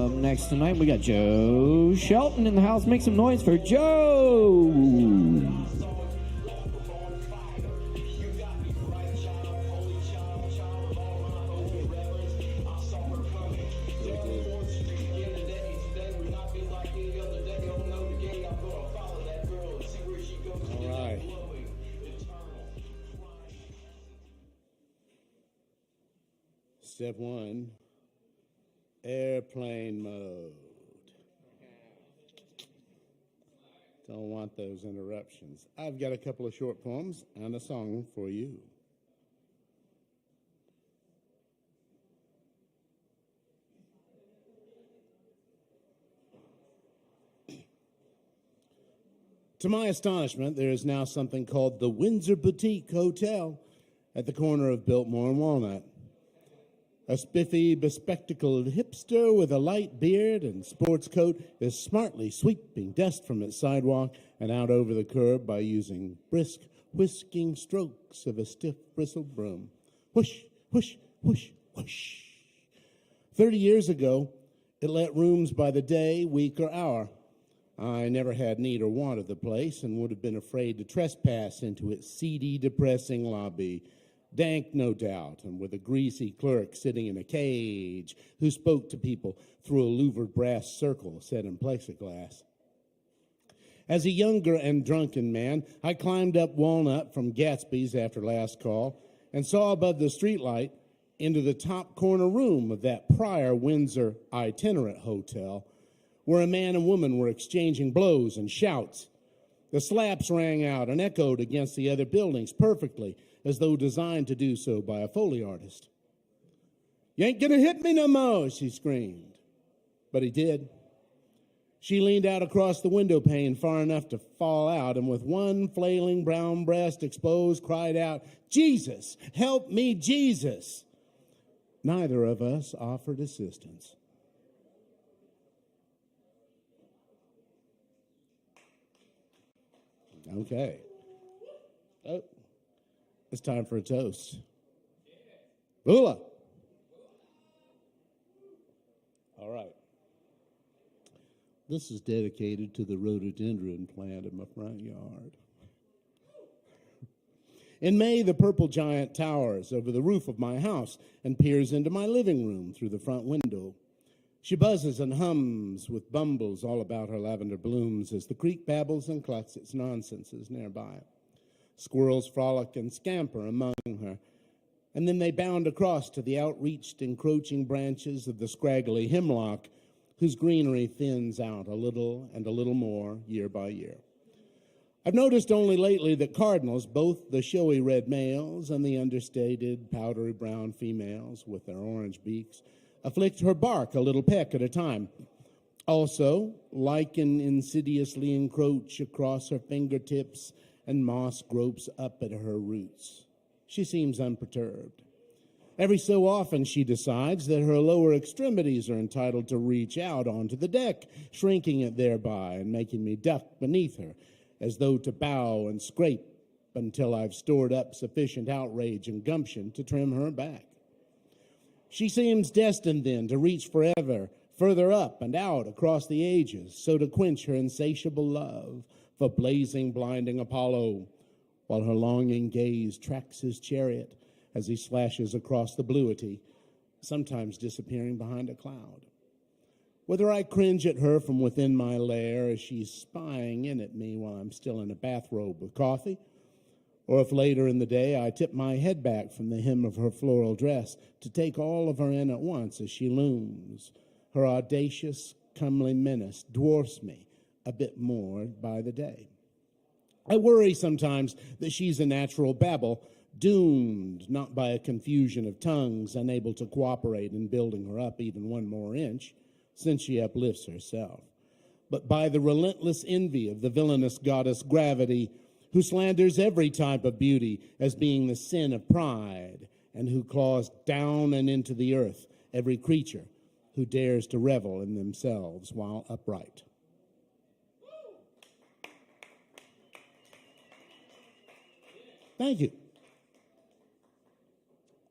Next tonight we got Joe Shelton in the house. Make some noise for Joe. All right. Step one. Airplane mode. Don't want those interruptions. I've got a couple of short poems and a song for you. To my astonishment, there is now something called the Windsor Boutique Hotel at the corner of Biltmore and Walnut. A spiffy, bespectacled hipster with a light beard and sports coat is smartly sweeping dust from its sidewalk and out over the curb by using brisk, whisking strokes of a stiff, bristled broom. Whoosh, whoosh, whoosh, whoosh. 30 years ago, it let rooms by the day, week, or hour. I never had need or want of the place and would have been afraid to trespass into its seedy, depressing lobby. Dank, no doubt, and with a greasy clerk sitting in a cage who spoke to people through a louvered brass circle set in plexiglass. As a younger and drunken man, I climbed up Walnut from Gatsby's after last call and saw above the streetlight into the top corner room of that prior Windsor itinerant hotel where a man and woman were exchanging blows and shouts. The slaps rang out and echoed against the other buildings perfectly, as though designed to do so by a Foley artist. "You ain't gonna hit me no more," she screamed. But he did. She leaned out across the window pane far enough to fall out, and with one flailing brown breast exposed, cried out, "Jesus, help me, Jesus!" Neither of us offered assistance. Okay. Oh, it's time for a toast. Bula. All right. This is dedicated to the rhododendron plant in my front yard. In May, the purple giant towers over the roof of my house and peers into my living room through the front window. She buzzes and hums with bumbles all about her lavender blooms as the creek babbles and clucks its nonsenses nearby. Squirrels frolic and scamper among her, and then they bound across to the outreached, encroaching branches of the scraggly hemlock, whose greenery thins out a little and a little more year by year. I've noticed only lately that cardinals, both the showy red males and the understated powdery brown females with their orange beaks, afflict her bark a little peck at a time. Also, lichen insidiously encroach across her fingertips and moss gropes up at her roots. She seems unperturbed. Every so often she decides that her lower extremities are entitled to reach out onto the deck, shrinking it thereby and making me duck beneath her, as though to bow and scrape until I've stored up sufficient outrage and gumption to trim her back. She seems destined then to reach forever, further up and out across the ages, so to quench her insatiable love for blazing, blinding Apollo, while her longing gaze tracks his chariot as he slashes across the bluity, sometimes disappearing behind a cloud. Whether I cringe at her from within my lair as she's spying in at me while I'm still in a bathrobe with coffee, or if later in the day I tip my head back from the hem of her floral dress to take all of her in at once as she looms, her audacious, comely menace dwarfs me a bit more by the day. I worry sometimes that she's a natural babble, doomed not by a confusion of tongues unable to cooperate in building her up even one more inch, since she uplifts herself, but by the relentless envy of the villainous goddess Gravity, who slanders every type of beauty as being the sin of pride, and who claws down and into the earth every creature who dares to revel in themselves while upright. Thank you.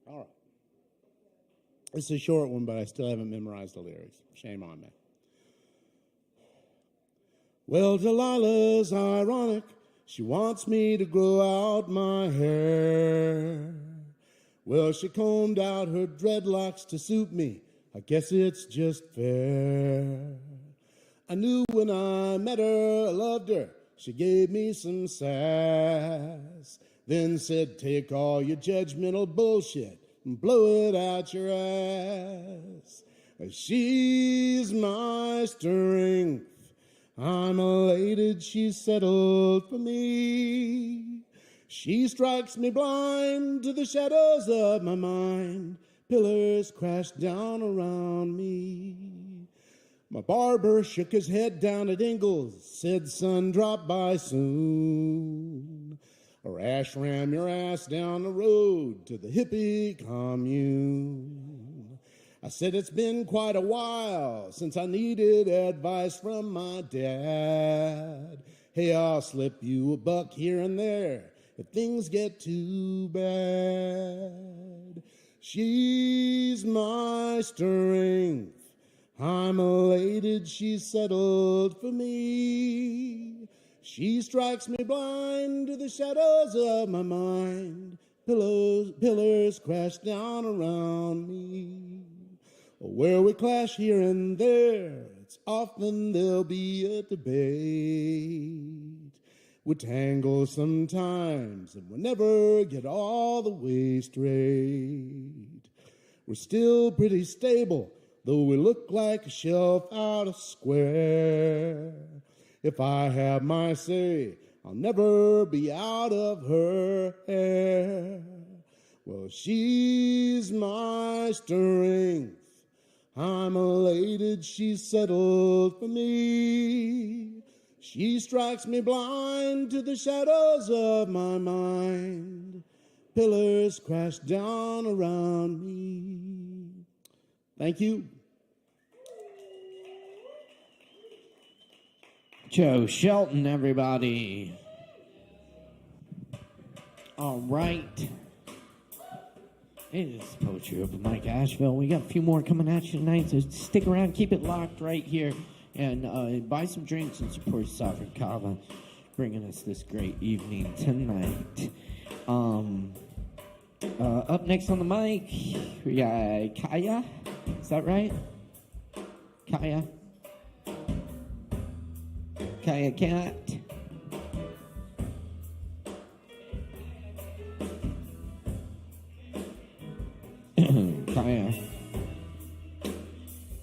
All right. It's a short one, but I still haven't memorized the lyrics. Shame on me. Well, Delilah's ironic. She wants me to grow out my hair. Well, she combed out her dreadlocks to suit me. I guess it's just fair. I knew when I met her, I loved her. She gave me some sass. Then said, take all your judgmental bullshit and blow it out your ass. She's my strength. I'm elated she's settled for me. She strikes me blind to the shadows of my mind. Pillars crash down around me. My barber shook his head down at Ingalls, said, son, drop by soon, or Ash ram your ass down the road to the hippie commune. I said, it's been quite a while since I needed advice from my dad. Hey, I'll slip you a buck here and there if things get too bad. She's my strength. I'm elated she's settled for me. She strikes me blind to the shadows of my mind. Pillars crash down around me. Where we clash here and there, it's often there'll be a debate. We tangle sometimes and we'll never get all the way straight. We're still pretty stable, though we look like a shelf out of square. If I have my say, I'll never be out of her hair. Well, she's my strength. I'm elated she's settled for me. She strikes me blind to the shadows of my mind. Pillars crash down around me. Thank you. Joe Shelton, everybody. All right. It is Poetry Open Mic Asheville. We got a few more coming at you tonight, so stick around, keep it locked right here, and buy some drinks and support Sovereign Kava, bringing us this great evening tonight. Up next on the mic, we got Kaya. Is that right? Kaya? Kaya Cat.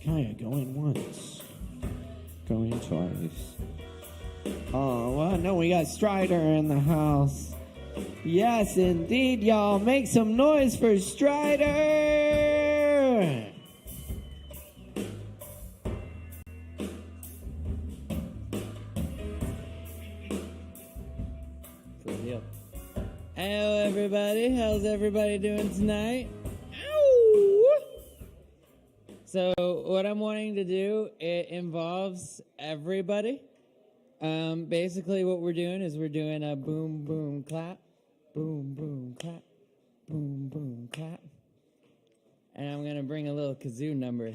Kaya going once, going twice. Oh, well, no, we got Strider in the house. Yes, indeed, y'all. Make some noise for Strider! Hello, everybody. How's everybody doing tonight? So what I'm wanting to do, it involves everybody. Basically what we're doing is we're doing a boom, boom, clap, boom, boom, clap, boom, boom, clap. And I'm going to bring a little kazoo number.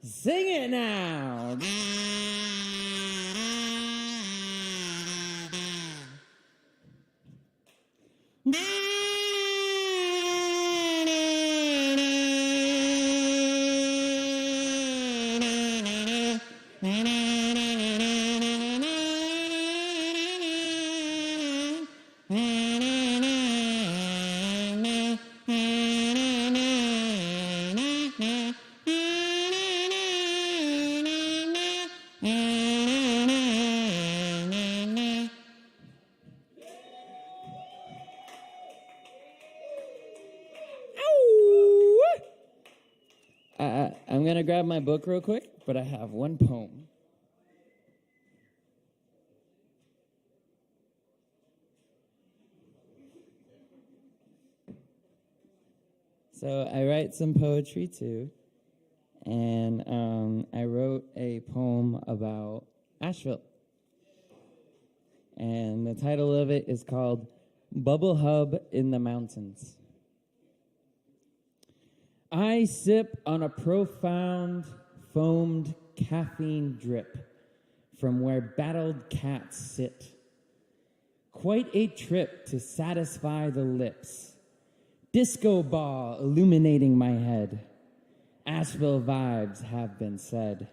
Sing it now. I'm going to grab my book real quick, but I have one poem. So I write some poetry too, and I wrote a poem about Asheville. And the title of it is called Bubble Hub in the Mountains. I sip on a profound, foamed caffeine drip from where battled cats sit. Quite a trip to satisfy the lips. Disco ball illuminating my head. Asheville vibes have been said.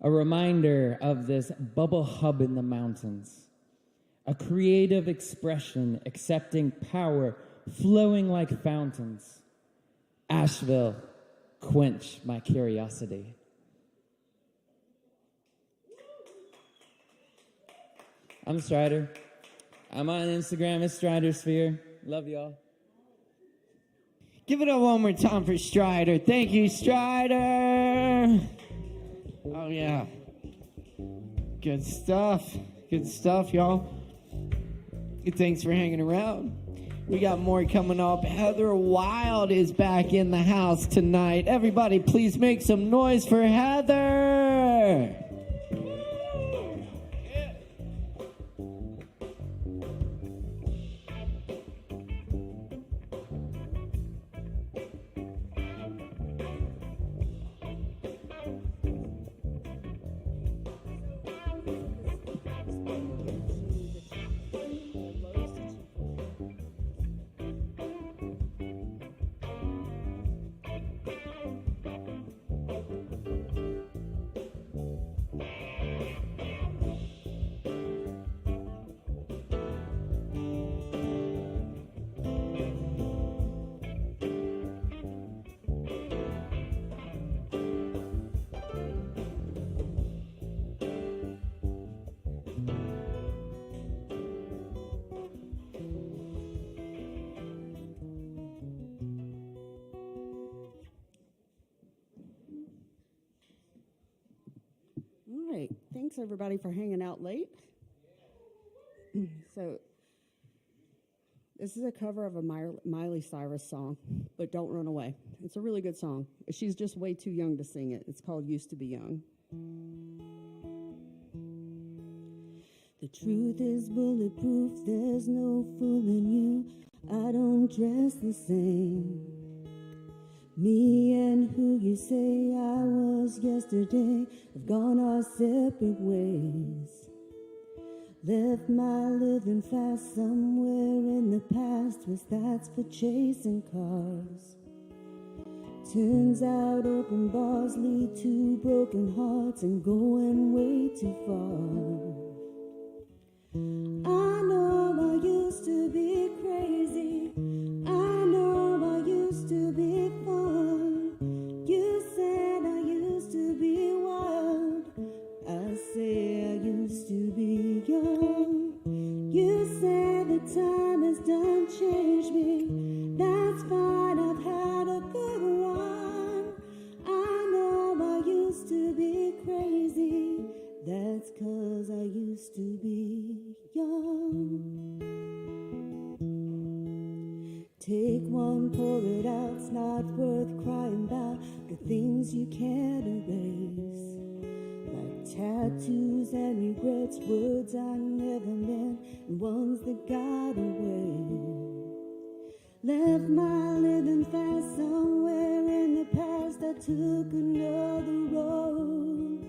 A reminder of this bubble hub in the mountains. A creative expression accepting power flowing like fountains. Asheville, quench my curiosity. I'm Strider. I'm on Instagram as Stridersphere. Love y'all. Give it up one more time for Strider. Thank you, Strider. Oh, yeah. Good stuff. Good stuff, y'all. Thanks for hanging around. We got more coming up. Heather Wild is back in the house tonight. Everybody, please make some noise for Heather. thanks everybody for hanging out late. So, this is a cover of a Miley Cyrus song, but Don't Run Away. It's a really good song. She's just way too young to sing it. It's called Used to Be Young. The truth is bulletproof, there's no fooling you. I don't dress the same. Me and who you say I was yesterday have gone our separate ways. Left my living fast somewhere in the past with stats for chasing cars. Turns out open bars lead to broken hearts and going way too far. I know I used to be crazy. I know I used to be fun. You said I used to be wild. I say I used to be young. You said the time has done changed me. That's fine, I've had a good run. I know I used to be crazy. That's 'cause I used to be young. Take one, pour it out. It's not worth crying about the things you can't erase. Like tattoos and regrets, words I never meant, and ones that got away. Left my living fast somewhere in the past. I took another road.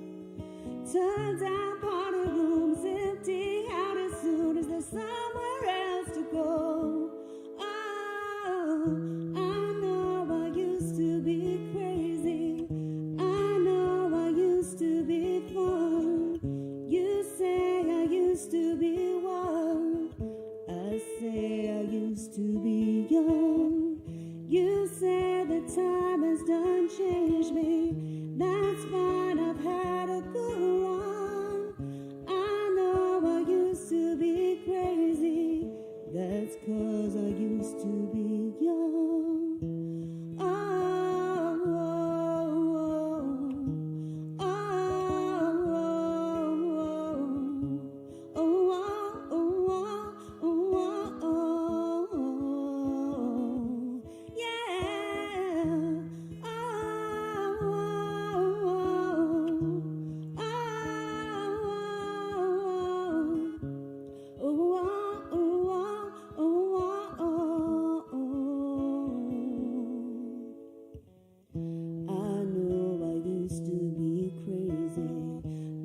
Turns out party rooms empty out as soon as there's somewhere else to go. Oh, I know I used to be crazy. I know I used to be fun. You say I used to be wild. I say I used to be young. You say the time has done changed me. That's fine, I've had a good run. I know I used to be crazy. That's 'cause I used to be young. Oh, oh, oh, oh, oh, oh, oh, oh, oh, yeah.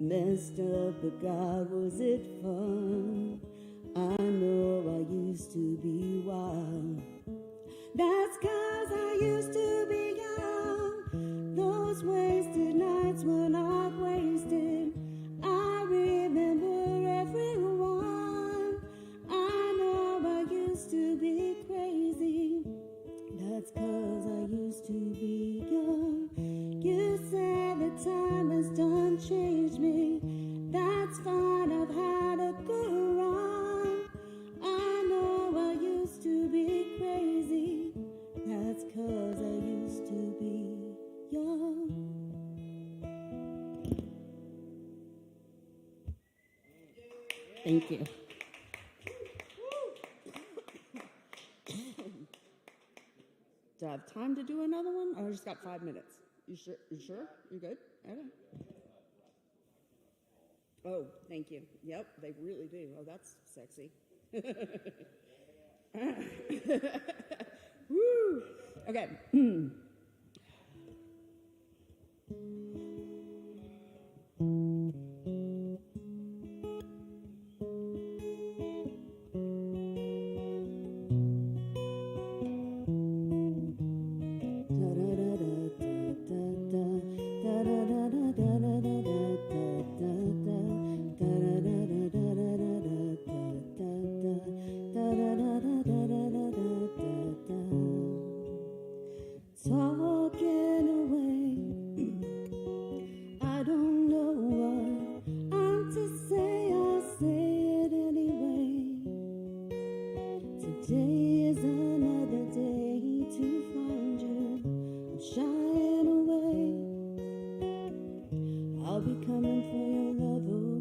Messed up, but God, was it fun? I know I used to be wild. That's 'cause I used to be young. Those wasted nights were not wasted. I remember everyone. I know I used to be crazy. That's 'cause I used to be young. You said the time has done changed me. That's fine, I've had a good run. I know I used to be crazy. That's 'cause I used to be young. Thank you. Do I have time to do another one? I just got 5 minutes. You sure? You sure? You good? Okay. Oh, thank you. Yep, they really do. Oh, that's sexy. Woo! Okay. Talking away, I don't know what I'm to say. I'll say it anyway. Today is another day to find you. I'm shying away. I'll be coming for your love.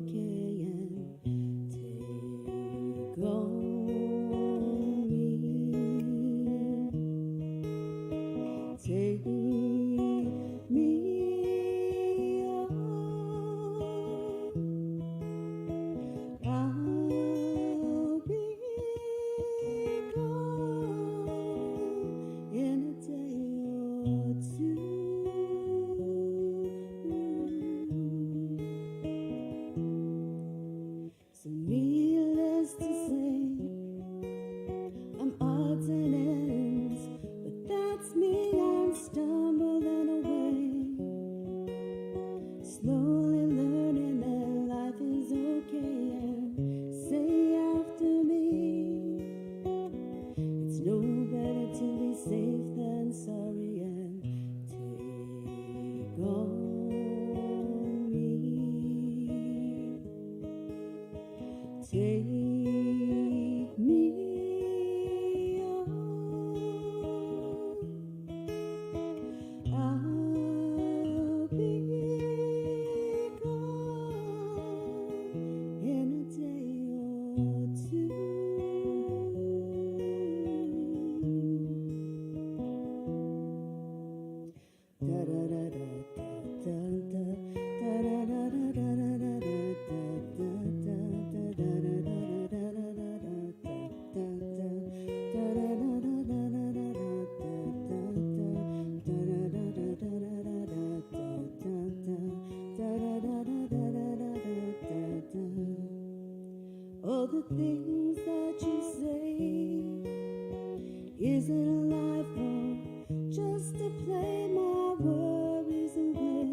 Take me on. I'll be gone in a day or two. So needless to say, I'm odds and ends, but that's me. I'm stumbling away, slowly learning that life is okay. And say after me, it's no better to be safe than sorry. And take on me, take me on. I'll be gone in a day or two. Da da da da da da da da da da da da da all the things that you say, is it a life or just to play my worries away?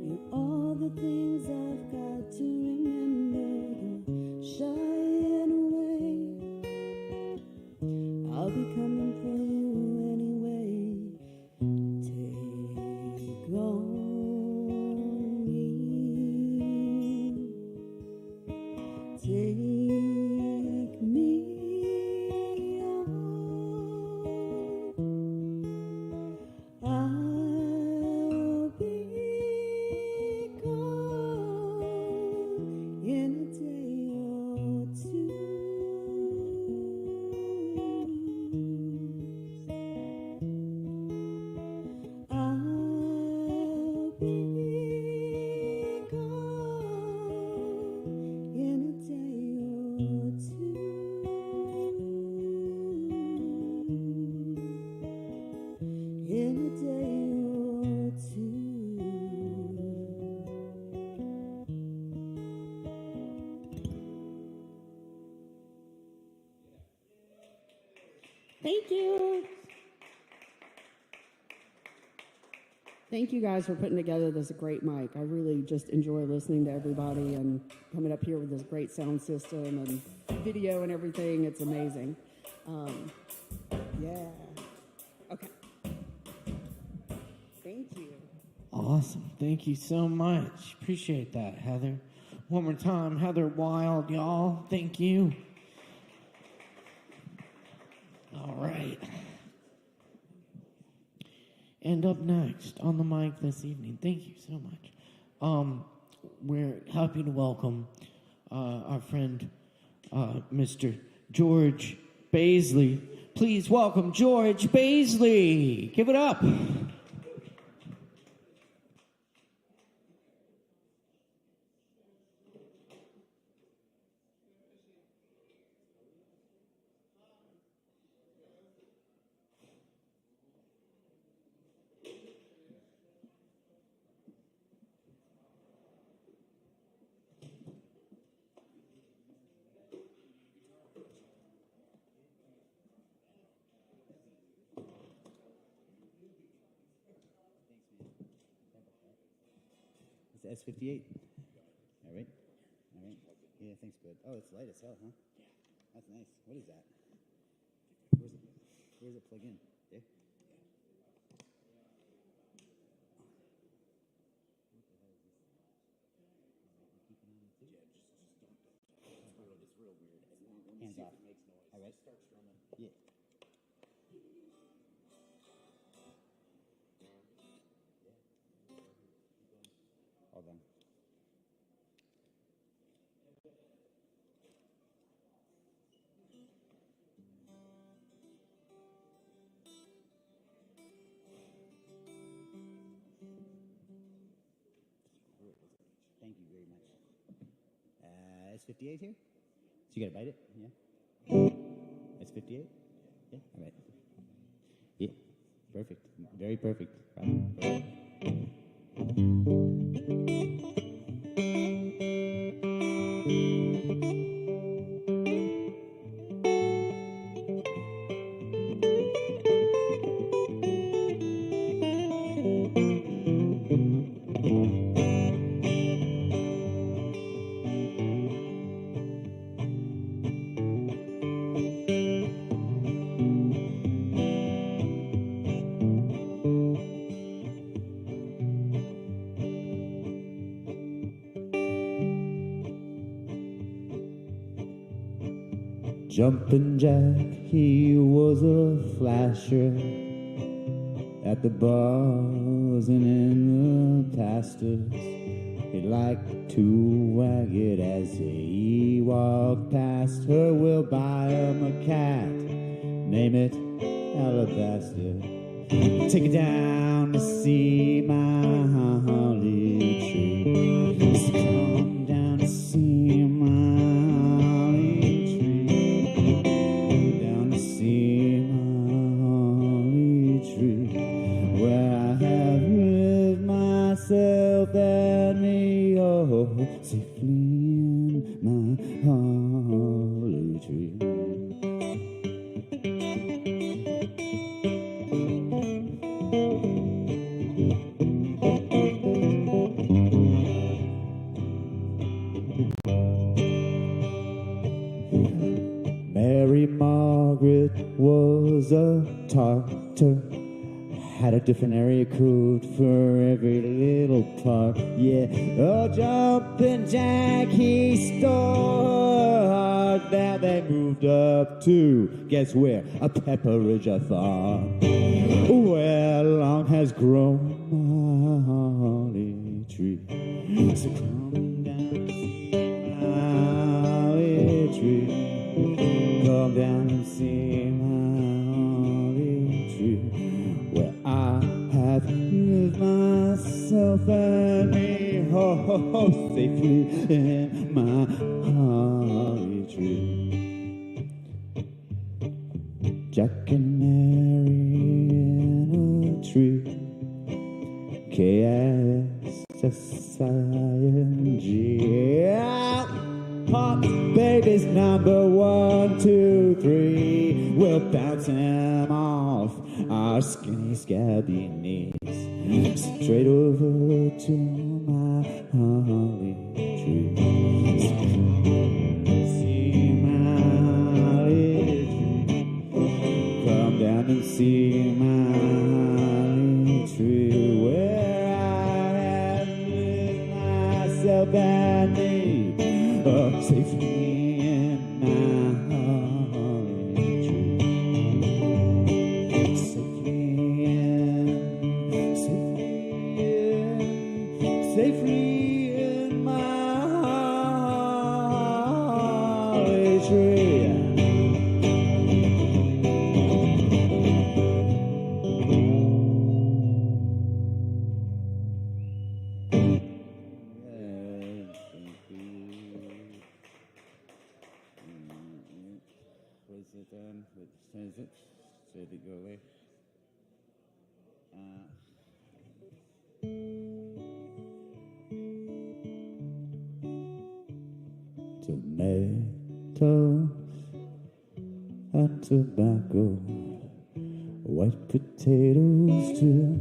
You're all the things I've got to remember, though shying away. I'll be coming for you anyway. Take on me, take me on. I'll be gone in a day or two. I'll be gone in a day or two. In a day or two. Thank you. Thank you guys for putting together this great mic. I really just enjoy listening to everybody and coming up here with this great sound system and video and everything. It's amazing. Yeah. Okay. Thank you. Awesome. Thank you so much. Appreciate that, Heather. One more time, Heather Wild, y'all. Thank you. All right. And up next on the mic this evening, thank you so much. We're happy to welcome our friend, Mr. George Baisley. Please welcome George Baisley. Give it up. It's S58. All right. All right. Yeah, thanks, bud. Oh, it's light as hell, huh? Yeah. That's nice. What is that? Where's it plug in? There? Hands off. All right. Yeah. All done. 58 here? So you gotta bite it? Yeah. That's 58? Yeah, all right. Yeah, perfect. Very perfect. Jumpin' Jack, he was a flasher at the bars and in the pastures. He liked to wag it as he walked past her. We'll buy him a cat, name it Alabaster. Take it down to see my holly tree. So come down to see my and me, oh, safely in my holly tree. Mary Margaret was a Tartar, had a different area code for every little part. Yeah, oh, Jumpin' Jack, he stole her heart. Now they moved up to, guess where? A Pepperidge farm, where long has grown my holly tree. So come down and see my holly tree. Come down and see my holly tree. I have lived myself and me, oh, safely in my holly tree. Jack and Mary in a tree, K-S-S-I-N-G. Yeah. Pop babies number 1, 2, 3. We'll bounce him off our skinny, scabby knees, straight over to my holly tree. See my holly tree. Come down and see my holly tree, where I have lived myself and me, safely in my holly tree. Safely in my holly tree. Was it what is it? Did it go away? Tomatoes and tobacco, white potatoes too,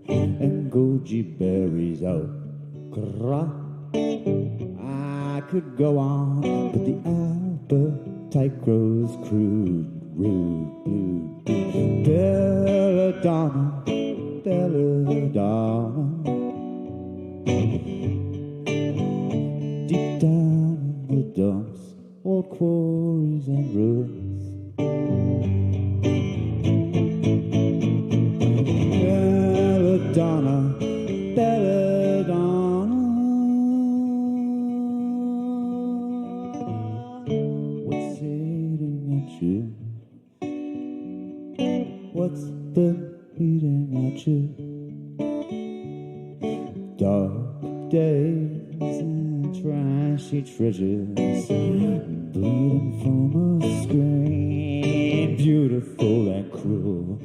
and goji berries out. I could go on, but the appetite grows crude, rude, blue. Belladonna, belladonna, deep down in the dumps, old quarries and ruins. Belladonna, belladonna, what's eating at you? What's been eating at you? Dark days and trashy treasures, bleeding from a screen, beautiful and cruel.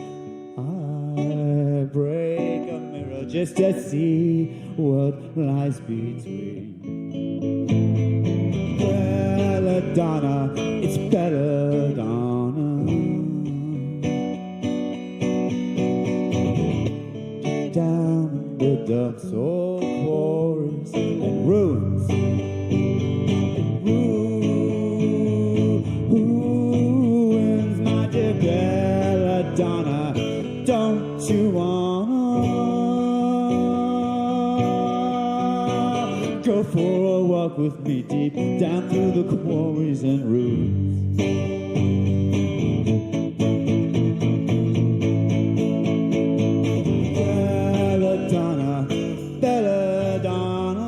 I break a mirror just to see what lies between. Belladonna, it's Belladonna. Down the dumps, old quarries and ruins. Ruins, my dear Belladonna. Don't you wanna go for a walk with me deep down through the quarries and ruins? Belladonna, Belladonna,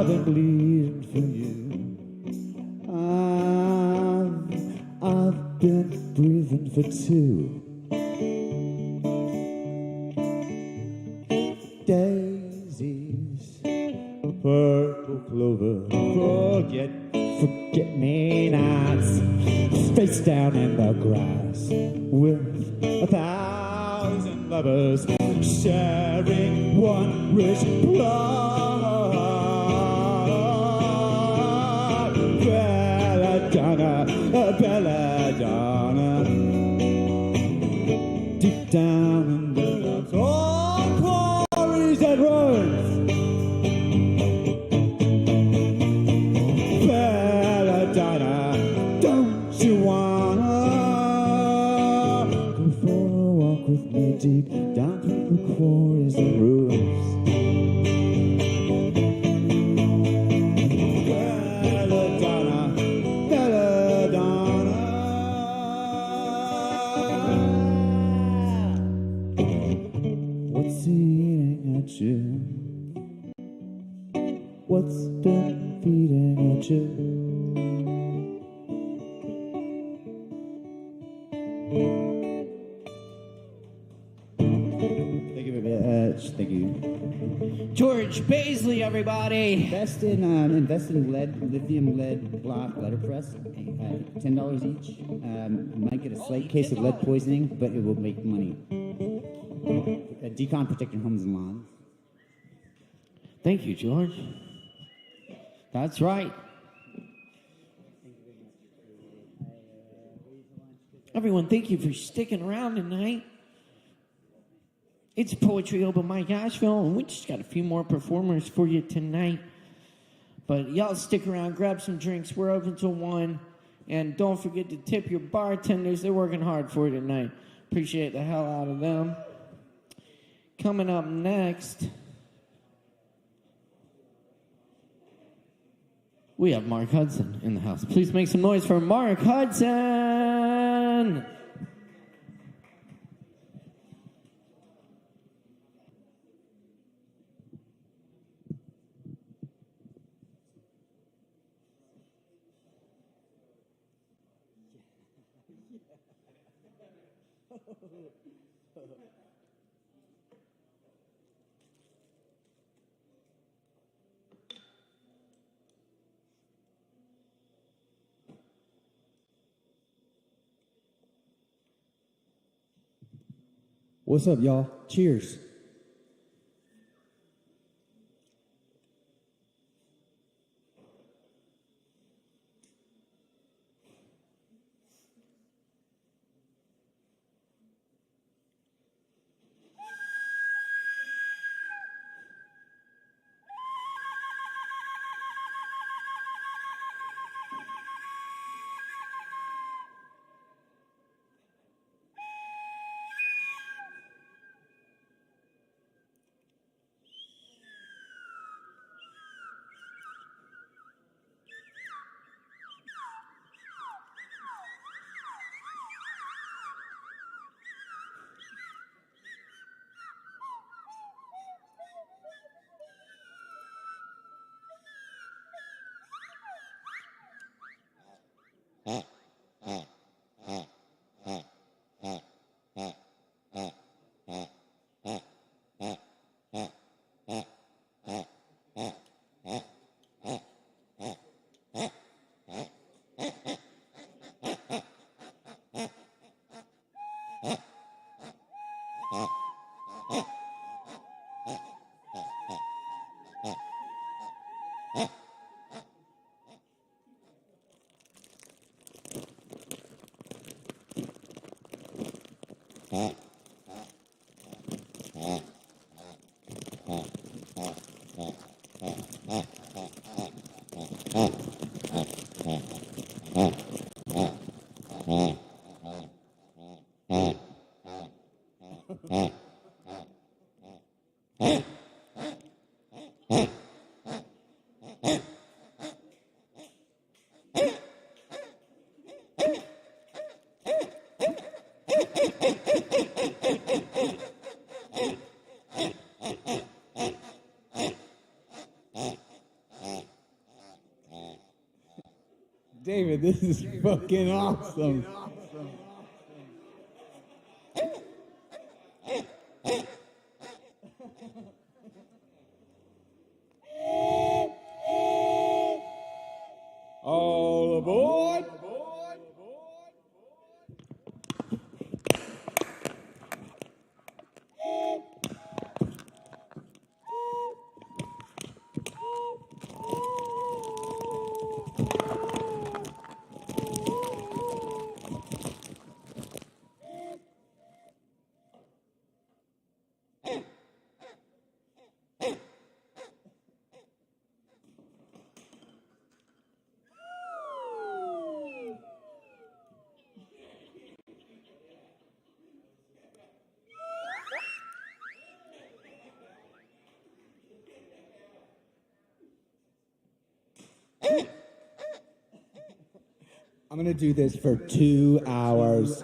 I've been bleeding for you. I've been breathing for two. Daisies, purple clover, forget-me-nots, face down in the grass with 1,000 lovers sharing one rich blood. Belladonna, Belladonna, deep down in the dumps, all quarries and ruins. Belladonna, don't you wanna go for a walk with me deep down through the quarries and ruins? Belladonna, Belladonna, what's eating at you? What's been feeding at you? Thank you very much. Thank you. George Paisley, everybody. Invest in lithium lead block letterpress. $10 each. You might get a slight case of lead poisoning, but it will make money. Decon protect your homes and lawns. Thank you, George. That's right. Everyone, thank you for sticking around tonight. It's Poetry Open Mic Asheville, and we just got a few more performers for you tonight. But y'all stick around, grab some drinks. We're open till 1. And don't forget to tip your bartenders. They're working hard for you tonight. Appreciate the hell out of them. Coming up next, we have Mark Hudson in the house. Please make some noise for Mark Hudson. What's up, y'all? Cheers. David, this is fucking awesome. All aboard. I'm going to do this for 2 hours.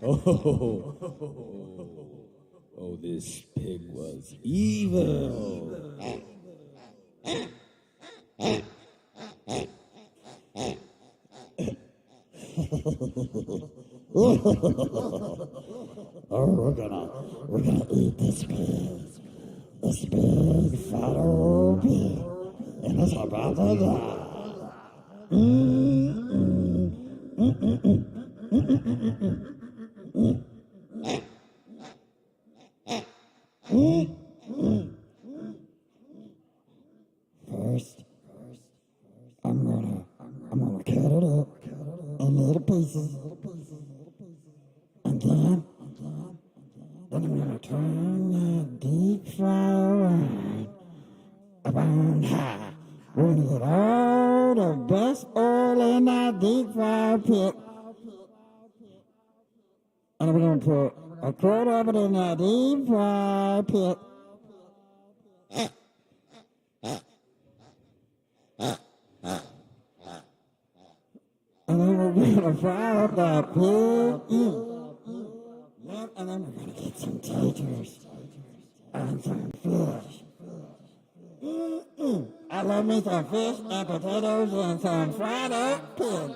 Oh, this pig was evil. We're gonna eat this pig. This big fat old pig. And it's about to die. First, I'm gonna cut it up in little pieces, and then I'm gonna turn that deep fryer around high. We're gonna get all the best oil in that deep fryer pit, and we're gonna put a quarter of it in that deep fryer pit. And then we're gonna fry up that pig. Yep, and then we're gonna get some taters and some fish. I love me some fish and potatoes and some fried up pig.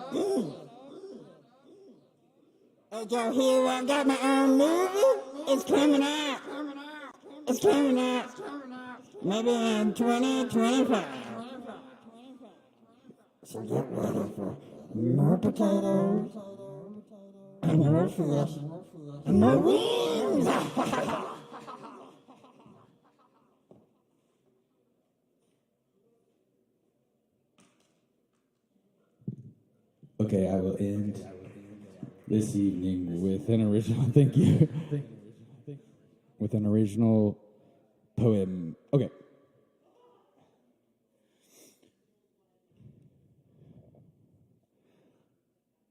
Did y'all hear I got my own movie? It's coming out. It's coming out. Maybe in 2025. So get ready for more potatoes and more fish and more wings. Okay, I will end this evening with an original, thank you, with an original poem. Okay.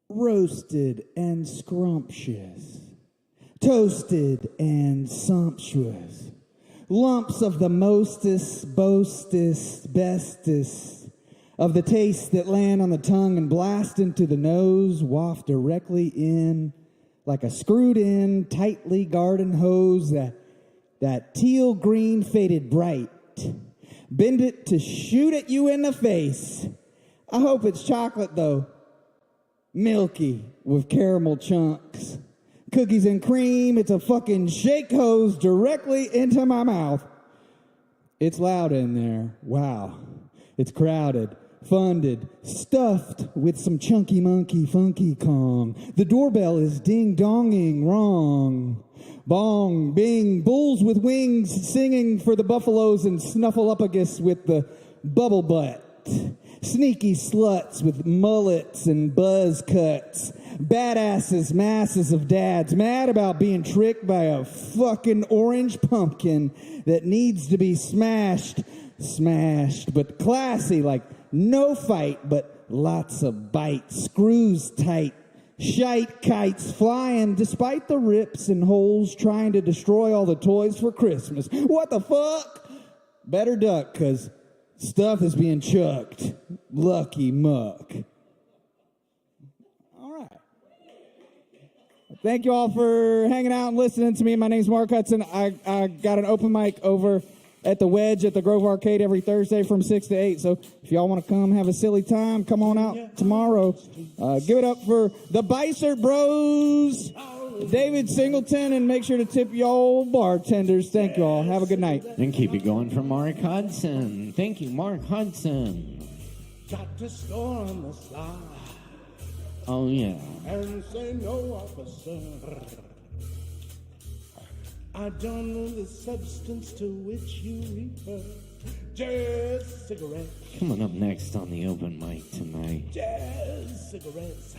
Roasted and scrumptious, toasted and sumptuous, lumps of the mostest, boastest, bestest, of the taste that land on the tongue and blast into the nose, waft directly in like a screwed-in, tightly garden hose, that teal green faded bright. Bend it to shoot at you in the face. I hope it's chocolate, though. Milky with caramel chunks. Cookies and cream, it's a fucking shake hose directly into my mouth. It's loud in there. Wow. It's crowded. Funded, stuffed with some chunky monkey funky Kong. The doorbell is ding-donging wrong. Bong, bing, bulls with wings singing for the buffaloes and snuffleupagus with the bubble butt. Sneaky sluts with mullets and buzz cuts. Badasses, masses of dads, mad about being tricked by a fucking orange pumpkin that needs to be smashed, but classy, like no fight, but lots of bite, screws tight, shite kites flying despite the rips and holes trying to destroy all the toys for Christmas. What the fuck? Better duck, 'cause stuff is being chucked. Lucky muck. All right. Thank you all for hanging out and listening to me. My name's Mark Hudson. I got an open mic over at the Wedge at the Grove Arcade every Thursday from 6 to 8. So if y'all want to come have a silly time, come on out tomorrow. Give it up for the Beissert Bros, David Singleton, and make sure to tip y'all bartenders. Thank you all. Have a good night. And keep it going for Mark Hudson. Thank you, Mark Hudson. Got to score on the slide. Oh, yeah. And say no, officer. I don't know the substance to which you refer. Just cigarettes. Coming up next on the open mic tonight, Just cigarettes.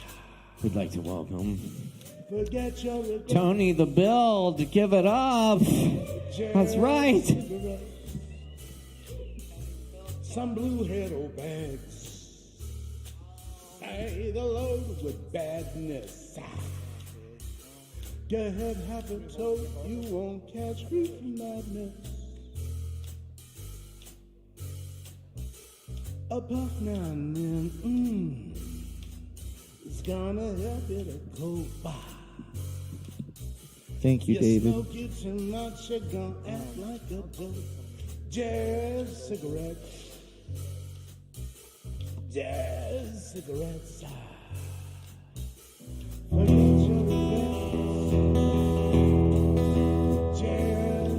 we'd like to welcome Forget your regrets. Tony the Build. Give it up. That's right. Cigarettes. Some blue head bags. Say the load with badness. Get half a toe, you won't catch reef madness. A puff now and then, it's gonna help you to go by. Thank you, David. Smoke you too much, you're gonna act like a dope. Just cigarettes. Just cigarettes. Forget your regrets.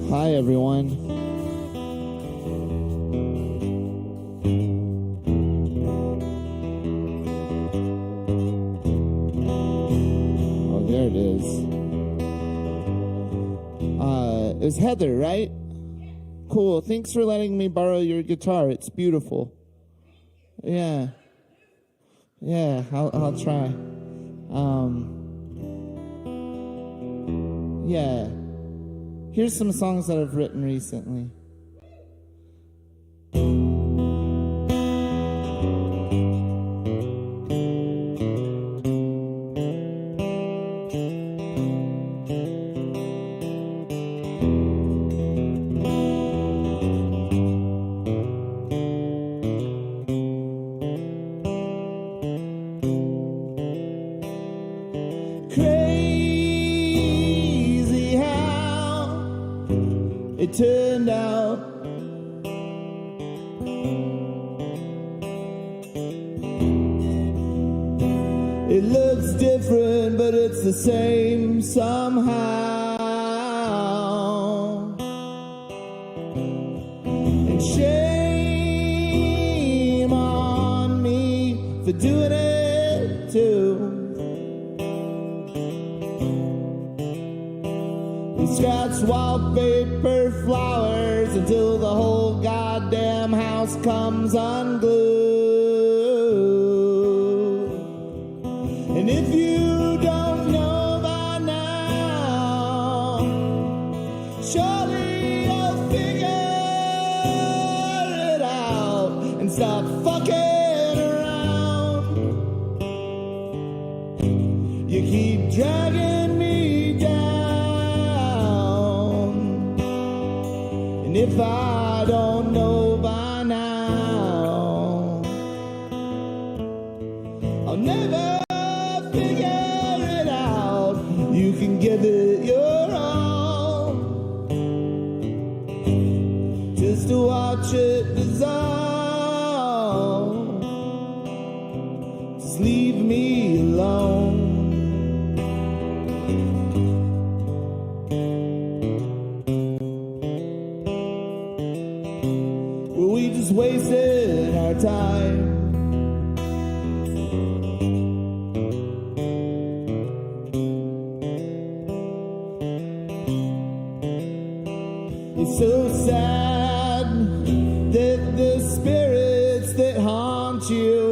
Hi, everyone. Oh, there it is. It was Heather, right? Cool. Thanks for letting me borrow your guitar. It's beautiful. Yeah. Yeah, I'll try. Yeah. Here's some songs that I've written recently. Crazy how It turned out it looks different, but it's the same somehow. And shame on me for doing it too. And scratch wallpaper flowers until the whole goddamn house comes unglued. And if you don't know by now, surely you'll figure it out and stop fucking around. You keep dragging me down, and if I don't know by now, I'll never figure it out. You can give it your all, just to watch it dissolve. Just leave me alone. Well, we just wasted our time. It's so sad that the spirits that haunt you you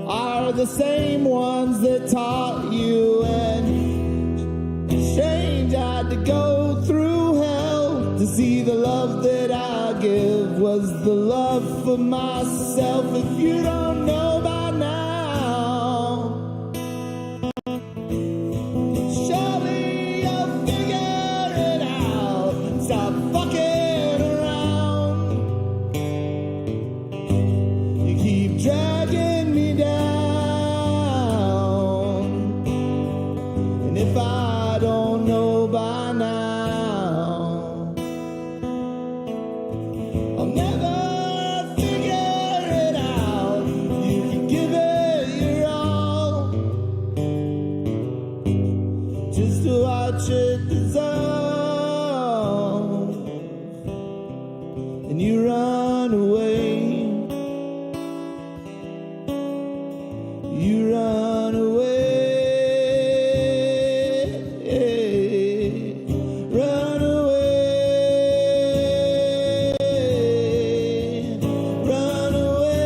are the same ones that taught you. And strange I had to go through hell to see the love that I give was the love for myself. If you don't know by now, surely you'll figure it out. Stop fucking around. You keep dragging me down, and if I don't know by now, I'll never figure it out. You can give it your all, just to watch it dissolve, and you run away. You run away. Run away. Run away.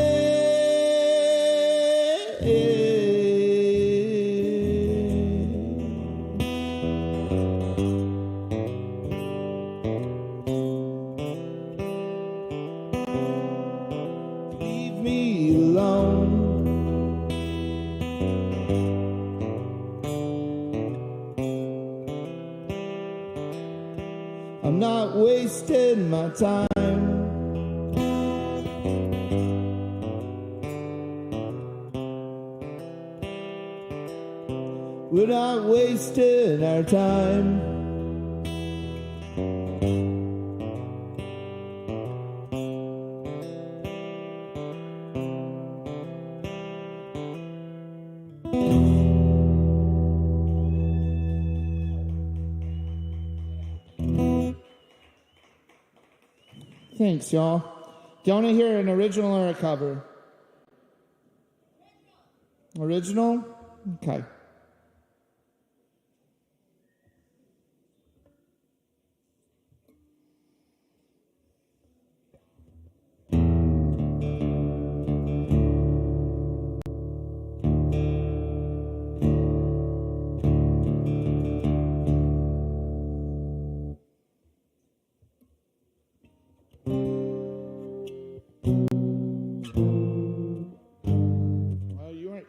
Leave me alone. I'm not wasting my time. We're not wasting our time. Thanks, y'all. Do you want to hear an original or a cover? Original? Okay.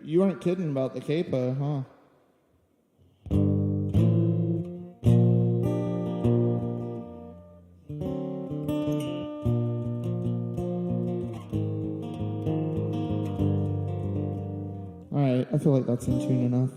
You weren't kidding about the Kava, huh? All right, I feel like that's in tune enough.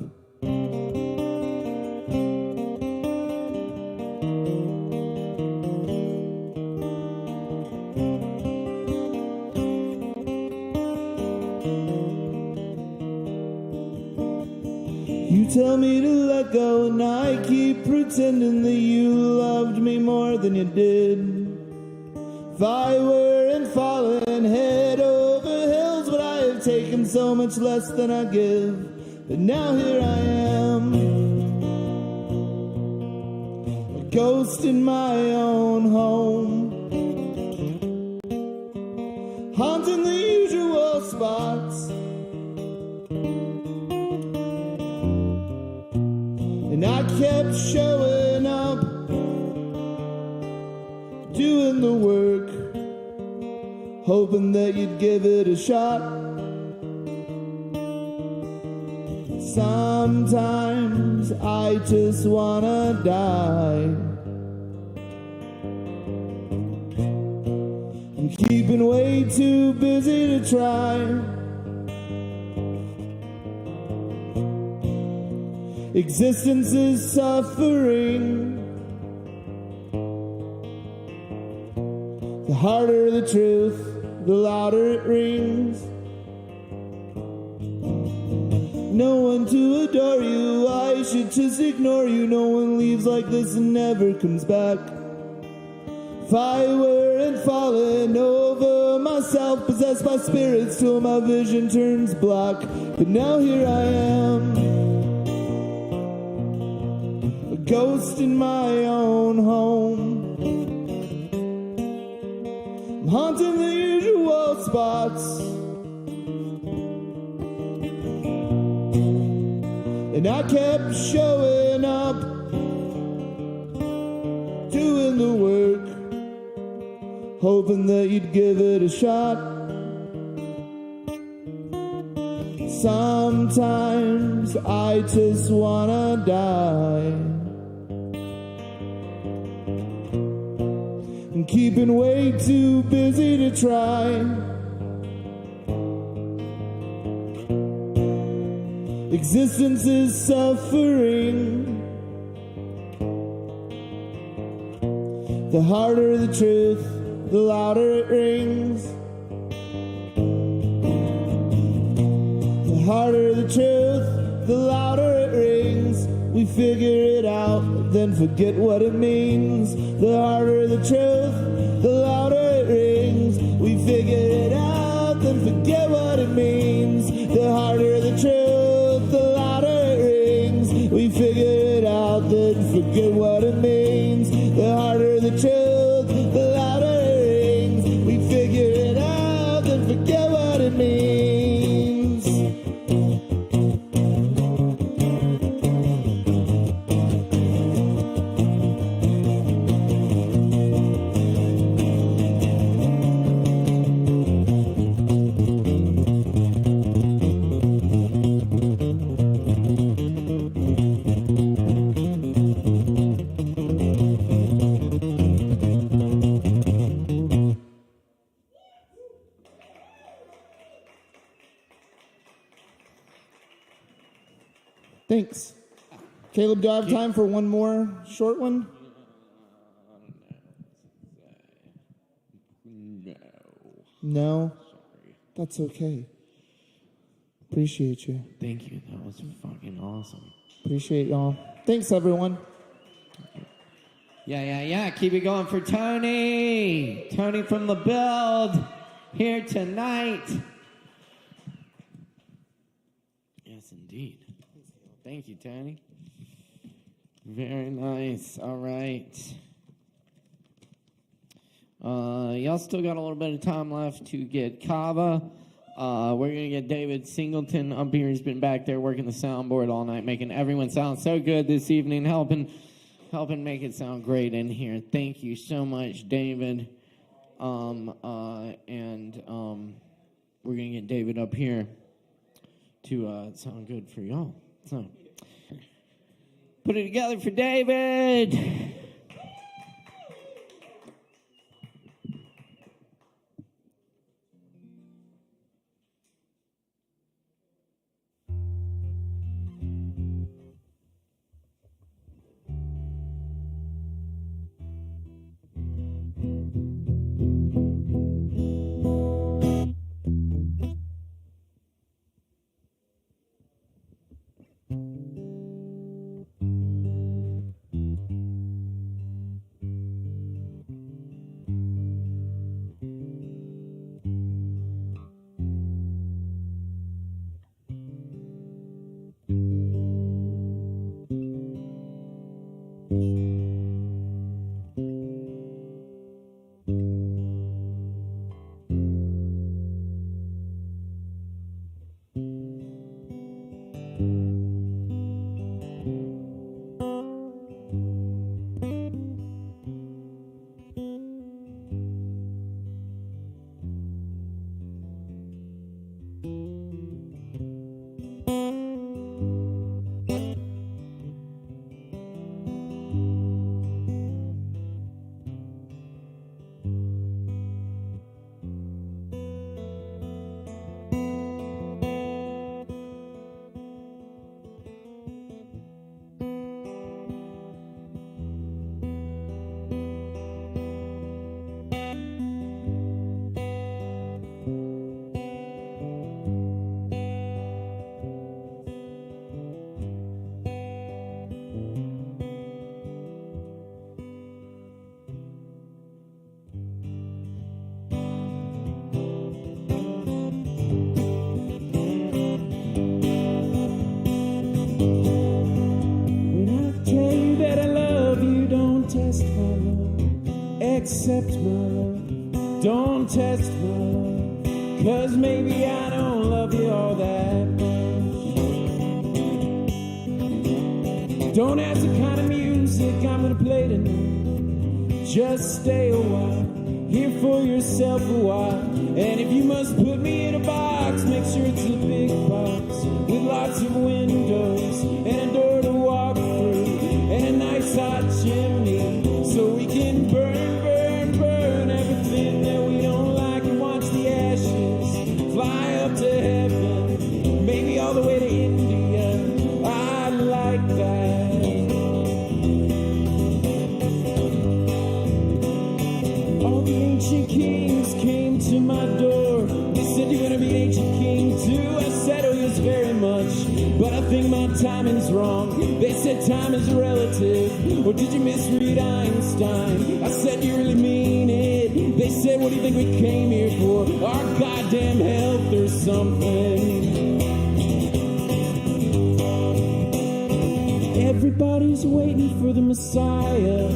You tell me to let go, and I keep pretending that you loved me more than you did. If I weren't falling head over heels, would I have taken so much less than I give? But now here I am, a ghost in my own home, haunting the usual spots. And I kept showing up, doing the work, hoping that you'd give it a shot. Sometimes I just wanna die. I'm keeping way too busy to try. Existence is suffering. The harder the truth, the louder it rings. No one to adore you, I should just ignore you. No one leaves like this and never comes back. If I weren't falling over myself, possessed by spirits till my vision turns black. But now here I am, a ghost in my own home. I'm haunting the usual spots. And I kept showing up, doing the work, hoping that you'd give it a shot. Sometimes I just wanna die. I'm keeping way too busy to try. Existence is suffering. The harder the truth, the louder it rings. The harder the truth, the louder it rings. We figure it out, then forget what it means. The harder the truth, the louder it rings. We figure it out, then forget what it means. The harder the truth, the louder it rings. We figure it out, then forget what it means. The harder the truth, the louder it rings. We figure it out, then forget what it means. Thanks. Caleb, do I have time for one more short one? No? Sorry. That's okay. Appreciate you. Thank you. That was fucking awesome. Appreciate y'all. Thanks, everyone. Yeah. Keep it going for Tony. Tony from the Build here tonight. Yes, indeed. Thank you, Tony. Very nice. All right. Y'all still got a little bit of time left to get Kava. We're going to get David Singleton up here. He's been back there working the soundboard all night, making everyone sound so good this evening, helping make it sound great in here. Thank you so much, David. We're going to get David up here to sound good for y'all. So, put it together for David. Accept my love, Don't test my love, 'cause maybe I don't love you all that much. Don't ask the kind of music I'm gonna play tonight. Just stay a while, hear for yourself a while. And if you must put me in a box, make sure it's a big box with lots of windows and a door to walk through and a nice hot chimney, so we can burn, burn, burn everything that we don't like and watch the ashes fly up to heaven, maybe all the way to India. I like that. All the ancient kings came to my door. They said, you're gonna be an ancient king too. I said, oh yes, very much, but I think my timing's wrong. They said time is relative, or did you misread Einstein? I said, you really mean it? They said, what do you think we came here for? Our goddamn health or something. Everybody's waiting for the Messiah.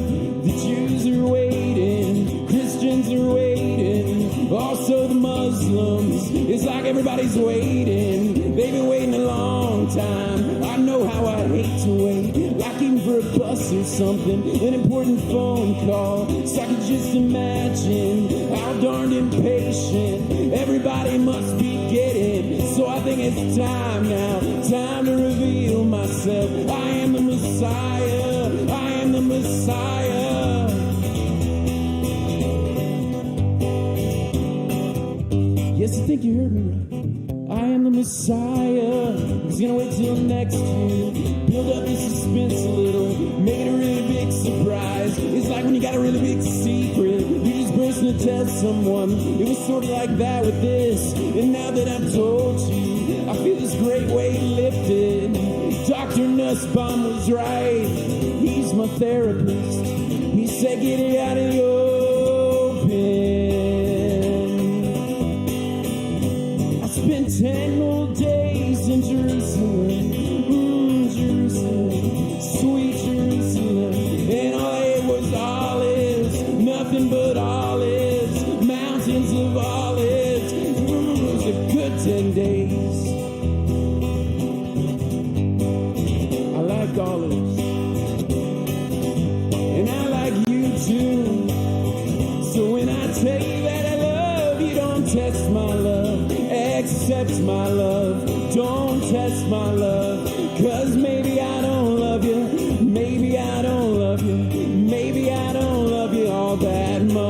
The Jews are waiting, Christians are waiting, also the Muslims. It's like everybody's waiting. They've been waiting a long time. I know how I hate to wait, like even for a bus or something, an important phone call. So I could just imagine how darned impatient everybody must be getting. So I think it's time now, time to reveal myself. I am the Messiah, I am the Messiah. Yes, I think you heard me right. I am the Messiah. He's gonna wait till next year, build up the suspense a little, make it a really big surprise. It's like when you got a really big secret, you just burst to tell someone. It was sort of like that with this, and now that I've told you, I feel this great weight lifted. Dr. Nussbaum was right, he's my therapist. He said get it out of the open. I spent 10 whole days in Jerusalem, Jerusalem, sweet Jerusalem. And all I ate was olives, nothing but olives, mountains of olives. It was a good 10 days. I like olives, and I like you too. So when I tell you that I love you, don't test my love, accept my love. Don't test my love, 'cause maybe I don't love you, maybe I don't love you, maybe I don't love you all that much.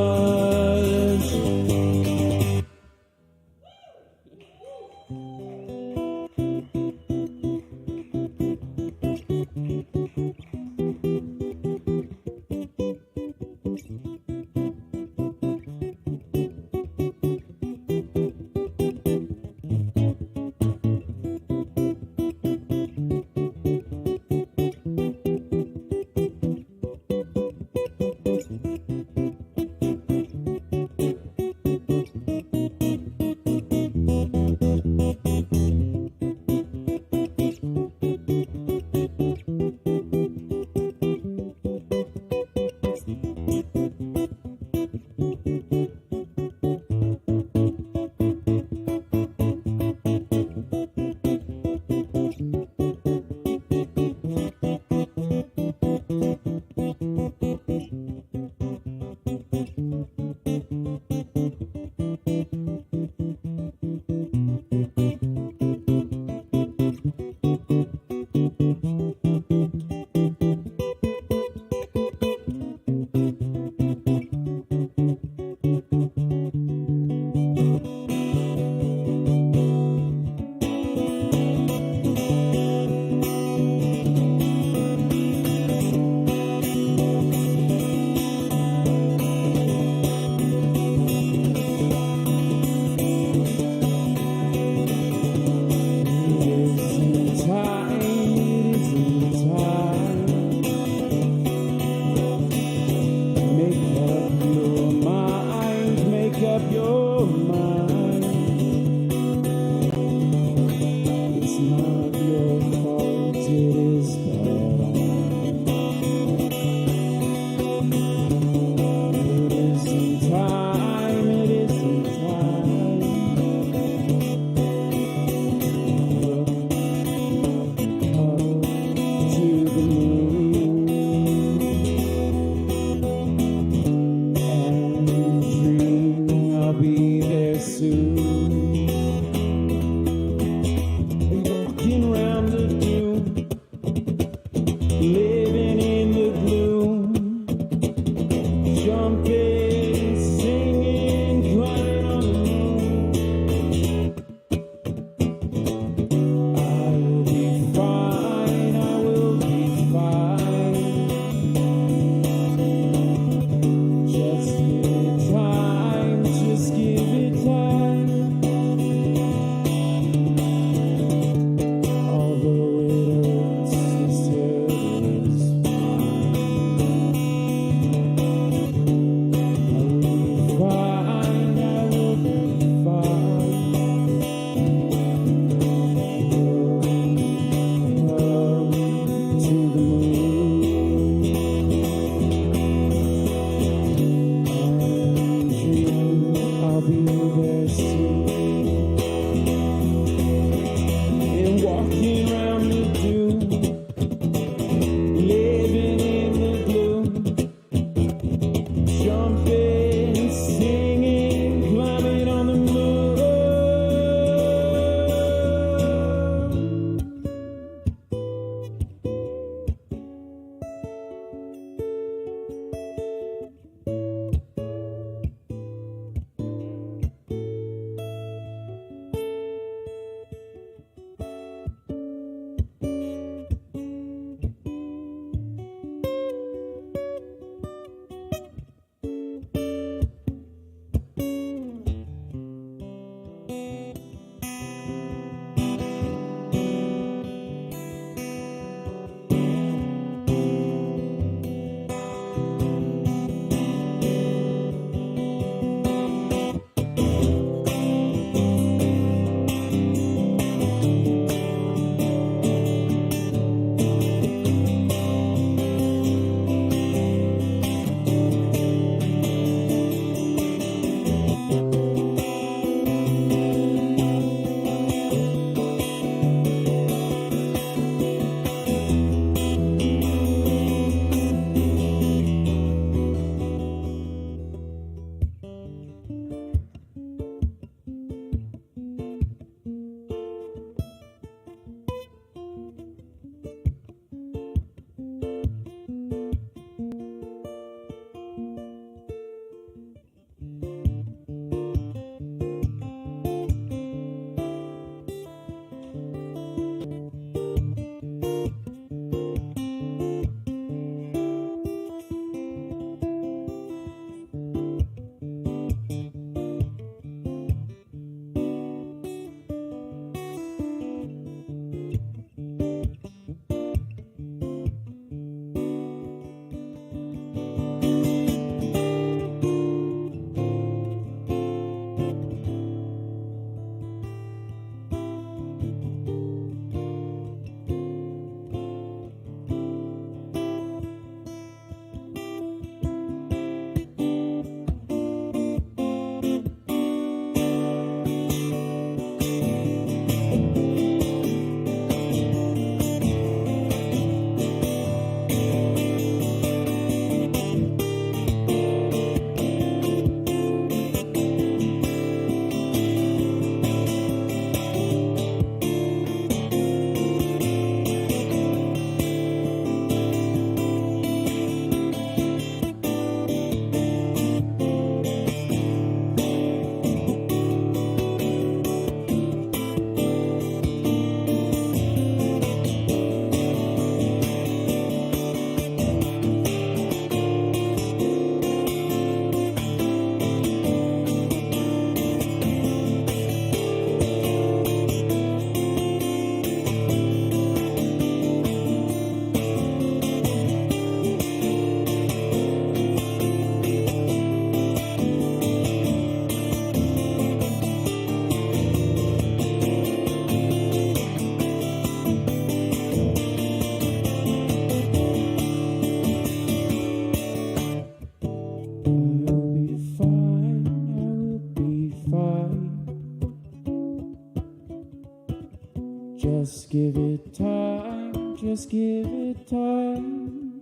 Just give it time, just give it time.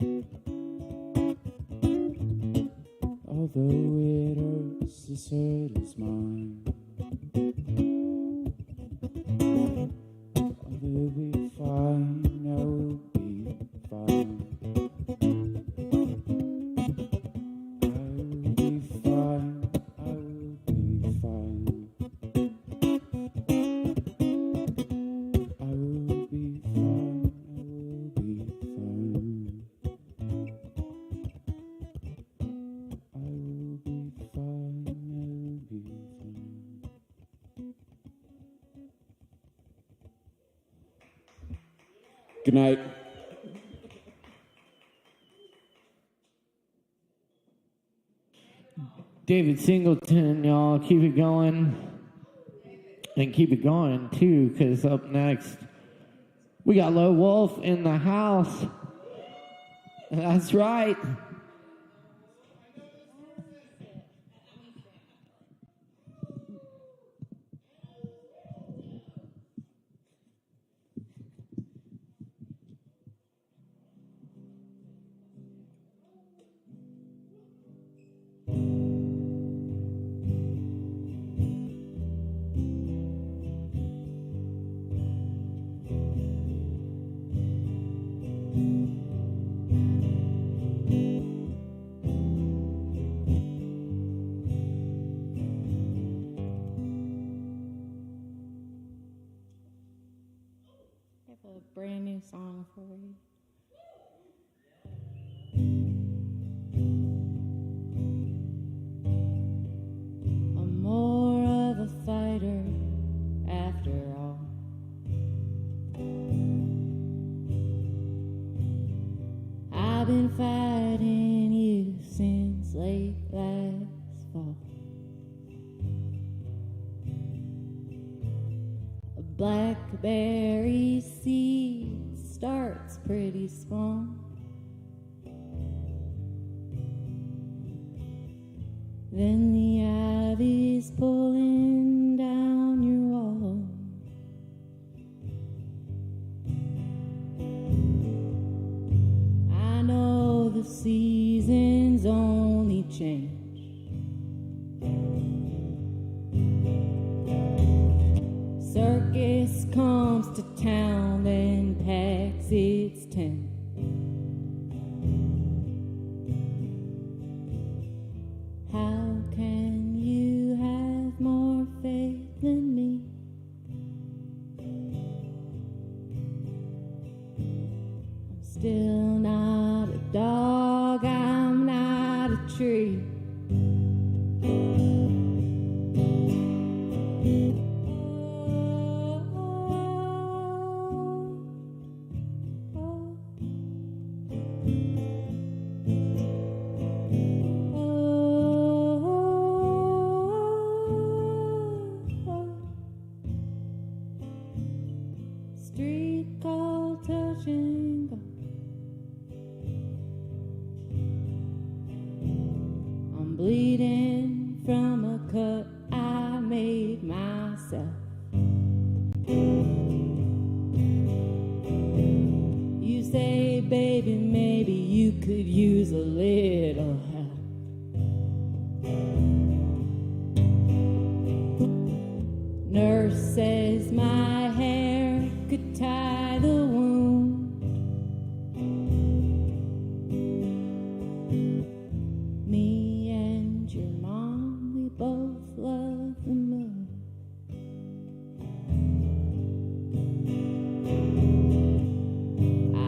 Although it hurts, this hurt is mine. I will be fine, I will be fine. I will be fine, I will be fine. I will be fine, I will be fine. I will be fine, I will be fine. Good night. David Singleton, y'all, keep it going. And keep it going, too, because up next, we got Low Wolf in the house. That's right. A brand new song for you. I'm more of a fighter after all. I've been fighting you since late last fall. A blackberry seed starts pretty small. Then the ivy's pulling down your wall. I know the seasons only change. Circus comes to town, then packs its tent. How can you have more faith than me? I'm still not a dog, I'm not a tree. Street called touch and go. I'm bleeding from a cut I made myself. You say, baby, maybe you could use a little help. Nurse says my hair could tie the wound. Me and your mom, we both love the moon. I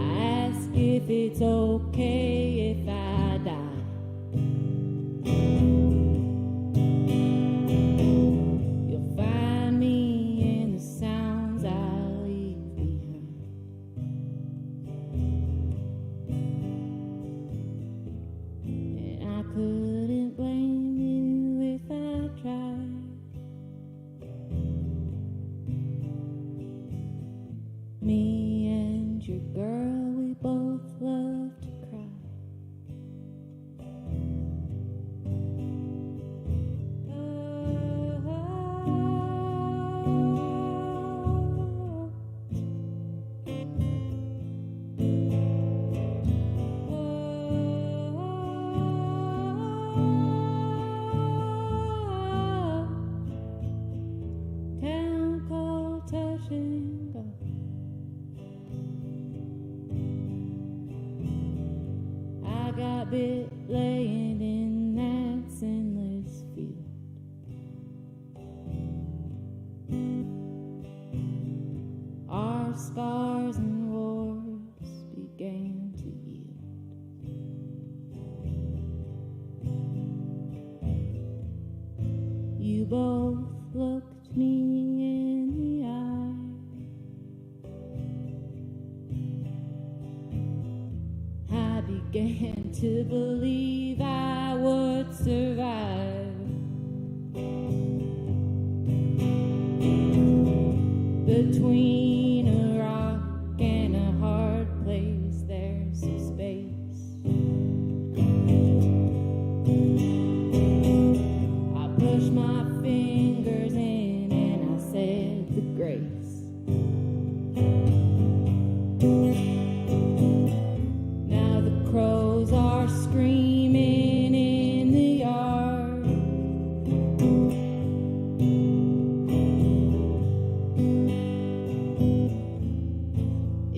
ask if it's okay if I die. You'll find me in the sounds I leave behind. And I couldn't blame you if I tried. Me and your girl, we both love to cry. habit laying in that sinless field. Our scars and wars began to yield. You both looked me in the eye. I began to believe I would survive. Between a rock and a hard place, there's a space. I pushed my fingers in and I said the grace. Now the crows are screaming in the yard.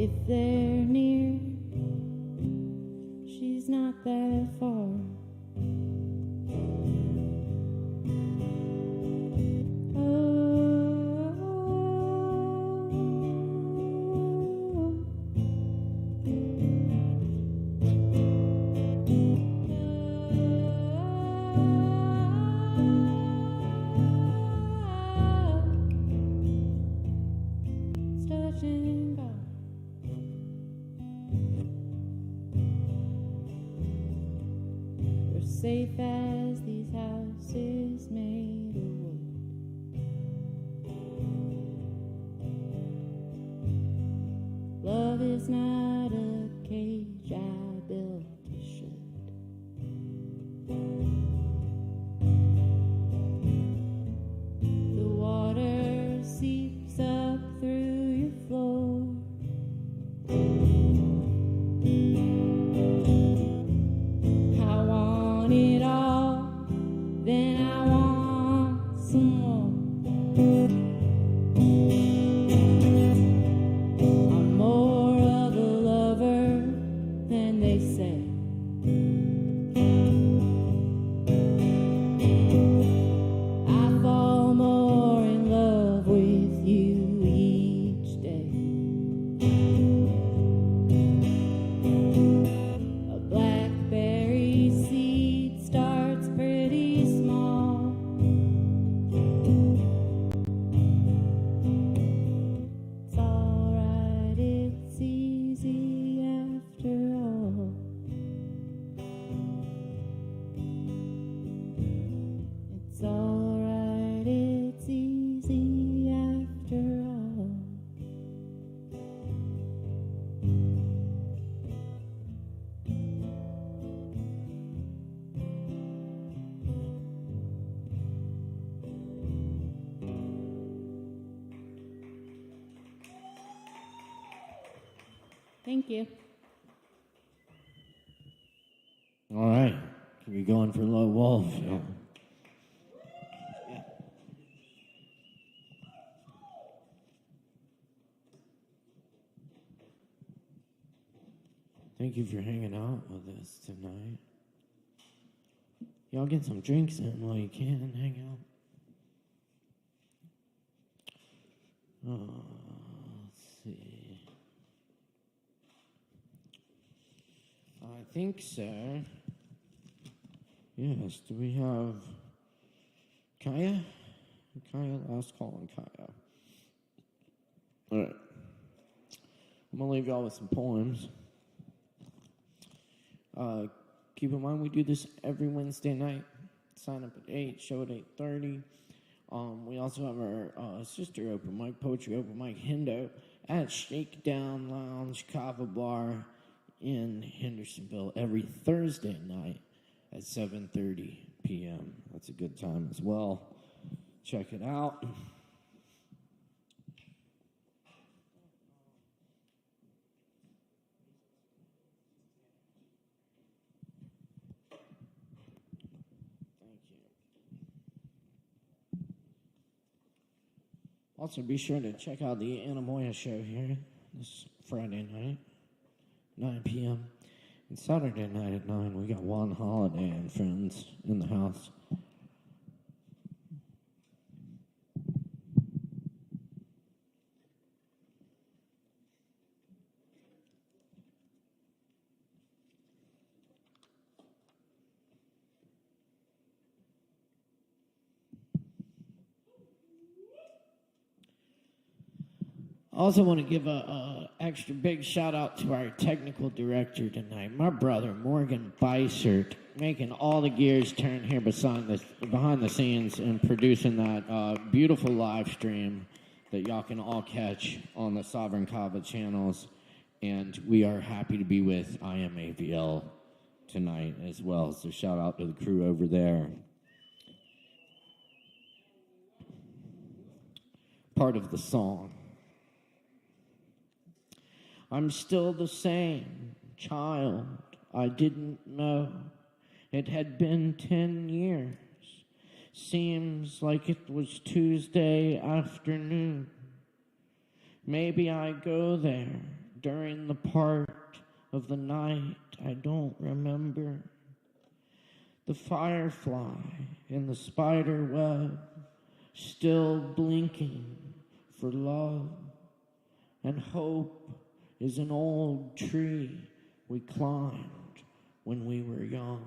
If they're near, she's not that far. It's touch and go. We're safe as these houses made of wood. Love is not a cage I built to should. The water seeps up through your floor. I want it all, then I want some more. I'm more of a lover than they say. I fall more in love with you each day. A blackberry seed starts pretty small. It's alright, it's easy after all. It's alright, it's easy after all. Thank you. All right. Can we go in for Low Wolf? Yeah. Thank you for hanging out with us tonight. Y'all get some drinks in while you can and hang out. Let's see. I think so. Yes, do we have Kaya? Kaya, last call on Kaya. All right. I'm going to leave y'all with some poems. Keep in mind, we do this every Wednesday night. Sign up at 8, show at 8:30. We also have our sister open mic, poetry open mic, Hendo, at Shakedown Lounge Kava Bar in Hendersonville every Thursday night at 7:30 p.m. That's a good time as well. Check it out. Also, be sure to check out the Anamoya show here this Friday night, 9 p.m. It's Saturday night at 9. We got Juan Holiday and friends in the house. I also want to give a extra big shout out to our technical director tonight, my brother Morgan Beissert, making all the gears turn here behind the scenes and producing that beautiful live stream that y'all can all catch on the Sovereign Kava channels. And we are happy to be with IMAVL tonight as well. So shout out to the crew over there. Part of the song. I'm still the same child I didn't know. It had been 10 years. Seems like it was Tuesday afternoon. Maybe I go there during the part of the night I don't remember. The firefly in the spider web still blinking for love and hope is an old tree we climbed when we were young.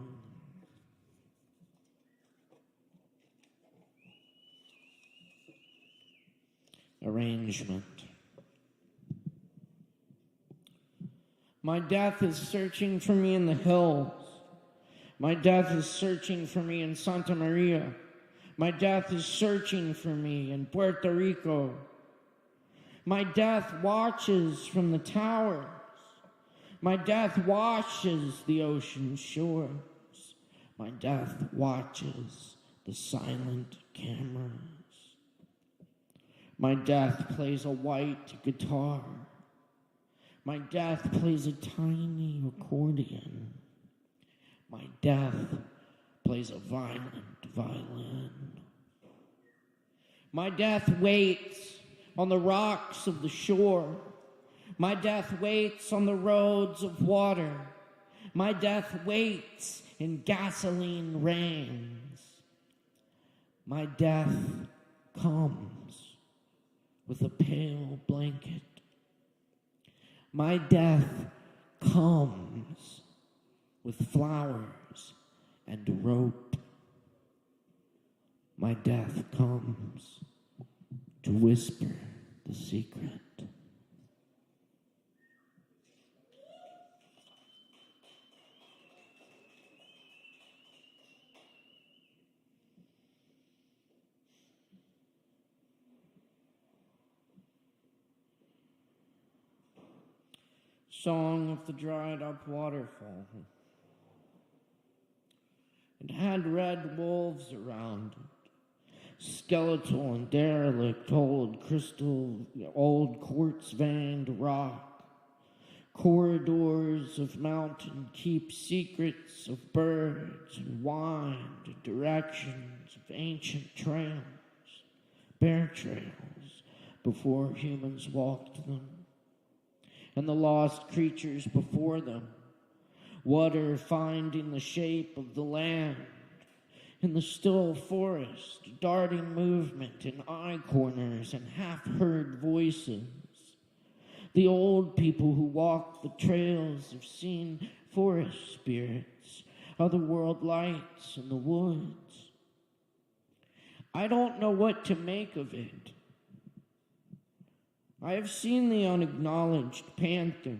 Arrangement. My death is searching for me in the hills. My death is searching for me in Santa Maria. My death is searching for me in Puerto Rico. My death watches from the towers. My death washes the ocean shores. My death watches the silent cameras. My death plays a white guitar. My death plays a tiny accordion. My death plays a violent violin. My death waits on the rocks of the shore. My death waits on the roads of water. My death waits in gasoline rains. My death comes with a pale blanket. My death comes with flowers and rope. My death comes to whisper the secret. Song of the dried up waterfall. It had red wolves around it, skeletal and derelict, old quartz-veined rock, corridors of mountain keep secrets of birds and wind directions of ancient trails, bear trails before humans walked them, and the lost creatures before them, water finding the shape of the land, in the still forest, darting movement in eye corners and half-heard voices. The old people who walk the trails have seen forest spirits, otherworld lights in the woods. I don't know what to make of it. I have seen the unacknowledged panther,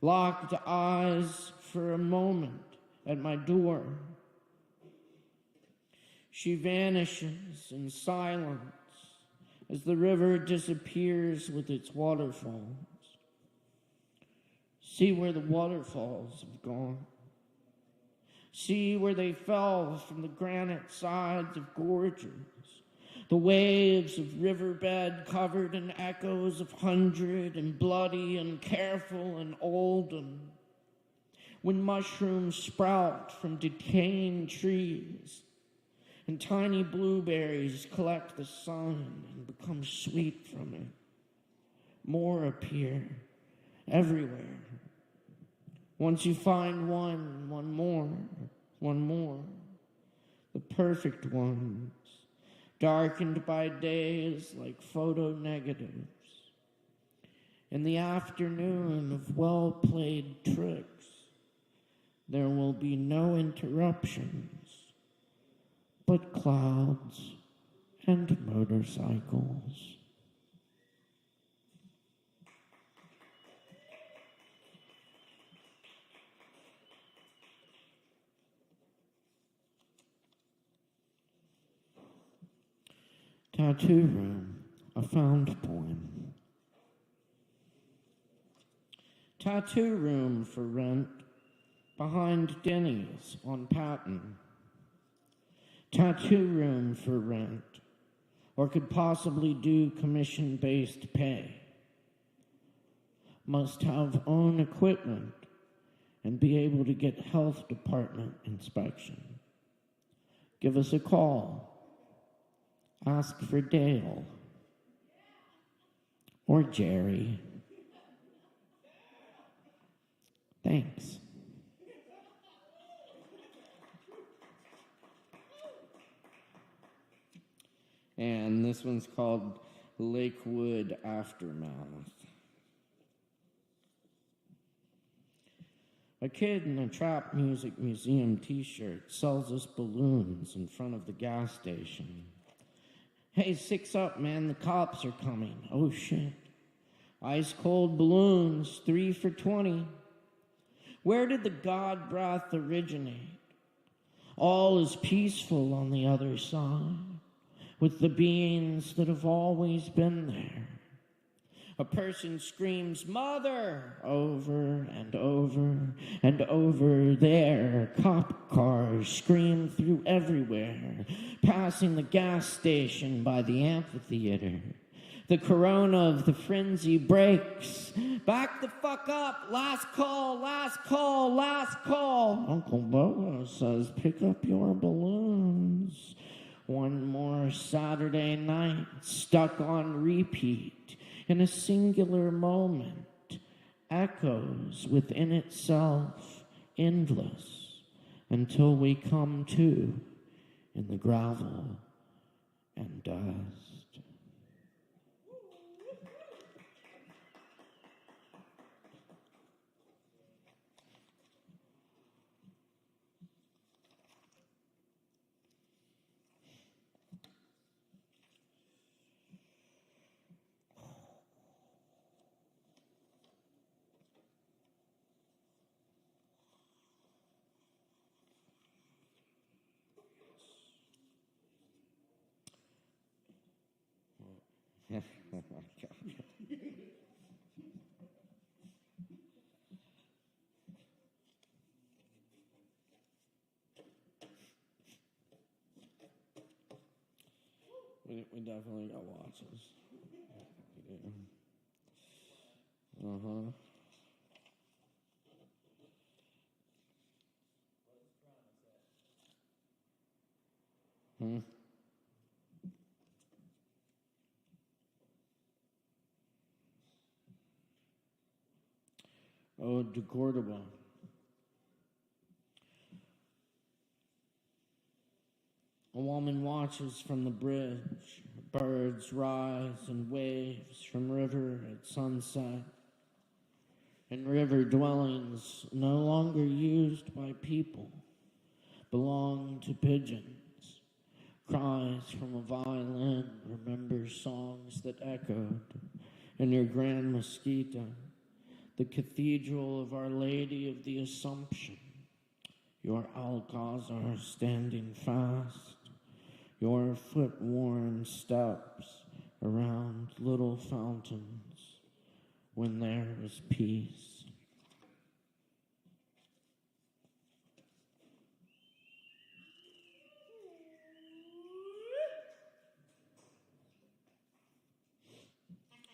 locked eyes for a moment at my door. She vanishes in silence as the river disappears with its waterfalls. See where the waterfalls have gone. See where they fell from the granite sides of gorges. The waves of riverbed covered in echoes of hundred and bloody and careful and olden. When mushrooms sprout from decaying trees and tiny blueberries collect the sun and become sweet from it, more appear everywhere. Once you find one more, the perfect ones, darkened by days like photo negatives. In the afternoon of well-played tricks, there will be no interruptions, but clouds and motorcycles. Tattoo Room, a found poem. Tattoo room for rent behind Denny's on Patton. Tattoo room for rent, or could possibly do commission-based pay. Must have own equipment and be able to get health department inspection. Give us a call. Ask for Dale or Jerry. Thanks. And this one's called Lakewood Aftermath. A kid in a trap music museum t-shirt sells us balloons in front of the gas station. Hey, 6 up, man, the cops are coming. Oh, shit. Ice cold balloons, 3 for $20. Where did the God breath originate? All is peaceful on the other side, with the beings that have always been there. A person screams, "Mother!" over and over and over there. Cop cars scream through everywhere, passing the gas station by the amphitheater. The corona of the frenzy breaks. Back the fuck up. Last call, last call, last call. Uncle Boa says, pick up your balloons. One more Saturday night, stuck on repeat. In a singular moment, echoes within itself, endless, until we come to in the gravel and dust. Oh my God. We definitely got watches. Yeah. Uh-huh. Hmm? Oh, de Cordoba. A woman watches from the bridge. Birds rise and waves from river at sunset. And river dwellings no longer used by people belong to pigeons. Cries from a violin remember songs that echoed in your Grand Mesquita, the Cathedral of Our Lady of the Assumption, your Alcazar standing fast, your foot-worn steps around little fountains when there was peace.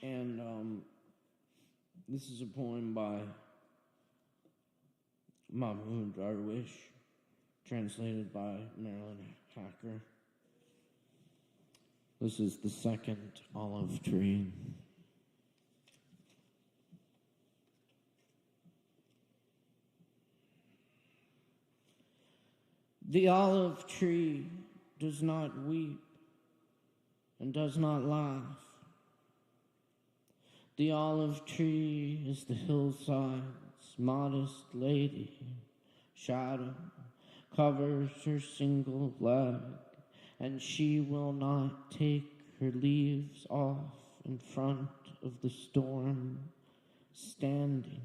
And this is a poem by Mahmoud Darwish, translated by Marilyn Hacker. This is the second olive tree. The olive tree does not weep and does not laugh. The olive tree is the hillside's modest lady. Shadow covers her single leg, and she will not take her leaves off in front of the storm. Standing,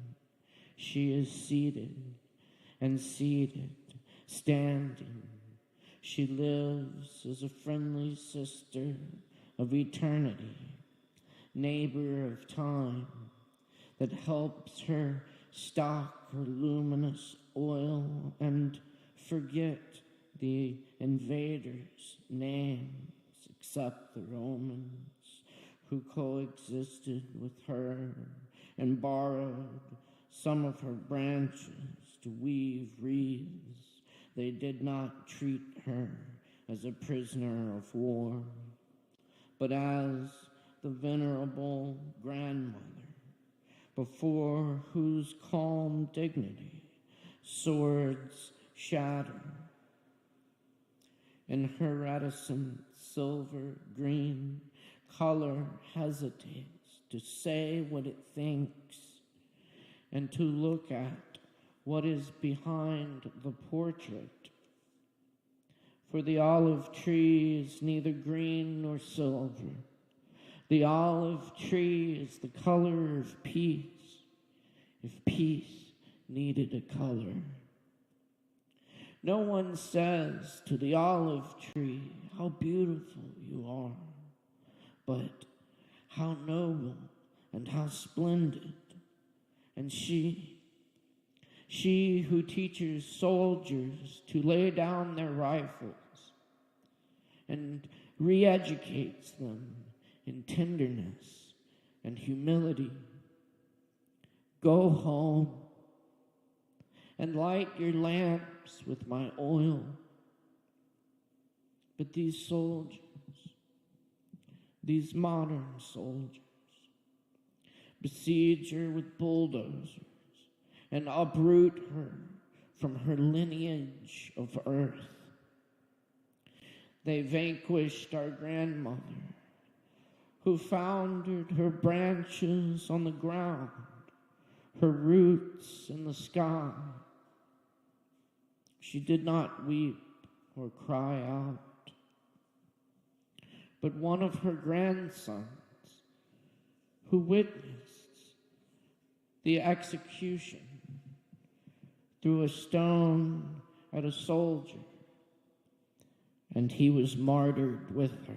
she is seated and seated, standing. She lives as a friendly sister of eternity, neighbor of time, that helps her stock her luminous oil and forget the invaders' names except the Romans who coexisted with her and borrowed some of her branches to weave wreaths. They did not treat her as a prisoner of war, but as the venerable grandmother before whose calm dignity swords shatter. And her reticent silver green color hesitates to say what it thinks and to look at what is behind the portrait. For the olive tree is neither green nor silver. The olive tree is the color of peace, if peace needed a color. No one says to the olive tree, how beautiful you are, but how noble and how splendid. And she who teaches soldiers to lay down their rifles and re-educates them in tenderness and humility. Go home and light your lamps with my oil. But these soldiers, these modern soldiers, besiege her with bulldozers and uproot her from her lineage of earth. They vanquished our grandmother, who founded her branches on the ground, her roots in the sky. She did not weep or cry out, but one of her grandsons, who witnessed the execution, threw a stone at a soldier, and he was martyred with her.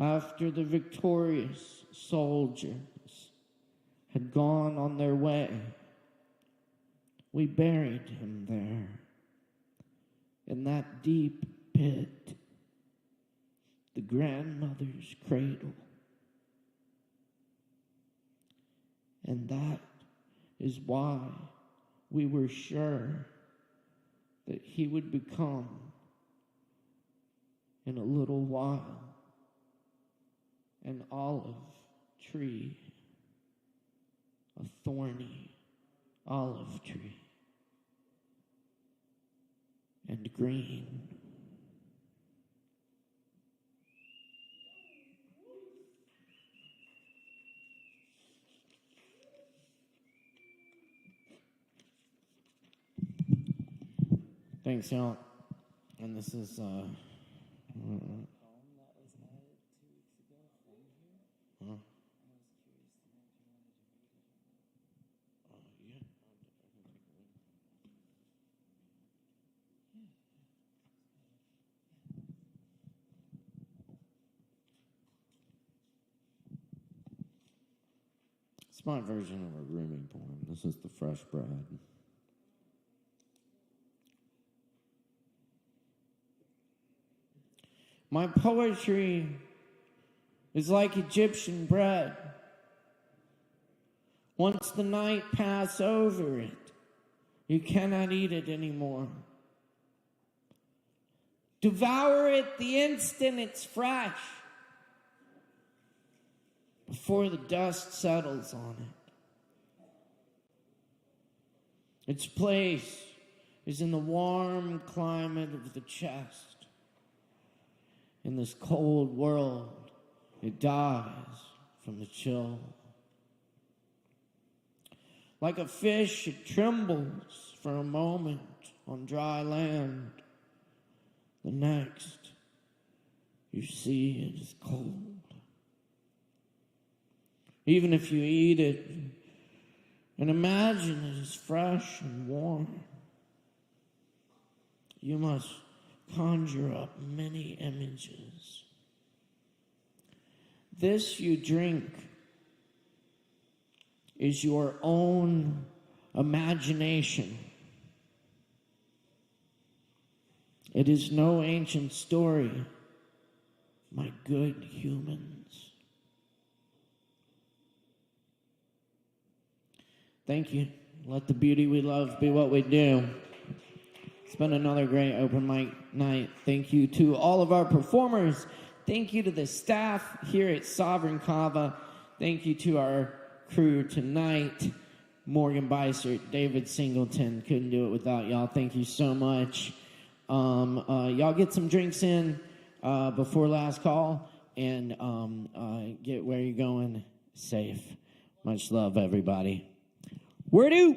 After the victorious soldiers had gone on their way, we buried him there in that deep pit, the grandmother's cradle. And that is why we were sure that he would become, in a little while, an olive tree, a thorny olive tree, and green. Thanks, y'all. And this is it's my version of a grooming poem. This is the fresh bread. My poetry is like Egyptian bread. Once the night pass over it, you cannot eat it anymore. Devour it the instant it's fresh, before the dust settles on it. Its place is in the warm climate of the chest. In this cold world, it dies from the chill. Like a fish, it trembles for a moment on dry land. The next, you see it is cold. Even if you eat it and imagine it is fresh and warm, you must conjure up many images. This you drink is your own imagination. It is no ancient story, my good humans. Thank you. Let the beauty we love be what we do. It's been another great open mic night. Thank you to all of our performers. Thank you to the staff here at Sovereign Kava. Thank you to our crew tonight. Morgan Beissert, David Singleton. Couldn't do it without y'all. Thank you so much. Y'all get some drinks in before last call and get where you're going safe. Much love, everybody. Word out.